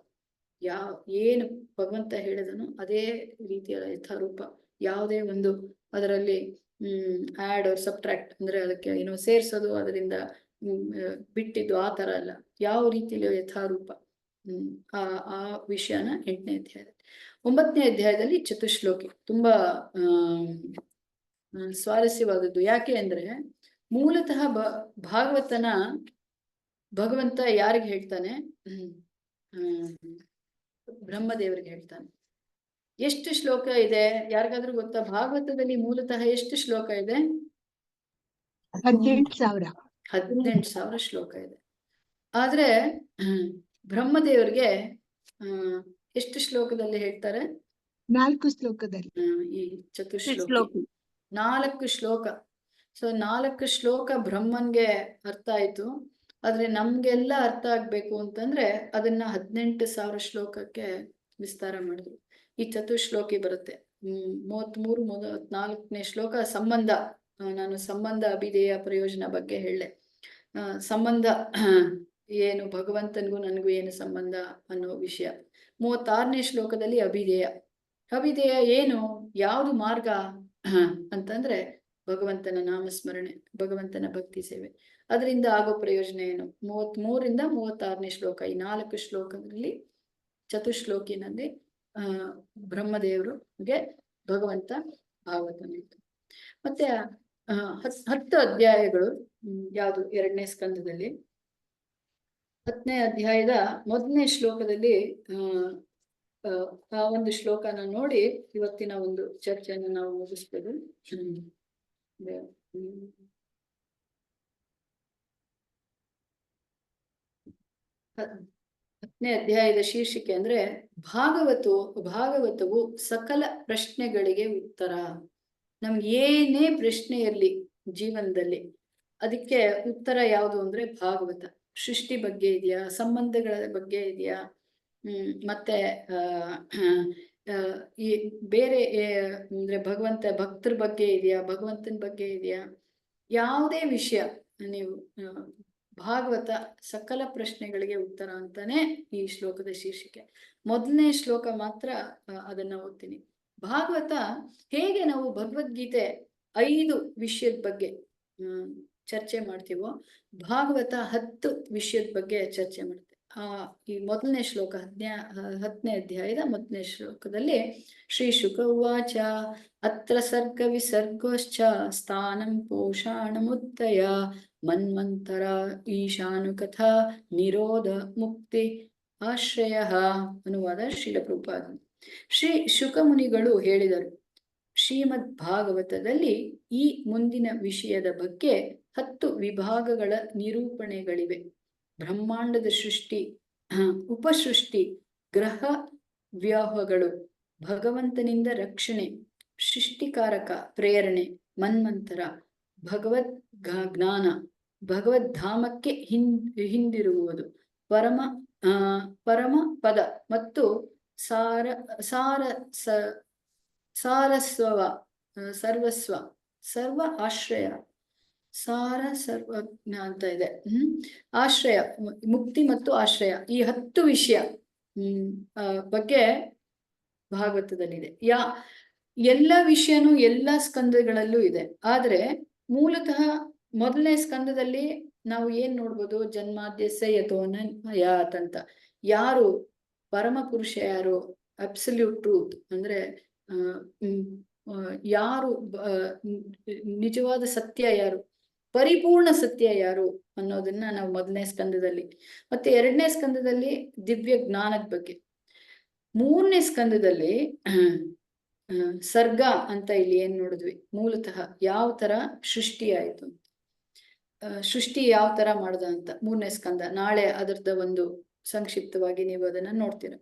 ಏನು ಭಗವಂತ ಹೇಳಿದನು ಅದೇ ರೀತಿಯ ಯಥಾರೂಪ. ಯಾವುದೇ ಒಂದು ಅದರಲ್ಲಿ ಆಡ್ ಆರ್ ಸಬ್ಟ್ರಾಕ್ಟ್ ಅಂದ್ರೆ ಅದಕ್ಕೆ ಏನೋ ಸೇರ್ಸೋದು, ಅದರಿಂದ ಬಿಟ್ಟಿದ್ದು ಆ ತರ ಅಲ್ಲ. ಯಾವ ರೀತಿಯಲ್ಲಿ ಯಥಾರೂಪ. ಆ ವಿಷಯನ 8ನೇ ಅಧ್ಯಾಯದಲ್ಲಿ. 9ನೇ ಅಧ್ಯಾಯದಲ್ಲಿ ಚತುಶ್ಲೋಕಿ ತುಂಬಾ ಸ್ವಾರಸ್ಯವಾದದ್ದು. ಯಾಕೆ ಅಂದ್ರೆ ಮೂಲತಃ ಭಗವಂತ ಯಾರಿಗೆ ಹೇಳ್ತಾನೆ? ಬ್ರಹ್ಮದೇವರಿಗೆ ಹೇಳ್ತಾನೆ. ಎಷ್ಟು ಶ್ಲೋಕ ಇದೆ ಯಾರಿಗಾದ್ರೂ ಗೊತ್ತಾ? ಭಾಗವತದಲ್ಲಿ ಮೂಲತಃ ಎಷ್ಟು ಶ್ಲೋಕ ಇದೆ? 18,000 ಶ್ಲೋಕ ಇದೆ. ಆದ್ರೆ ಬ್ರಹ್ಮದೇವರಿಗೆ ಎಷ್ಟು ಶ್ಲೋಕದಲ್ಲಿ ಹೇಳ್ತಾರೆ? 4 ಶ್ಲೋಕದಲ್ಲಿ. ಈ ಚತುಶ್ಲೋಕಿ 4 ಶ್ಲೋಕ. ಸೊ 4 ಶ್ಲೋಕ ಬ್ರಹ್ಮನ್ಗೆ ಅರ್ಥ ಆಯ್ತು. ಆದ್ರೆ ನಮ್ಗೆಲ್ಲ ಅರ್ಥ ಆಗ್ಬೇಕು ಅಂತಂದ್ರೆ ಅದನ್ನ 18,000 ಶ್ಲೋಕಕ್ಕೆ ವಿಸ್ತಾರ ಮಾಡಿದ್ರು. ಈ ಚತುಶ್ಲೋಕಿ ಬರುತ್ತೆ. 33-34ನೇ ಶ್ಲೋಕ ಸಂಬಂಧ. ನಾನು ಸಂಬಂಧ, ಅಭಿಧೇಯ, ಪ್ರಯೋಜನ ಬಗ್ಗೆ ಹೇಳೆ. ಸಂಬಂಧ ಏನು, ಭಗವಂತನಿಗೂ ನನಗೂ ಏನು ಸಂಬಂಧ ಅನ್ನೋ ವಿಷಯ. 36ನೇ ಶ್ಲೋಕದಲ್ಲಿ ಅಭಿಧೇಯ ಏನು, ಯಾವುದು ಮಾರ್ಗ ಅಂತಂದ್ರೆ ಭಗವಂತನ ನಾಮಸ್ಮರಣೆ, ಭಗವಂತನ ಭಕ್ತಿ ಸೇವೆ. ಅದರಿಂದ ಆಗೋ ಪ್ರಯೋಜನ ಏನು? 33ರಿಂದ 36ನೇ ಶ್ಲೋಕ, ಈ 4 ಶ್ಲೋಕದಲ್ಲಿ ಚತುಶ್ಲೋಕಿನಲ್ಲಿ ಬ್ರಹ್ಮದೇವರಿಗೆ ಭಗವಂತ ಭಾಗವತ ನೀಡ್ತಾನೆ. ಮತ್ತೆ 10 ಅಧ್ಯಾಯಗಳು. ಯಾವುದು? 2ನೇ ಸ್ಕಂದದಲ್ಲಿ 10ನೇ ಅಧ್ಯಾಯದ 1ನೇ ಶ್ಲೋಕದಲ್ಲಿ ಆ ಒಂದು ಶ್ಲೋಕನ ನೋಡಿ ಇವತ್ತಿನ ಒಂದು ಚರ್ಚೆಯನ್ನು ನಾವು ಮುಗಿಸ್ಬೋದು. 10ನೇ ಅಧ್ಯಾಯದ ಶೀರ್ಷಿಕೆ ಅಂದ್ರೆ ಭಾಗವತವು ಸಕಲ ಪ್ರಶ್ನೆಗಳಿಗೆ ಉತ್ತರ. ನಮ್ಗೆ ಏನೇ ಪ್ರಶ್ನೆ ಇರ್ಲಿ ಜೀವನದಲ್ಲಿ, ಅದಕ್ಕೆ ಉತ್ತರ ಯಾವುದು ಅಂದ್ರೆ ಭಾಗವತ. ಸೃಷ್ಟಿ ಬಗ್ಗೆ ಇದೆಯಾ, ಸಂಬಂಧಗಳ ಬಗ್ಗೆ ಇದೆಯಾ, ಮತ್ತೆ ಈ ಬೇರೆ ಅಂದ್ರೆ ಭಕ್ತರ ಬಗ್ಗೆ ಇದೆಯಾ, ಭಗವಂತನ ಬಗ್ಗೆ ಇದೆಯಾ, ಯಾವುದೇ ವಿಷಯ ನೀವು ಭಾಗವತ ಸಕಲ ಪ್ರಶ್ನೆಗಳಿಗೆ ಉತ್ತರ ಅಂತಾನೆ ಈ ಶ್ಲೋಕದ ಶೀರ್ಷಿಕೆ. ಮೊದಲನೇ ಶ್ಲೋಕ ಮಾತ್ರ ಅದನ್ನ ಓದ್ತೀನಿ. ಭಾಗವತ ಹೇಗೆ ನಾವು ಭಗವದ್ಗೀತೆ 5 ವಿಷಯದ ಬಗ್ಗೆ ಚರ್ಚೆ ಮಾಡ್ತೀವೋ, ಭಾಗವತ 10 ವಿಷಯದ ಬಗ್ಗೆ ಚರ್ಚೆ ಮಾಡುತ್ತೆ. ಈ ಮೊದಲನೇ ಶ್ಲೋಕ 10ನೇ ಅಧ್ಯಾಯದ ಮೊದಲನೇ ಶ್ಲೋಕದಲ್ಲಿ ಶ್ರೀ ಶುಕ ಉವಾಚ ಅತ್ರ ಸರ್ಗ ವಿಸರ್ಗೋಶ್ಚ ಸ್ಥಾನಂ ಪೋಷಾಣಮುತ್ತಯ ಮನ್ವಂತರ ಈಶಾನು ಕಥಾ ನಿರೋಧ ಮುಕ್ತಿ ಆಶ್ರಯ. ಅನುವಾದ ಶ್ರೀಲ ಪ್ರಭುಪಾದ. ಶ್ರೀ ಶುಕಮುನಿಗಳು ಹೇಳಿದರು, ಶ್ರೀಮದ್ ಭಾಗವತದಲ್ಲಿ ಈ ಮುಂದಿನ ವಿಷಯದ ಬಗ್ಗೆ 10 ವಿಭಾಗಗಳ ನಿರೂಪಣೆಗಳಿವೆ. ಬ್ರಹ್ಮಾಂಡದ ಸೃಷ್ಟಿ, ಉಪಸೃಷ್ಟಿ, ಗ್ರಹ ವ್ಯೂಹಗಳು, ಭಗವಂತನಿಂದ ರಕ್ಷಣೆ, ಸೃಷ್ಟಿಕಾರಕ ಪ್ರೇರಣೆ, ಮನ್ವಂತರ, ಭಗವದ್ ಜ್ಞಾನ, ಭಗವದ್ಧಾಮಕ್ಕೆ ಹಿಂದಿರುಗುವುದು, ಪರಮ ಪದ ಮತ್ತು ಸಾರಸ್ವ ಸರ್ವಸ್ವ, ಸರ್ವ ಆಶ್ರಯ, ಸರ್ವಜ್ಞ ಅಂತ ಇದೆ. ಆಶ್ರಯ, ಮುಕ್ತಿ ಮತ್ತು ಆಶ್ರಯ, ಈ 10 ವಿಷಯ ಬಗ್ಗೆ ಭಾಗವತದಲ್ಲಿದೆ. ಎಲ್ಲ ವಿಷಯನೂ ಎಲ್ಲ ಸ್ಕಂದಗಳಲ್ಲೂ ಇದೆ. ಆದ್ರೆ ಮೂಲತಃ ಮೊದಲನೇ ಸ್ಕಂದದಲ್ಲಿ ನಾವು ಏನ್ ನೋಡ್ಬೋದು, ಜನ್ಮಾದ್ಯಸ್ಯ ಯತೋನ್ಮಯಾತ್ ಅಂತ. ಯಾರು ಪರಮ ಪುರುಷ, ಯಾರು ಅಬ್ಸಲ್ಯೂಟ್ ಟ್ರೂತ್ ಅಂದ್ರೆ ಯಾರು ನಿಜವಾದ ಸತ್ಯ ಯಾರು, ಪರಿಪೂರ್ಣ ಸತ್ಯ ಯಾರು ಅನ್ನೋದನ್ನ ನಾವು ಮೊದಲನೇ ಸ್ಕಂದದಲ್ಲಿ, ಮತ್ತೆ 2ನೇ ಸ್ಕಂದದಲ್ಲಿ ದಿವ್ಯ ಜ್ಞಾನದ ಬಗ್ಗೆ, 3ನೇ ಸ್ಕಂದದಲ್ಲಿ ಸರ್ಗ ಅಂತ ಇಲ್ಲಿ ಏನ್ ನೋಡಿದ್ವಿ, ಮೂಲತಃ ಯಾವ ತರ ಸೃಷ್ಟಿ ಆಯ್ತು, ಸೃಷ್ಟಿ ಯಾವ ತರ ಮಾಡ್ದ ಅಂತ 3ನೇ ಸ್ಕಂದ. ನಾಳೆ ಅದರದ ಒಂದು ಸಂಕ್ಷಿಪ್ತವಾಗಿ ನೀವು ಅದನ್ನ ನೋಡ್ತೀರ.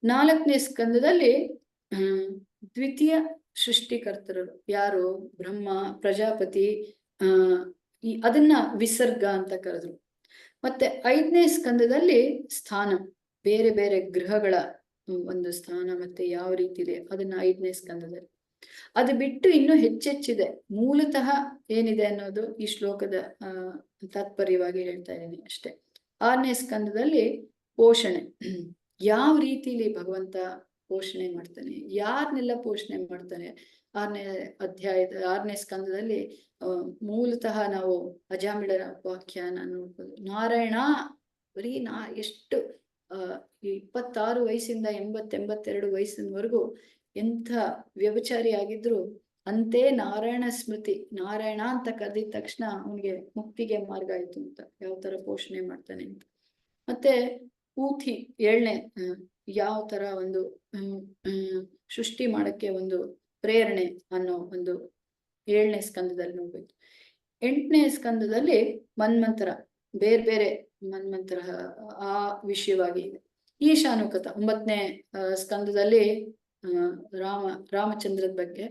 4ನೇ ಸ್ಕಂದದಲ್ಲಿ ದ್ವಿತೀಯ ಸೃಷ್ಟಿಕರ್ತರು ಯಾರು, ಬ್ರಹ್ಮ, ಪ್ರಜಾಪತಿ, ಅದನ್ನ ವಿಸರ್ಗ ಅಂತ ಕರೆದ್ರು. ಮತ್ತೆ 5ನೇ ಸ್ಕಂದದಲ್ಲಿ ಸ್ಥಾನ, ಬೇರೆ ಬೇರೆ ಗ್ರಹಗಳ ಒಂದು ಸ್ಥಾನ ಮತ್ತೆ ಯಾವ ರೀತಿ ಇದೆ ಅದನ್ನ 5ನೇ ಸ್ಕಂದದಲ್ಲಿ. ಅದು ಬಿಟ್ಟು ಇನ್ನೂ ಹೆಚ್ಚೆಚ್ಚಿದೆ. ಮೂಲತಃ ಏನಿದೆ ಅನ್ನೋದು ಈ ಶ್ಲೋಕದ ತಾತ್ಪರ್ಯವಾಗಿ ಹೇಳ್ತಾ ಇದ್ದೀನಿ ಅಷ್ಟೇ. 6ನೇ ಸ್ಕಂದದಲ್ಲಿ ಪೋಷಣೆ, ಯಾವ ರೀತಿಲಿ ಭಗವಂತ ಪೋಷಣೆ ಮಾಡ್ತಾನೆ, ಯಾರನ್ನೆಲ್ಲ ಪೋಷಣೆ ಮಾಡ್ತಾನೆ. 6ನೇ ಸ್ಕಂದದಲ್ಲಿ ಮೂಲತಃ ನಾವು ಅಜಾಮಿಳರ ವಾಕ್ಯನ ನೋಡ್ಬೋದು. ನಾರಾಯಣ ಬರೀ ಎಷ್ಟು 26 ವಯಸ್ಸಿಂದ 82 ವಯಸ್ಸಿನವರೆಗೂ ಎಂಥ ವ್ಯಭಿಚಾರಿ ಆಗಿದ್ರು ಅಂತೆ ನಾರಾಯಣ ಸ್ಮೃತಿ, ನಾರಾಯಣ ಅಂತ ಕರೆದಿದ ತಕ್ಷಣ ಅವನಿಗೆ ಮುಕ್ತಿಗೆ ಮಾರ್ಗ ಆಯ್ತು ಅಂತ ಯಾವ ತರ ಪೋಷಣೆ ಮಾಡ್ತಾನೆ ಅಂತ. ಮತ್ತೆ ಪೂಥಿ 7ನೇ, ಯಾವ ತರ ಒಂದು ಸೃಷ್ಟಿ ಮಾಡಕ್ಕೆ ಒಂದು ಪ್ರೇರಣೆ ಅನ್ನೋ ಒಂದು 7ನೇ ಸ್ಕಂದದಲ್ಲಿ ನೋಡ್ಬೇಕು. 8ನೇ ಸ್ಕಂದದಲ್ಲಿ ಮನ್ವಂತರ, ಬೇರೆ ಬೇರೆ ಮನ್ವಂತರ ಆ ವಿಷಯವಾಗಿ ಇದೆ. ಈಶಾನುಕಥ 9ನೇ ಸ್ಕಂದದಲ್ಲಿ ರಾಮಚಂದ್ರದ ಬಗ್ಗೆ.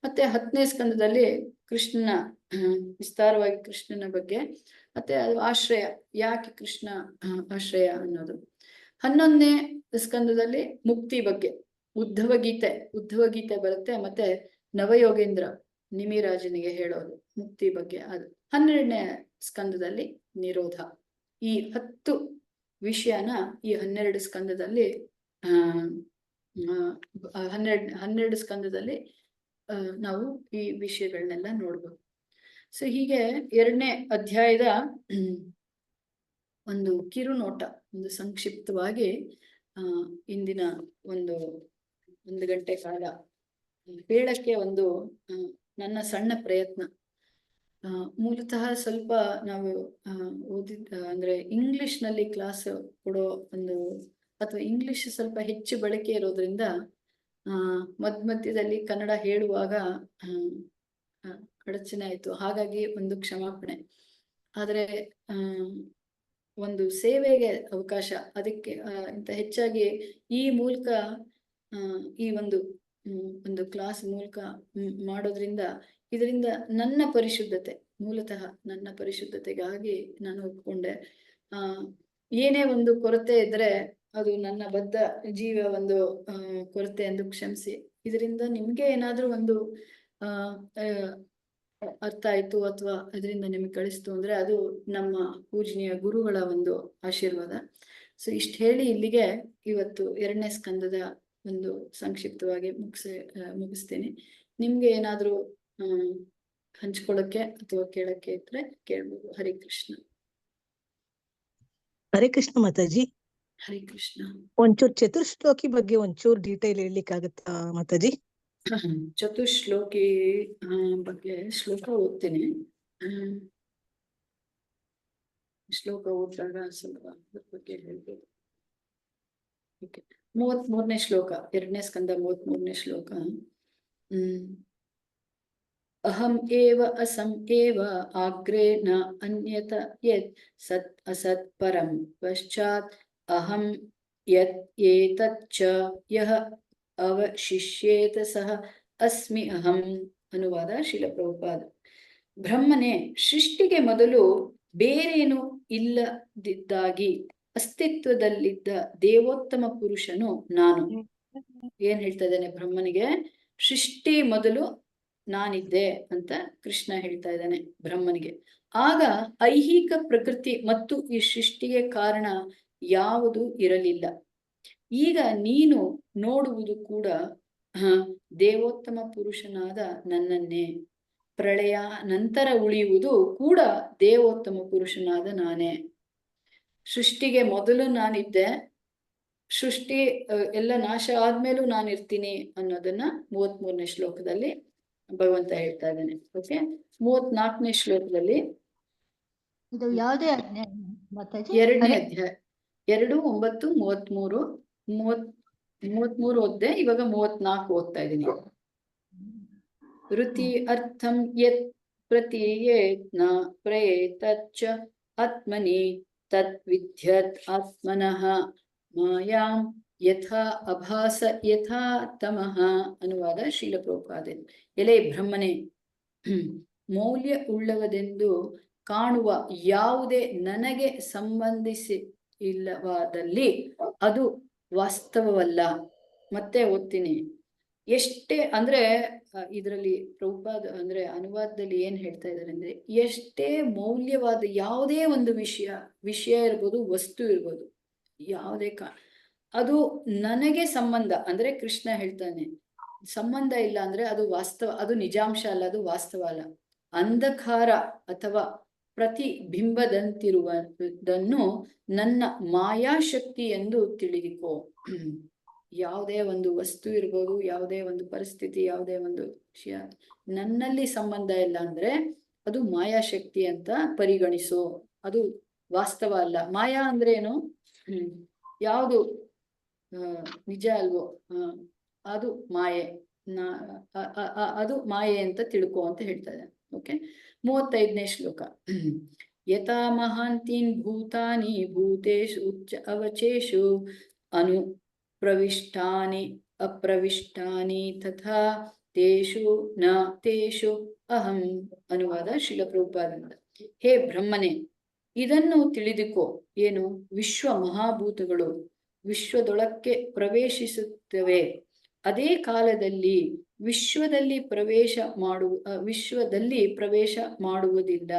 ಮತ್ತೆ 10ನೇ ಸ್ಕಂದದಲ್ಲಿ ಕೃಷ್ಣನ ವಿಸ್ತಾರವಾಗಿ ಕೃಷ್ಣನ ಬಗ್ಗೆ, ಮತ್ತೆ ಅದು ಆಶ್ರಯ, ಯಾಕೆ ಕೃಷ್ಣ ಆಶ್ರಯ ಅನ್ನೋದು. 11ನೇ ಸ್ಕಂದದಲ್ಲಿ ಮುಕ್ತಿ ಬಗ್ಗೆ ಉದ್ಧವ ಗೀತೆ ಬರುತ್ತೆ. ಮತ್ತೆ ನವಯೋಗೇಂದ್ರ ನಿಮಿರಾಜನಿಗೆ ಹೇಳೋದು ಮುಕ್ತಿ ಬಗ್ಗೆ ಅದು. 12ನೇ ಸ್ಕಂದದಲ್ಲಿ ನಿರೋಧ. ಈ 10 ವಿಷಯನ ಈ 12 ಸ್ಕಂದದಲ್ಲಿ 12 ಸ್ಕಂದದಲ್ಲಿ ನಾವು ಈ ವಿಷಯಗಳನ್ನೆಲ್ಲ ನೋಡ್ಬೋದು. ಸೊ ಹೀಗೆ 2ನೇ ಅಧ್ಯಾಯದ ಒಂದು ಕಿರುನೋಟ, ಒಂದು ಸಂಕ್ಷಿಪ್ತವಾಗಿ ಇಂದಿನ ಒಂದು 1 ಗಂಟೆ ಕಾಲ ಹೇಳಕ್ಕೆ ಒಂದು ನನ್ನ ಸಣ್ಣ ಪ್ರಯತ್ನ. ಮೂಲತಃ ಸ್ವಲ್ಪ ನಾವು ಅಂದ್ರೆ ಇಂಗ್ಲಿಷ್ ನಲ್ಲಿ ಕ್ಲಾಸ್ ಕೊಡೋ ಒಂದು, ಅಥವಾ ಇಂಗ್ಲಿಷ್ ಸ್ವಲ್ಪ ಹೆಚ್ಚು ಬಳಕೆ ಇರೋದ್ರಿಂದ ಮಧ್ಯದಲ್ಲಿ ಕನ್ನಡ ಹೇಳುವಾಗ ಅಡಚಣೆ ಆಯ್ತು. ಹಾಗಾಗಿ ಒಂದು ಕ್ಷಮಾಪಣೆ. ಆದ್ರೆ ಒಂದು ಸೇವೆಗೆ ಅವಕಾಶ, ಅದಕ್ಕೆ ಇಂತ ಹೆಚ್ಚಾಗಿ ಈ ಮೂಲಕ ಈ ಒಂದು ಕ್ಲಾಸ್ ಮೂಲಕ ಮಾಡೋದ್ರಿಂದ, ಇದರಿಂದ ನನ್ನ ಪರಿಶುದ್ಧತೆ, ಮೂಲತಃ ನನ್ನ ಪರಿಶುದ್ಧತೆಗಾಗಿ ನಾನು ಒಪ್ಕೊಂಡೆ. ಏನೇ ಒಂದು ಕೊರತೆ ಇದ್ರೆ ಅದು ನನ್ನ ಬದ್ಧ ಜೀವ ಒಂದು ಕೊರತೆ ಎಂದು ಕ್ಷಮಿಸಿ. ಇದರಿಂದ ನಿಮ್ಗೆ ಏನಾದ್ರೂ ಒಂದು ಅರ್ಥ ಆಯ್ತು ಅಥವಾ ಅದರಿಂದ ನಿಮಗೆ ಕಳಿಸ್ತು ಅಂದ್ರೆ ಅದು ನಮ್ಮ ಪೂಜನೀಯ ಗುರುಗಳ ಒಂದು ಆಶೀರ್ವಾದ. ಸೊ ಇಷ್ಟು ಹೇಳಿ ಇಲ್ಲಿಗೆ ಇವತ್ತು 2ನೇ ಸ್ಕಂದದ ಒಂದು ಸಂಕ್ಷಿಪ್ತವಾಗಿ ಮುಗಿಸ್ತೇನೆ. ನಿಮ್ಗೆ ಏನಾದ್ರೂ ಹಂಚ್ಕೊಳ್ಳಕ್ಕೆ ಅಥವಾ ಕೇಳಕ್ಕೆ ಇದ್ರೆ ಕೇಳ್ಬೋದು. ಹರಿ ಕೃಷ್ಣ. ಹರೇ ಕೃಷ್ಣ ಮಾತಾಜಿ. ಹರಿ ಕೃಷ್ಣ. ಒಂಚೂರು ಚತುರ್ಶ್ಲೋಕಿ ಬಗ್ಗೆ ಒಂಚೂರು ಡೀಟೇಲ್ ಹೇಳಲಿಕ್ಕಾಗತ್ತಾ ಮಾತಾಜಿ? ಚತುಶ್ಲೋಕಿ ಬಗ್ಗೆ ಶ್ಲೋಕ ಓದ್ತೀನಿ. ಶ್ಲೋಕ ಓದಿದಾಗ ಸ್ವಲ್ಪ ಅದ್ರ ಬಗ್ಗೆ ಹೇಳ್ಬೋದು. ಓಕೆ, 33ನೇ ಶ್ಲೋಕ, 2ನೇ ಸ್ಕಂದ 33ನೇ ಶ್ಲೋಕ. ಅಹಂ ಏವ ಅಸಂ ಏವ ಆಗ್ರೇ ನ ಅನ್ಯತ ಯತ್ ಸತ್ ಅಸತ್ ಪರಂ ಪಶ್ಚಾತ್ ಅಹಂ ಯತ್ ಏತತ್ ಚ ಯಹ ಅವಶಿಷ್ಯೇತ ಸಹ ಅಸ್ಮಿ ಅಹಂ. ಅನುವಾದ ಶ್ರೀಲ ಪ್ರಭುಪಾದ. ಬ್ರಹ್ಮನೇ, ಸೃಷ್ಟಿಗೆ ಮೊದಲು ಬೇರೇನು ಇಲ್ಲದಿದ್ದಾಗಿ ಅಸ್ತಿತ್ವದಲ್ಲಿದ್ದ ದೇವೋತ್ತಮ ಪುರುಷನು ನಾನು. ಏನ್ ಹೇಳ್ತಾ ಇದ್ದಾನೆ ಬ್ರಹ್ಮನಿಗೆ? ಸೃಷ್ಟಿ ಮೊದಲು ನಾನಿದ್ದೆ ಅಂತ ಕೃಷ್ಣ ಹೇಳ್ತಾ ಇದ್ದಾನೆ ಬ್ರಹ್ಮನಿಗೆ. ಆಗ ಐಹಿಕ ಪ್ರಕೃತಿ ಮತ್ತು ಈ ಸೃಷ್ಟಿಗೆ ಕಾರಣ ಯಾವುದು ಇರಲಿಲ್ಲ. ಈಗ ನೀನು ನೋಡುವುದು ಕೂಡ ದೇವೋತ್ತಮ ಪುರುಷನಾದ ನನ್ನನ್ನೇ. ಪ್ರಳಯ ನಂತರ ಉಳಿಯುವುದು ಕೂಡ ದೇವೋತ್ತಮ ಪುರುಷನಾದ ನಾನೇ. ಸೃಷ್ಟಿಗೆ ಮೊದಲು ನಾನಿದ್ದೆ, ಸೃಷ್ಟಿ ಎಲ್ಲ ನಾಶ ಆದ್ಮೇಲೂ ನಾನಿರ್ತೀನಿ ಅನ್ನೋದನ್ನ 33ನೇ ಶ್ಲೋಕದಲ್ಲಿ ಭಗವಂತ ಹೇಳ್ತಾ ಇದ್ದಾನೆ. ಓಕೆ, 34ನೇ ಶ್ಲೋಕದಲ್ಲಿ ಇದು ಯಾವುದೇ ಅಧ್ಯಾಯ ಮಾತಾಜಿ? 2ನೇ ಅಧ್ಯಾಯ 2, 9, 33, 33 ಓದ್ದೆ, ಇವಾಗ 34 ಓದ್ತಾ ಇದ್ದೀನಿ. ಋತಿ ಅರ್ಥಂ ಯತ್ ಪ್ರತೀಯೇತ್ ನ ಪ್ರಯೇತಚ್ಚ ಆತ್ಮನಿ ತತ್ ವಿದ್ಯತ್ ಆತ್ಮನಃ ಮಾಯಾಂ ಯಥಾ ಅಭಾಸ ಯಥಾ ತಮಃ. ಅನುವಾದ ಶ್ರೀಲ ಪ್ರಭುಪಾದ. ಎಲೆ ಬ್ರಹ್ಮನೇ, ಮೌಲ್ಯ ಉಳ್ಳವದೆಂದು ಕಾಣುವ ಯಾವುದೇ ನನಗೆ ಸಂಬಂಧಿಸಿ ಇಲ್ಲವಾದಲ್ಲಿ ಅದು ವಾಸ್ತವವಲ್ಲ. ಮತ್ತೆ ಓದ್ತೀನಿ. ಎಷ್ಟೇ ಅಂದ್ರೆ ಇದರಲ್ಲಿ ಪ್ರಭುಪಾದ ಅಂದ್ರೆ ಅನುವಾದದಲ್ಲಿ ಏನ್ ಹೇಳ್ತಾ ಇದ್ದಾರೆ ಅಂದ್ರೆ, ಎಷ್ಟೇ ಮೌಲ್ಯವಾದ ಯಾವುದೇ ಒಂದು ವಿಷಯ ಇರ್ಬೋದು, ವಸ್ತು ಇರ್ಬೋದು, ಯಾವುದೇ ಅದು ನನಗೆ ಸಂಬಂಧ ಅಂದ್ರೆ ಕೃಷ್ಣ ಹೇಳ್ತಾನೆ ಸಂಬಂಧ ಇಲ್ಲ ಅಂದ್ರೆ ಅದು ವಾಸ್ತವ, ಅದು ನಿಜಾಂಶ ಅಲ್ಲ, ಅದು ವಾಸ್ತವ ಅಲ್ಲ. ಅಂಧಕಾರ ಅಥವಾ ಪ್ರತಿಬಿಂಬದಂತಿರುವುದನ್ನು ನನ್ನ ಮಾಯಾಶಕ್ತಿ ಎಂದು ತಿಳಿದುಕೋ. ಯಾವುದೇ ಒಂದು ವಸ್ತು ಇರ್ಬೋದು, ಯಾವುದೇ ಒಂದು ಪರಿಸ್ಥಿತಿ, ಯಾವುದೇ ಒಂದು ವಿಷಯ ನನ್ನಲ್ಲಿ ಸಂಬಂಧ ಇಲ್ಲ ಅಂದ್ರೆ ಅದು ಮಾಯಾಶಕ್ತಿ ಅಂತ ಪರಿಗಣಿಸು. ಅದು ವಾಸ್ತವ ಅಲ್ಲ. ಮಾಯಾ ಅಂದ್ರೆ ಏನು? ಯಾವುದು ನಿಜ ಅಲ್ವೋ ಅದು ಮಾಯೆ. ಅದು ಮಾಯೆ ಅಂತ ತಿಳ್ಕೊ ಅಂತ ಹೇಳ್ತಾ ಇದ್ದಾನೆ. ಓಕೆ, 35ನೇ ಶ್ಲೋಕ. ಯಥಾ ಮಹಾಂತೀನ್ ಭೂತಾನಿ ಭೂತೇಷು ಉಚ್ಚ ಅವಚೇಷು ಅನು ಪ್ರವಿಷ್ಟಾನಿ ಅಪ್ರವಿಷ್ಟಾನಿ ತಥಾ ತೇಷು ನ ತೇಷು ಅಹಂ. ಅನುವಾದ ಶ್ರೀಲ ಪ್ರಭುಪಾದರಿಂದ. ಹೇ ಬ್ರಹ್ಮನೇ, ಇದನ್ನು ತಿಳಿದುಕೋ. ಏನು? ವಿಶ್ವ ಮಹಾಭೂತಗಳು ವಿಶ್ವದೊಳಕ್ಕೆ ಪ್ರವೇಶಿಸುತ್ತವೆ. ಅದೇ ಕಾಲದಲ್ಲಿ ವಿಶ್ವದಲ್ಲಿ ಪ್ರವೇಶ ಮಾಡುವುದಿಲ್ಲ.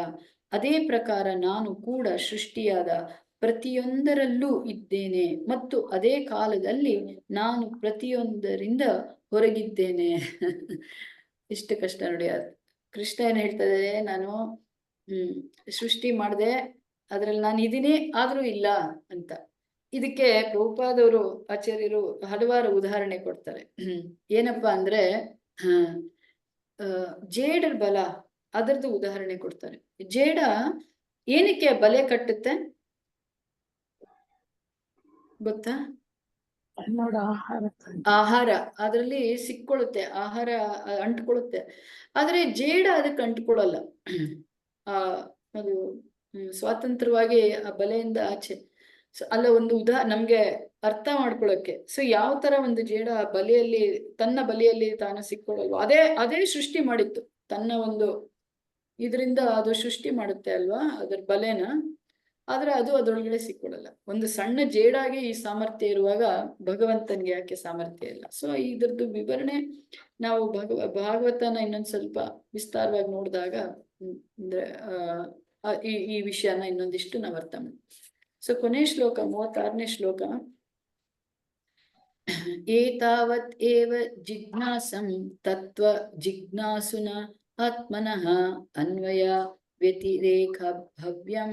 ಅದೇ ಪ್ರಕಾರ ನಾನು ಕೂಡ ಸೃಷ್ಟಿಯಾದ ಪ್ರತಿಯೊಂದರಲ್ಲೂ ಇದ್ದೇನೆ ಮತ್ತು ಅದೇ ಕಾಲದಲ್ಲಿ ನಾನು ಪ್ರತಿಯೊಂದರಿಂದ ಹೊರಗಿದ್ದೇನೆ. ಇಷ್ಟು ಕಷ್ಟ ನೋಡಿ. ಕೃಷ್ಣ ಏನ್ ಹೇಳ್ತಾ ಇದ್ದಾರೆ? ನಾನು ಸೃಷ್ಟಿ ಮಾಡಿದೆ, ಅದ್ರಲ್ಲಿ ನಾನು ಇದೀನಿ ಆದ್ರೂ ಇಲ್ಲ ಅಂತ. ಇದಕ್ಕೆ ಪ್ರಭುಪಾದವರು ಆಚಾರ್ಯರು ಹಲವಾರು ಉದಾಹರಣೆ ಕೊಡ್ತಾರೆ. ಏನಪ್ಪಾ ಅಂದ್ರೆ ಜೇಡರ ಬಲ, ಅದರದ್ದು ಉದಾಹರಣೆ ಕೊಡ್ತಾರೆ. ಜೇಡ ಏನಕ್ಕೆ ಬಲೆ ಕಟ್ಟುತ್ತೆ ಗೊತ್ತಾ? ಆಹಾರ ಅದರಲ್ಲಿ ಸಿಕ್ಕೊಳ್ಳುತ್ತೆ, ಆಹಾರ ಅಂಟ್ಕೊಳ್ಳುತ್ತೆ. ಆದ್ರೆ ಜೇಡ ಅದಕ್ಕೆ ಅಂಟ್ಕೊಳ್ಳಲ್ಲ. ಅದು ಸ್ವಾತಂತ್ರ್ಯವಾಗಿ ಆ ಬಲೆಯಿಂದ ಆಚೆ. ಅಲ್ಲ, ಒಂದು ನಮ್ಗೆ ಅರ್ಥ ಮಾಡ್ಕೊಳಕ್ಕೆ. ಸೊ ಯಾವ ತರ ಒಂದು ಜೇಡ ಬಲೆಯಲ್ಲಿ, ತನ್ನ ಬಲೆಯಲ್ಲಿ ತಾನು ಸಿಕ್ಕೊಳ್ಳಲ್ವ, ಅದೇ ಸೃಷ್ಟಿ ಮಾಡಿತ್ತು. ತನ್ನ ಒಂದು ಇದರಿಂದ ಅದು ಸೃಷ್ಟಿ ಮಾಡುತ್ತೆ ಅಲ್ವಾ, ಅದರ ಬಲೆನ. ಆದ್ರೆ ಅದು ಅದರೊಳಗಡೆ ಸಿಕ್ಕೊಳ್ಳಲ್ಲ. ಒಂದು ಸಣ್ಣ ಜೇಡಾಗಿ ಈ ಸಾಮರ್ಥ್ಯ ಇರುವಾಗ ಭಗವಂತನಿಗೆ ಯಾಕೆ ಸಾಮರ್ಥ್ಯ ಇಲ್ಲ? ಸೊ ಇದ್ರದ್ದು ವಿವರಣೆ ನಾವು ಭಾಗವತನ ಇನ್ನೊಂದ್ ಸ್ವಲ್ಪ ವಿಸ್ತಾರವಾಗಿ ನೋಡಿದಾಗ ಅಂದ್ರೆ ಈ ವಿಷಯನ ಇನ್ನೊಂದಿಷ್ಟು ನಾವು ಅರ್ಥ ಮಾಡಿ. ಸೊ ಕೊನೆ ಶ್ಲೋಕ 36ನೇ ಶ್ಲೋಕ. ಏತಾವತ್ ಏವ ಜಿಜ್ಞಾಸಂ ತತ್ವ ಜಿಜ್ಞಾಸುನ ಆತ್ಮನಃ ಅನ್ವಯ ವ್ಯತಿರೇಕ ಭವ್ಯಂ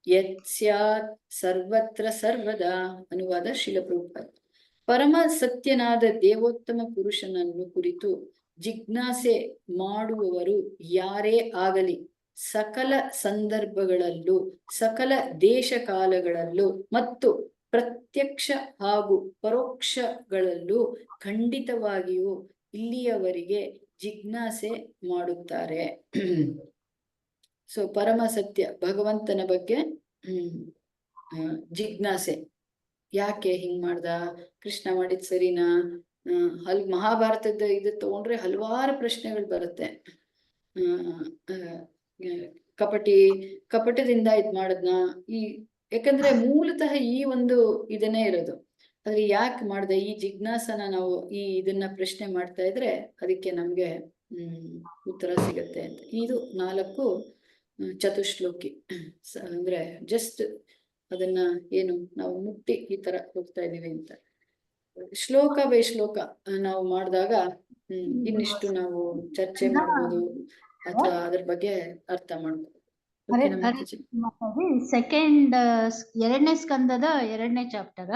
ಯತ್ ಸ್ಯಾತ್ ಸರ್ವತ್ರ ಸರ್ವದಾ. ಅನುವಾದ ಶ್ರೀಲ ಪ್ರಭುಪಾದ. ಪರಮ ಸತ್ಯನಾದ ದೇವೋತ್ತಮ ಪುರುಷನನ್ನು ಕುರಿತು ಜಿಜ್ಞಾಸೆ ಮಾಡುವವರು ಯಾರೇ ಆಗಲಿ ಸಕಲ ಸಂದರ್ಭಗಳಲ್ಲೂ ಸಕಲ ದೇಶ ಕಾಲಗಳಲ್ಲೂ ಮತ್ತು ಪ್ರತ್ಯಕ್ಷ ಹಾಗೂ ಪರೋಕ್ಷಗಳಲ್ಲೂ ಖಂಡಿತವಾಗಿಯೂ ಇಲ್ಲಿಯವರೆಗೆ ಜಿಜ್ಞಾಸೆ ಮಾಡುತ್ತಾರೆ. ಸೊ ಪರಮ ಸತ್ಯ ಭಗವಂತನ ಬಗ್ಗೆ ಜಿಜ್ಞಾಸೆ ಯಾಕೆ ಹಿಂಗ್ ಮಾಡ್ದ, ಕೃಷ್ಣ ಮಾಡಿದ್ ಸರಿನಾ? ಮಹಾಭಾರತದ ಇದು ತಗೊಂಡ್ರೆ ಹಲವಾರು ಪ್ರಶ್ನೆಗಳು ಬರುತ್ತೆ. ಕಪಟದಿಂದ ಇದ್ ಮಾಡದ್ನ ಯಾಕಂದ್ರೆ ಮೂಲತಃ ಈ ಒಂದು ಇದನ್ನೇ ಇರೋದು. ಆದ್ರೆ ಯಾಕೆ ಮಾಡ್ದೆ ಈ ಜಿಜ್ಞಾಸನ ನಾವು ಇದನ್ನ ಪ್ರಶ್ನೆ ಮಾಡ್ತಾ ಇದ್ರೆ ಅದಕ್ಕೆ ನಮ್ಗೆ ಉತ್ತರ ಸಿಗತ್ತೆ ಅಂತ. ಇದು 4 ಚತುಶ್ಲೋಕಿ ಅಂದ್ರೆ ಜಸ್ಟ್ ಅದನ್ನ ಏನು ನಾವು ಮುಟ್ಟಿ ಈ ತರ ಹೋಗ್ತಾ ಇದೀವಿ ಅಂತ. ಶ್ಲೋಕ ಬೈ ಶ್ಲೋಕ ನಾವು ಮಾಡಿದಾಗ ಇನ್ನಿಷ್ಟು ನಾವು ಚರ್ಚೆ ಮಾಡ್ಬೋದು ಅಥವಾ ಅದ್ರ ಬಗ್ಗೆ ಅರ್ಥ ಮಾಡ್ಬೋದು. ಸೆಕೆಂಡ್ 2ನೇ ಸ್ಕಂದದ 2ನೇ ಚಾಪ್ಟರ್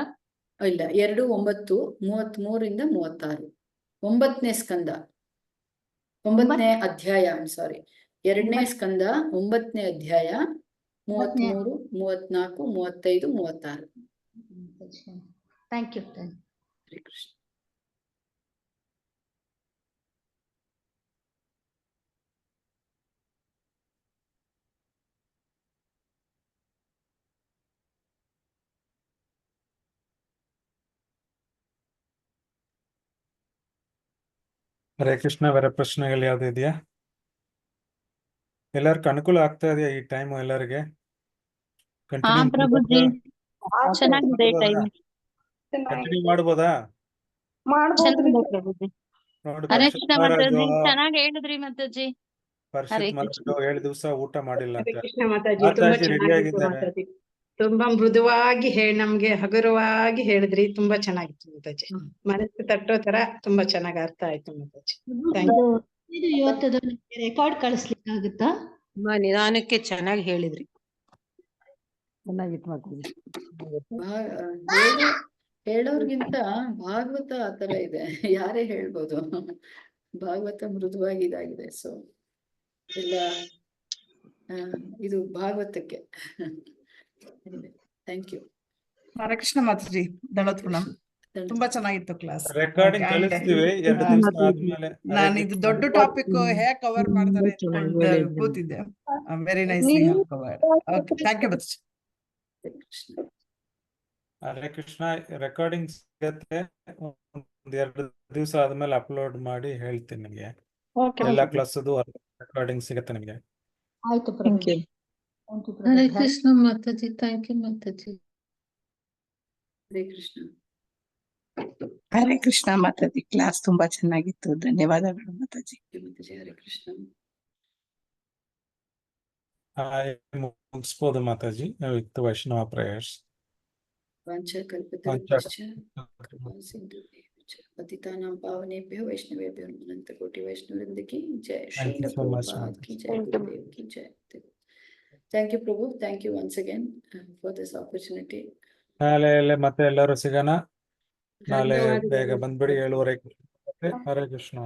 ಇಲ್ಲ 2, 9, 33ರಿಂದ 36 9ನೇ ಸ್ಕಂದ 9ನೇ ಅಧ್ಯಾಯ. ಸಾರಿ 2ನೇ ಸ್ಕಂದ 9ನೇ ಅಧ್ಯಾಯ 33, 34, 35, 36. Thank you. ಹರೇ ಕೃಷ್ಣ. ಹರೇ ಕೃಷ್ಣ. ಬೇರೆ ಪ್ರಶ್ನೆಗಳು ಯಾವ್ದು ಇದೆಯಾ? ಎಲ್ಲರಿಗೂ ಅನುಕೂಲ ಆಗ್ತಾ ಇದೆಯಾ ಈ ಟೈಮ್? ಎಲ್ಲರಿಗೆ ಪ್ರಭುಜಿ ಚೆನ್ನಾಗಿದೆ ಟೈಮ್. ಕಂಟಿನ್ಯೂ ಮಾಡ್ಬೋದಾ? ಚೆನ್ನಾಗಿದೆ ಪ್ರಭುಜಿ. ನೋಡಿ, ಹರೇ ಕೃಷ್ಣ ಮಾತಾಜಿ ಚೆನ್ನಾಗಿ ಹೇಳಿದ್ರಿ ಮಾತಾಜಿ. ಪರಿಷತ್ ಮಲಗಿದ್ದು 7 ದಿವಸ ಊಟ ಮಾಡಿಲ್ಲ ಹರೇ ಅಂತ. ಕೃಷ್ಣ ಮಾತಾಜಿ, ತುಂಬಾ ಮಾತಾಜಿ ರೆಡಿ ಚೆನ್ನಾಗಿತ್ತು ಆಗಿದ್ದಾರೆ. ಮಾತಾಜಿ. ತುಂಬಾ ಮೃದುವಾಗಿ ನಮ್ಗೆ ಹಗುರವಾಗಿ ಹೇಳಿದ್ರಿ. ತುಂಬಾ ಚೆನ್ನಾಗಿತ್ತು ಮಾತಾಜಿ. ಮನಸ್ಸು ತಟ್ಟೋ ತರ ತುಂಬಾ ಚೆನ್ನಾಗಿ ಅರ್ಥ ಆಯ್ತು ಮಾತಾಜಿ. ಇವತ್ತದ ರೆಕಾರ್ಡ್ ಕಳಿಸ್ಲಿಕ್ಕಾಗುತ್ತಾ? ತುಂಬಾ ನಿಧಾನಕ್ಕೆ ಚೆನ್ನಾಗಿ ಹೇಳಿದ್ರಿ. ಚೆನ್ನಾಗಿತ್ತು ಮಾತಾಜಿ. ಹೇಳೋರ್ಗಿಂತ ಭಾಗವತ ಆತರ ಇದೆ, ಯಾರೇ ಹೇಳ್ಬೋದು. ಭಾಗವತ ಮೃದುವಾಗಿ ಇದಾಗಿದೆ. ಸೊ ಎಲ್ಲ ಇದು ಭಾಗವತಕ್ಕೆ. Thank you. ಹರೇ ಕೃಷ್ಣ ಮಾತಾಜಿ. ದಂಡೋತ್ ಪ್ರಣಾಮ್. ತುಂಬಾ ಚೆನ್ನಾಗಿತ್ತು ಕ್ಲಾಸ್. ರೆಕಾರ್ಡಿಂಗ್ ಕಳಿಸ್ತೀವಿ 2 ದಿವಸ ಆದ್ಮೇಲೆ. ನಾನು ಇದು ದೊಡ್ಡ ಟಾಪಿಕ್ ಹೇಗೆ ಕವರ್ ಮಾಡ್ತಾರೆ ಅಂತ ಕೂತಿದ್ದೆ. Very nicely cover. Okay, thank you Mataji. Hare Krishna. Recording ಸಿಗತ್ತೆ, 2 ದಿವಸ ಆದ್ಮೇಲೆ ಅಪ್ಲೋಡ್ ಮಾಡಿ ಹೇಳ್ತೀನಿ ನಿಮಗೆ. ಎಲ್ಲಾ ಕ್ಲಾಸದು ರೆಕಾರ್ಡಿಂಗ್ ಸಿಗತ್ತೆ ನಿಮಗೆ. ಆಯ್ತು thank you. Hare Krishna Mataji. Thank you Mataji. Hare Krishna. Hare Krishna Mataji. Class ತುಂಬಾ ಚೆನ್ನಾಗಿತ್ತು. ಧನ್ಯವಾದಗಳು ಮಾತಾಜಿ. ಮಾತಾಜಿ. ಹರೇ ಕೃಷ್ಣ. ಮುಗಿಸ್ಬೋದು ಮಾತಾಜಿ ವಿತ್ ವೈಷ್ಣವ ಪ್ರೇಯರ್ಸ್. ವಾಂಛಾಕಲ್ಪತರುಭ್ಯಶ್ಚ ಕೃಪಾ ಸಿಂಧುಭ್ಯಶ್ಚ ಪತಿತಾನಾಂ ಪಾವನೇಭ್ಯೋ ವೈಷ್ಣವೇಭ್ಯೋ ಅನಂತಕೋಟಿ ವೈಷ್ಣವವೃಂದ ಕಿ ಜೈ. ಶ್ರೀಲ ಪ್ರಭುಪಾದ ಕಿ ಜೈ. ಗುರುದೇವ್ ಕಿ ಜೈ. Thank you Prabhu. Thank you once again for this opportunity. ನಾಳೆ ಮತ್ತೆ ಎಲ್ಲರೂ ಸಿಗೋಣ. ನಾಳೆ ಬೇಗ ಬಂದ್ಬಿಡಿ 7:30. ಹರೇ ಕೃಷ್ಣ.